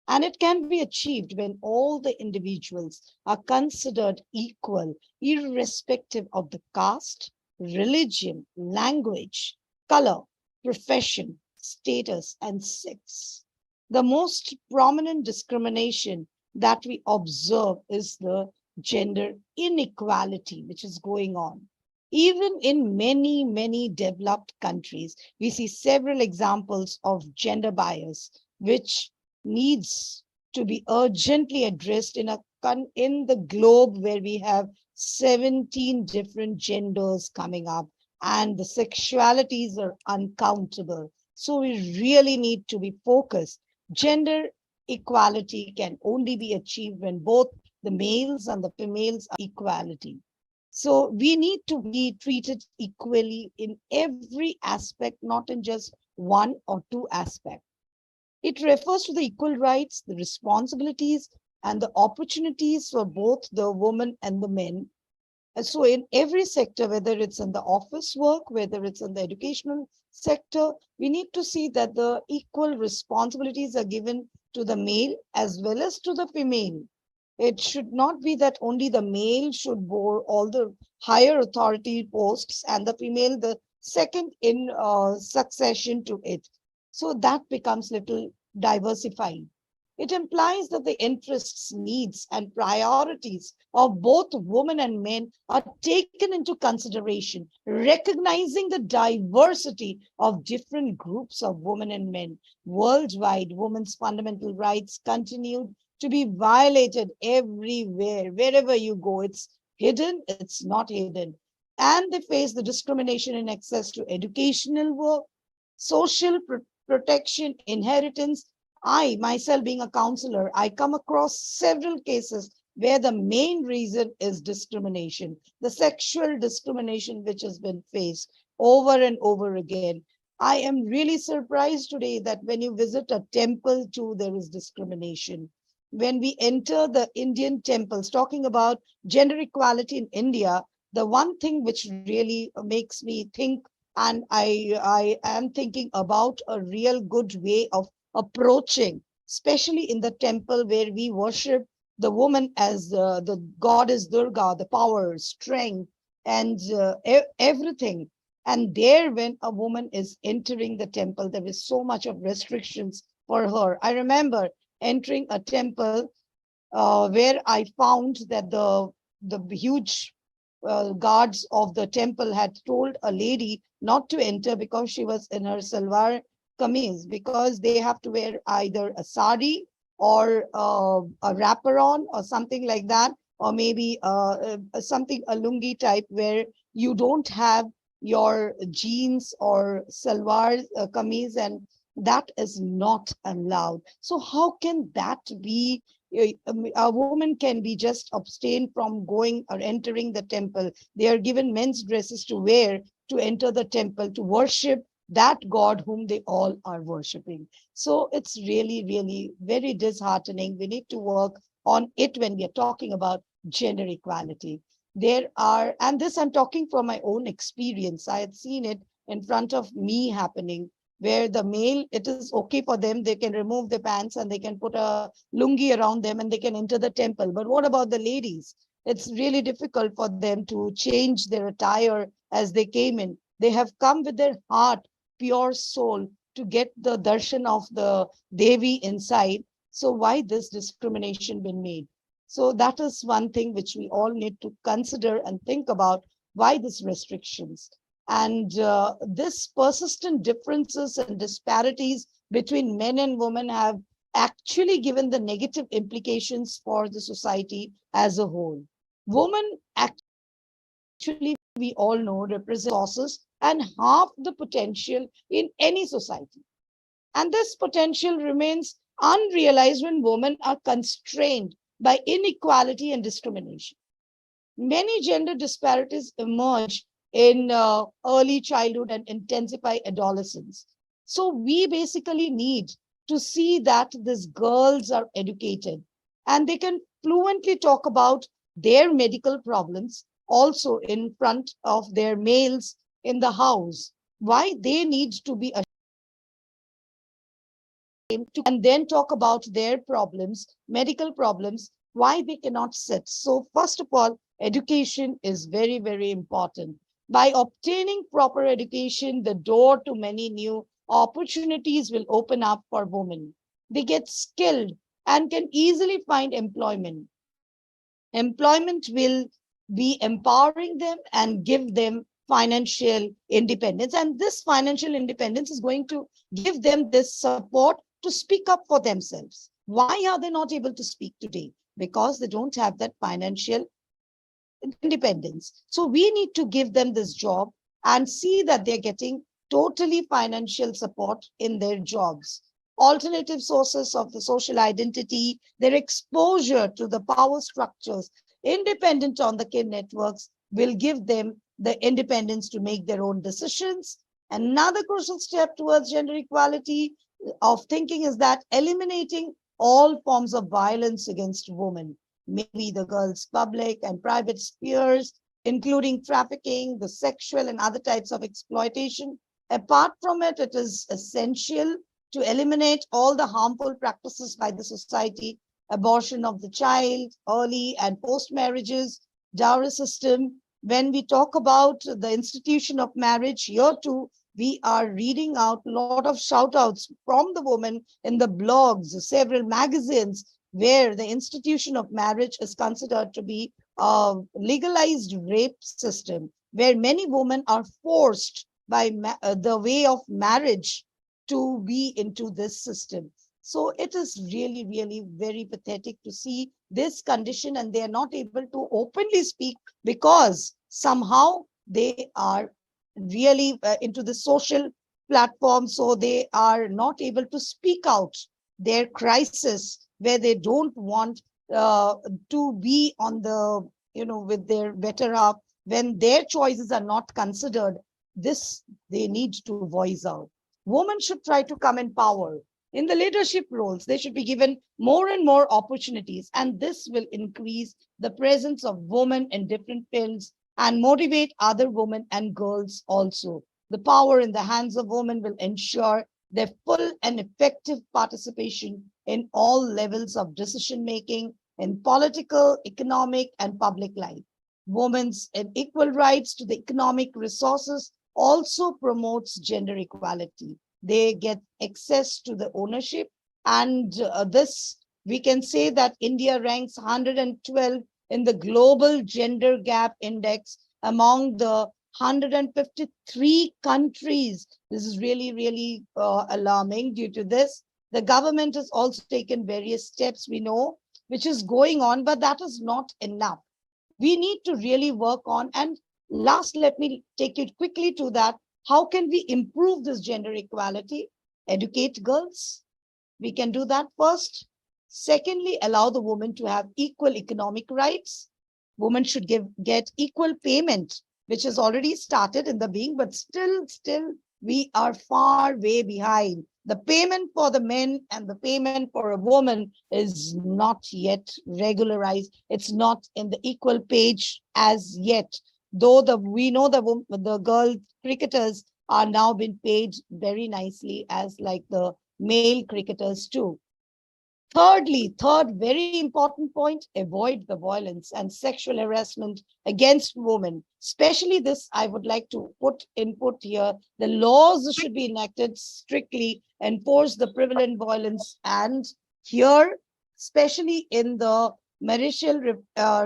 And it can be achieved when all the individuals are considered equal, irrespective of the caste, religion, language, color, profession, status, and sex. The most prominent discrimination that we observe is the gender inequality, which is going on. Even in many, many developed countries, we see several examples of gender bias, which needs to be urgently addressed in the globe where we have 17 different genders coming up and the sexualities are uncountable. So we really need to be focused. Gender equality can only be achieved when both the males and the females are equality. So we need to be treated equally in every aspect, not in just one or two aspects. It refers to the equal rights, the responsibilities, and the opportunities for both the women and the men. And so in every sector, whether it's in the office work, whether it's in the educational sector, we need to see that the equal responsibilities are given to the male as well as to the female. It should not be that only the male should bore all the higher authority posts and the female the second in succession to it. So that becomes little diversified. It implies that the interests, needs, and priorities of both women and men are taken into consideration, recognizing the diversity of different groups of women and men. Worldwide, women's fundamental rights continue to be violated everywhere. Wherever you go, it's hidden, it's not hidden. And they face the discrimination in access to educational work, social protection, inheritance. I, myself being a counselor, I come across several cases where the main reason is discrimination, the sexual discrimination which has been faced over and over again. I am really surprised today that when you visit a temple too, there is discrimination. When we enter the Indian temples, talking about gender equality in India, the one thing which really makes me think, and I am thinking about a real good way of approaching, especially in the temple where we worship the woman as the goddess Durga, the power, strength, and everything. And there, when a woman is entering the temple, there is so much of restrictions for her. I remember entering a temple where I found that the huge guards of the temple had told a lady not to enter because she was in her salwar kameez, because they have to wear either a sari or a wraparound or something like that, or maybe something, a lungi type, where you don't have your jeans or salwar kameez, and that is not allowed. So how can that be? A woman can be just abstain from going or entering the temple. They are given men's dresses to wear to enter the temple to worship that God whom they all are worshiping. So it's really, really very disheartening. We need to work on it when we are talking about gender equality. There are, and this I'm talking from my own experience. I had seen it in front of me happening, where the male, it is okay for them, they can remove their pants and they can put a lungi around them and they can enter the temple. But what about the ladies? It's really difficult for them to change their attire as they came in. They have come with their heart, pure soul, to get the darshan of the Devi inside. So why this discrimination been made? So that is one thing which we all need to consider and think about, why these restrictions. And this persistent differences and disparities between men and women have actually given the negative implications for the society as a whole. Women actually, we all know, represent resources and half the potential in any society. And this potential remains unrealized when women are constrained by inequality and discrimination. Many gender disparities emerge in early childhood and intensify adolescence. So we basically need to see that these girls are educated and they can fluently talk about their medical problems also in front of their males in the house. Why they need to be and then talk about their problems, medical problems, why they cannot sit. So first of all, education is very, very important. By obtaining proper education, the door to many new opportunities will open up for women. They get skilled and can easily find employment. Employment will be empowering them and give them financial independence. And this financial independence is going to give them this support to speak up for themselves. Why are they not able to speak today? Because they don't have that financial independence. So we need to give them this job and see that they're getting totally financial support in their jobs. Alternative sources of the social identity, their exposure to the power structures, independent on the kin networks, will give them the independence to make their own decisions. Another crucial step towards gender equality of thinking is that eliminating all forms of violence against women, maybe the girls' public and private spheres, including trafficking, the sexual and other types of exploitation. Apart from it, it is essential to eliminate all the harmful practices by the society, abortion of the child, early and post marriages, dowry system. When we talk about the institution of marriage, here too, we are reading out a lot of shout outs from the women in the blogs, several magazines, where the institution of marriage is considered to be a legalized rape system, where many women are forced by the way of marriage to be into this system. So it is really, really very pathetic to see this condition, and they are not able to openly speak because somehow they are really into the social platform. So they are not able to speak out their crisis, where they don't want to be on the, with their better half, when their choices are not considered. This they need to voice out. Women should try to come in power. In the leadership roles, they should be given more and more opportunities, and this will increase the presence of women in different fields and motivate other women and girls also. The power in the hands of women will ensure their full and effective participation in all levels of decision making in political, economic, and public life. Women's equal rights to the economic resources also promotes gender equality. They get access to the ownership, and this, we can say that India ranks 112 in the global gender gap index among the 153 countries. This is really, really alarming. Due to this, the government has also taken various steps, we know, which is going on, but that is not enough. We need to really work on. And last, let me take you quickly to that. How can we improve this gender equality? Educate girls. We can do that first. Secondly, allow the woman to have equal economic rights. Women should get equal payment, which has already started in the being, but still we are far way behind. The payment for the men and the payment for a woman is not yet regularized. It's not in the equal page as yet. Though we know the girl cricketers are now being paid very nicely as like the male cricketers too. Thirdly, third very important point, avoid the violence and sexual harassment against women. Especially this, I would like to put input here. The laws should be enacted strictly, enforce the prevalent violence, and here, especially in the marital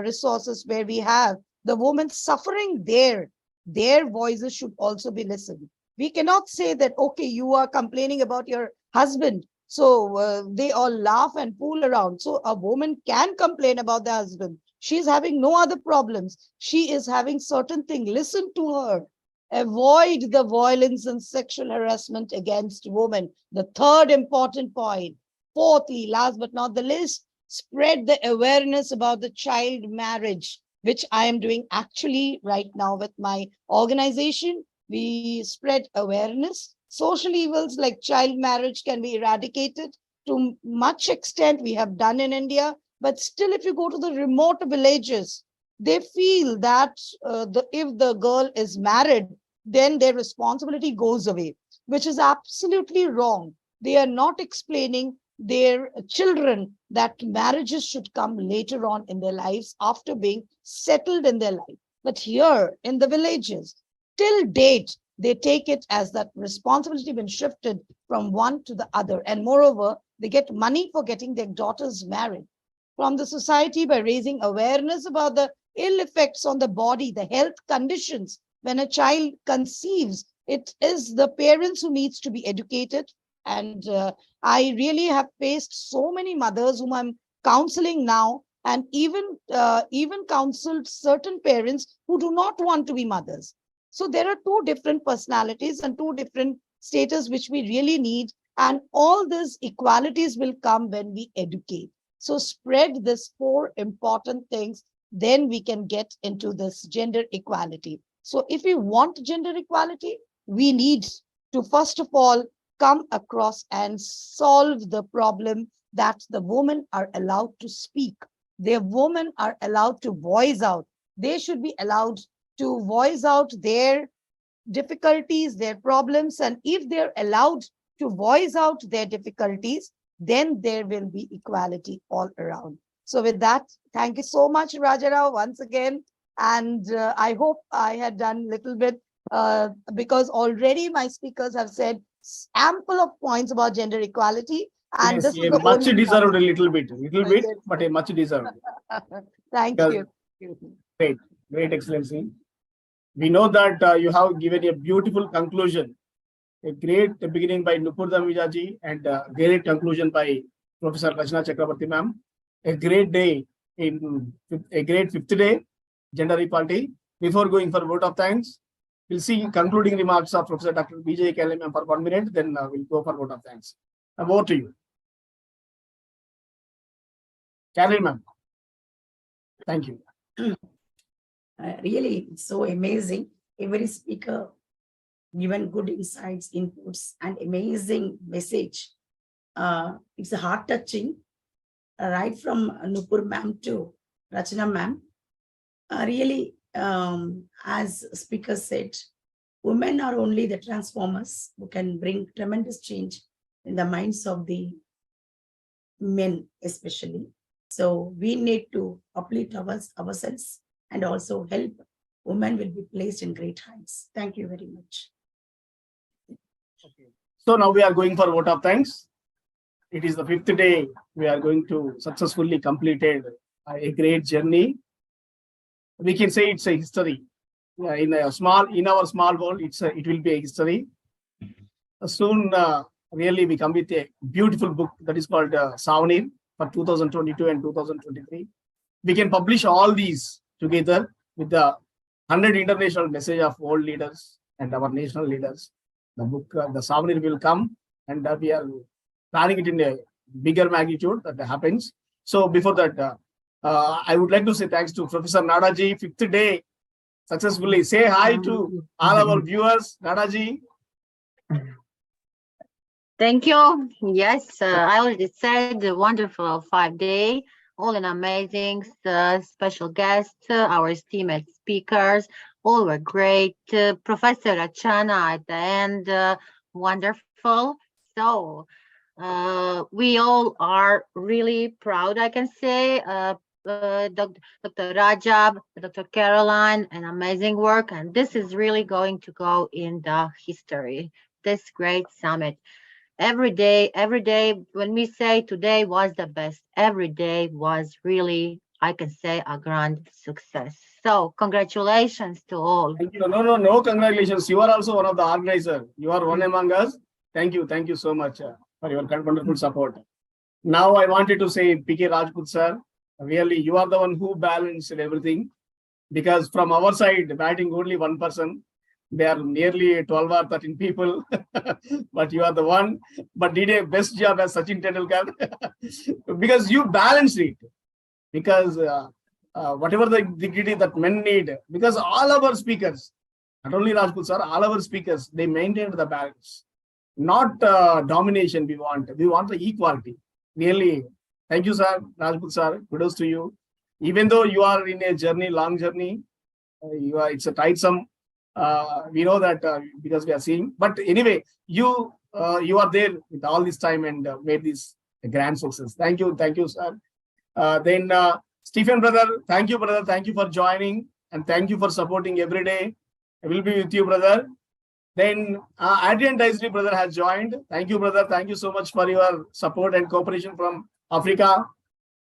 resources where we have the women suffering there, their voices should also be listened. We cannot say that, okay, you are complaining about your husband, so they all laugh and fool around. So a woman can complain about the husband. She's having no other problems. She is having certain things. Listen to her. Avoid the violence and sexual harassment against women. The third important point. fourthly, last but not the least, spread the awareness about the child marriage, which I am doing actually right now with my organization. We spread awareness. Social evils like child marriage can be eradicated to much extent. We have done in India, but still, if you go to the remote villages, they feel that if the girl is married, then their responsibility goes away, which is absolutely wrong. They are not explaining their children that marriages should come later on in their lives after being settled in their life. But here in the villages, till date, they take it as that responsibility been shifted from one to the other. And moreover, they get money for getting their daughters married. From the society, by raising awareness about the ill effects on the body, the health conditions, when a child conceives, it is the parents who needs to be educated. And I really have faced so many mothers whom I'm counseling now, and even counseled certain parents who do not want to be mothers. So there are two different personalities and two different status which we really need. And all these equalities will come when we educate. So spread these four important things, then we can get into this gender equality. So if we want gender equality, we need to first of all come across and solve the problem that the women are allowed to speak. The women are allowed to voice out. They should be allowed to voice out their difficulties, their problems. And if they're allowed to voice out their difficulties, then there will be equality all around. So with that, thank you so much, Rajarao, once again. And I hope I had done a little bit because already my speakers have said ample of points about gender equality. And yes, this is yeah, much deserved a little bit, but a much deserved. Thank you. Great, Excellency. We know that you have given a beautiful conclusion, a great beginning by Nupur Damijaji and a great conclusion by Professor Rachna Chakrabarti ma'am. A great day in a great fifth day, gender equality. Before going for vote of thanks, we'll see concluding remarks of Professor Dr. B.J. Kelly ma'am for 1 minute, then we'll go for vote of thanks. Over to you. Carol ma'am. Thank you. Really, it's so amazing. Every speaker given good insights, inputs, and amazing message. It's a heart touching, right from Nupur ma'am to Rachna ma'am. Really, as speaker said, women are only the transformers who can bring tremendous change in the minds of the men, especially. So we need to uplift ourselves and also help women will be placed in great heights. Thank you very much. Okay. So now we are going for vote of thanks. It is the fifth day. We are going to successfully completed a great journey. We can say it's a history. In our small world, it will be a history. Soon, really, we come with a beautiful book that is called Savanir for 2022 and 2023. We can publish all these together with the 100 international message of world leaders and our national leaders. The book, the Savanir will come, and we are planning it in a bigger magnitude that happens. So before that, I would like to say thanks to Professor Nadaji, fifth day, successfully. Say hi to all our viewers, Nadaji. Thank you. Yes, I already said the wonderful 5 day, all an amazing special guests, our esteemed speakers, all were great. Professor Rachana at the end, wonderful. So we all are really proud, I can say. Dr. Rajab, Dr. Caroline, an amazing work. And this is really going to go in the history, this great summit. Every day, when we say today was the best, every day was really, I can say, a grand success. So congratulations to all. Thank you. No, congratulations. You are also one of the organizers. You are one among us. Thank you so much for your wonderful support. Now I wanted to say, P.K. Rajput sir, really you are the one who balanced everything, because from our side, batting only one person, They are nearly 12 or 13 people, but you are the one, but did a best job as Sachin Tendulkar because you balanced it. Because whatever the dignity that men need, because all our speakers, not only Rajput sir, all our speakers, they maintained the balance. Not domination we want the equality. Really, thank you, sir. Rajput sir, kudos to you. Even though you are in a journey, long journey, it's a tiresome. We know that because we are seeing. But anyway, you are there with all this time and made this a grand success. Thank you, sir. Then Stephen brother, thank you, brother. Thank you for joining and thank you for supporting every day. I will be with you, brother. Then Adrian Daisley brother has joined. Thank you, brother. Thank you so much for your support and cooperation from Africa.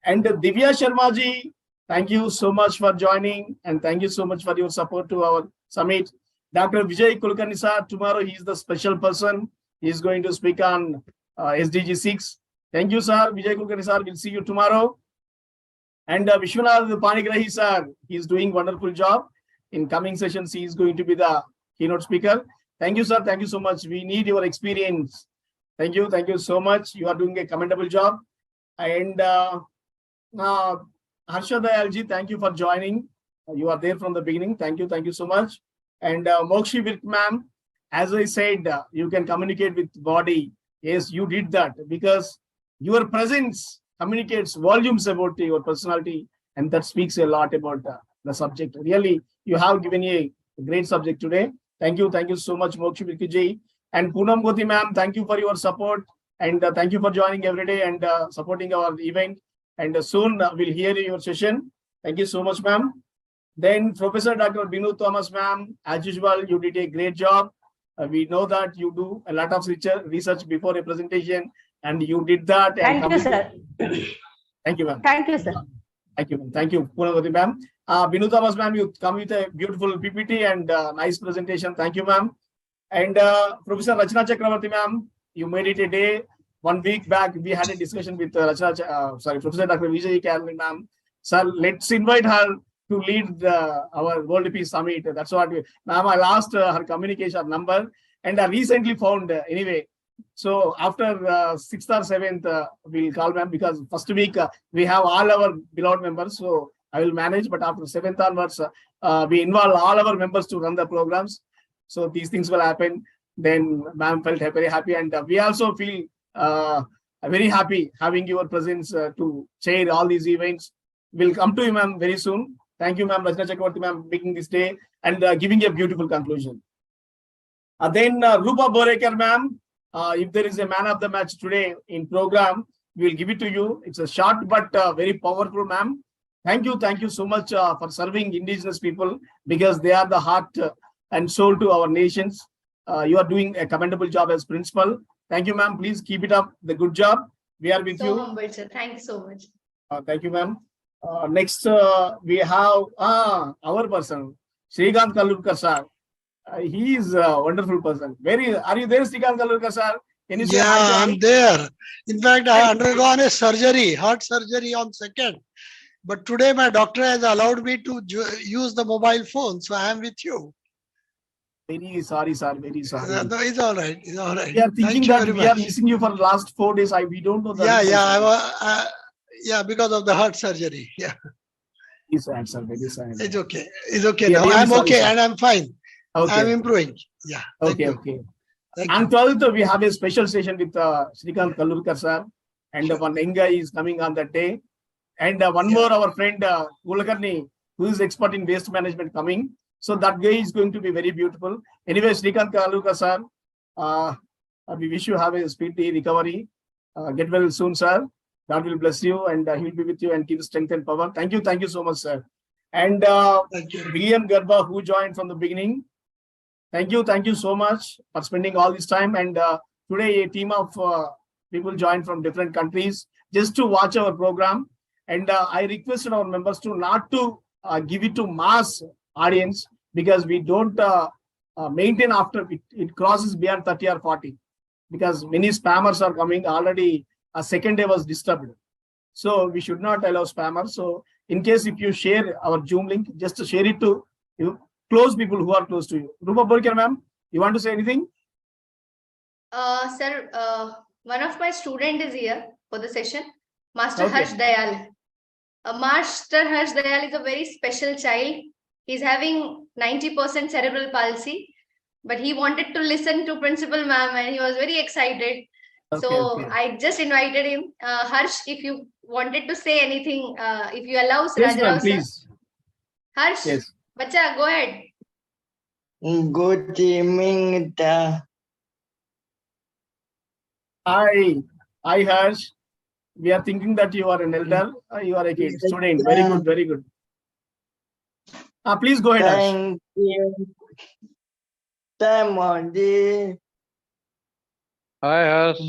And Divya Sharma ji, thank you so much for joining and thank you so much for your support to our summit. Dr. Vijay Kulkarni sir, tomorrow he is the special person. He is going to speak on SDG 6. Thank you, sir. Vijay Kulkarni sir, we'll see you tomorrow. And Vishwanath Panigrahi sir, he is doing wonderful job. In coming sessions, he is going to be the keynote speaker. Thank you, sir. Thank you so much. We need your experience. Thank you. Thank you so much. You are doing a commendable job. And Harsha Dayalji, thank you for joining. You are there from the beginning. Thank you. Thank you so much. And Mokshi Virk ma'am, as I said, you can communicate with body. Yes, you did that because your presence communicates volumes about your personality, and that speaks a lot about the subject. Really, you have given a great subject today. Thank you so much, Mokshi Virkiji. And Poonam Goti ma'am, thank you for your support and thank you for joining every day and supporting our event. And soon we'll hear your session. Thank you so much, ma'am. Then Professor Dr. Binu Thomas ma'am, as usual, you did a great job. We know that you do a lot of research before a presentation, and you did that. Thank you, sir. Thank you, ma'am. Thank you, sir. Thank you, ma'am. Thank you, Poonam ma'am. Binu Thomas ma'am, you come with a beautiful PPT and nice presentation. Thank you, ma'am. And Professor Rachna Chakravarti ma'am, you made it a day. 1 week back, we had a discussion with Professor Dr. Vijay Caroline ma'am. Sir, let's invite her to lead our World Peace Summit. That's what ma'am, I lost her communication number and I recently found anyway. So after 6th or 7th, we'll call ma'am because first week we have all our beloved members. So I will manage, but after 7th onwards, we involve all our members to run the programs. So these things will happen. Then ma'am felt very happy and we also feel very happy having your presence to chair all these events. We'll come to you, ma'am, very soon. Thank you, ma'am, Rachna Chakravarti, ma'am, making this day and giving a beautiful conclusion. Then Rupa Borekar, ma'am, if there is a man of the match today in program, we'll give it to you. It's a short but very powerful, ma'am. Thank you so much for serving indigenous people because they are the heart and soul to our nations. You are doing a commendable job as principal. Thank you, ma'am. Please keep it up. The good job. We are with you. So humble, sir. Thank you so much. Thank you, ma'am. Next, we have our person, Srikanth Kallurkar sir. He is a wonderful person. Are you there, Srikanth Kallurkar sir? Can you say hi? I'm there. In fact, I have undergone a surgery, heart surgery on 2nd. But today my doctor has allowed me to use the mobile phone, so I am with you. Very sorry, sir. Very sorry. No, it's all right. It's all right. We are thinking that we are much. missing you for the last 4 days. We don't know that. Yeah, because of the heart surgery. Yeah. It's sad, sir. Very sad. It's okay. It's okay Yeah, now. really I'm sorry, okay sir. and I'm fine. Okay. I'm improving. Yeah. Okay. On 12th, we have a special session with Srikanth Kallurkar sir. And one young guy is coming on that day. And one more, our friend Kulkarni, who is expert in waste management, coming. So that guy is going to be very beautiful. Anyway, Srikanth Kallurkar sir, we wish you have a speedy recovery. Get well soon, sir. God will bless you and he will be with you and give strength and power. Thank you so much, sir. And William Garba, who joined from the beginning. Thank you so much for spending all this time. And today, a team of people joined from different countries just to watch our program. And I requested our members to not to give it to mass audience because we don't maintain after it crosses beyond 30 or 40 because many spammers are coming already. A second day was disturbed. So we should not allow spammers. So in case if you share our Zoom link, just to share it to you close people who are close to you. Rupa Borkar ma'am, you want to say anything? Sir, one of my student is here for the session, Master Okay. Harsh Dayal. Master Harsh Dayal is a very special child. He's having 90% cerebral palsy, but he wanted to listen to Principal Ma'am and he was very excited. So I just invited him. Harsh, if you wanted to say anything, if you allow Yes, Raja ma'am, Rao, sir. please. Harsh, Yes. Bacha, go ahead. Good evening. Hi, Harsh. We are thinking that you are an elder. You are a kid, student. Very good, very good. Please go ahead, Harsh. Thank you. Tamodi. Hi, Harsh.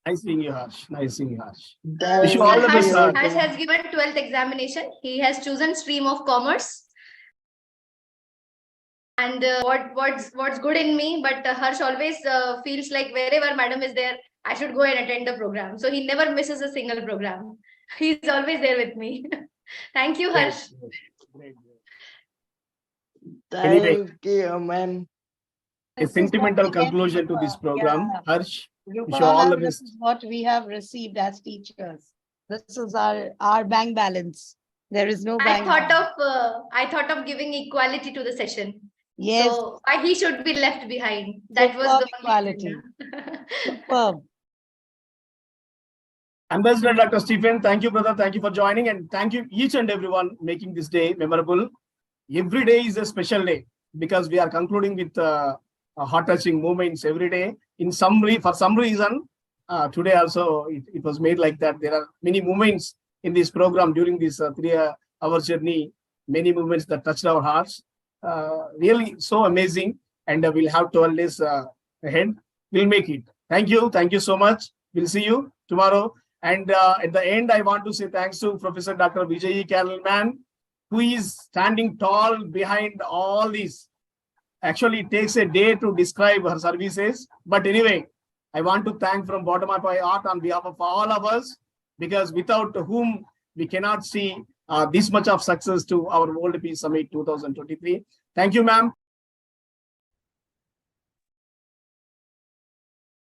Nice seeing you, Harsh. Nice seeing you, Harsh. Wish you all Sir, the best, sir. Harsh has given 12th examination. He has chosen stream of commerce. And what's good in me, but Harsh always feels like wherever madam is there, I should go and attend the program. So he never misses a single program. He's always there with me. Thank you, Harsh. Anyway, Thank you, ma'am. a sentimental conclusion to this program. Harsh, wish you all the This best. is what we have received as teachers. This is our bank balance. There is no bank. I thought of giving equality to the session. Yes. So why he should be left behind? That was the equality. Superb. Ambassador Dr. Stephen, thank you, brother. Thank you for joining, and thank you each and everyone making this day memorable. Every day is a special day because we are concluding with heart-touching moments every day. For some reason, today also it was made like that. There are many moments in this program during this 3-hour journey. Many moments that touched our hearts. Really so amazing, and we'll have 12 days ahead. We'll make it. Thank you so much. We'll see you tomorrow. And at the end, I want to say thanks to Professor Dr. Vijay Carolman, who is standing tall behind all these. Actually, it takes a day to describe her services. But anyway, I want to thank from bottom of my heart on behalf of all of us, because without whom we cannot see this much of success to our World Peace Summit 2023. Thank you, ma'am.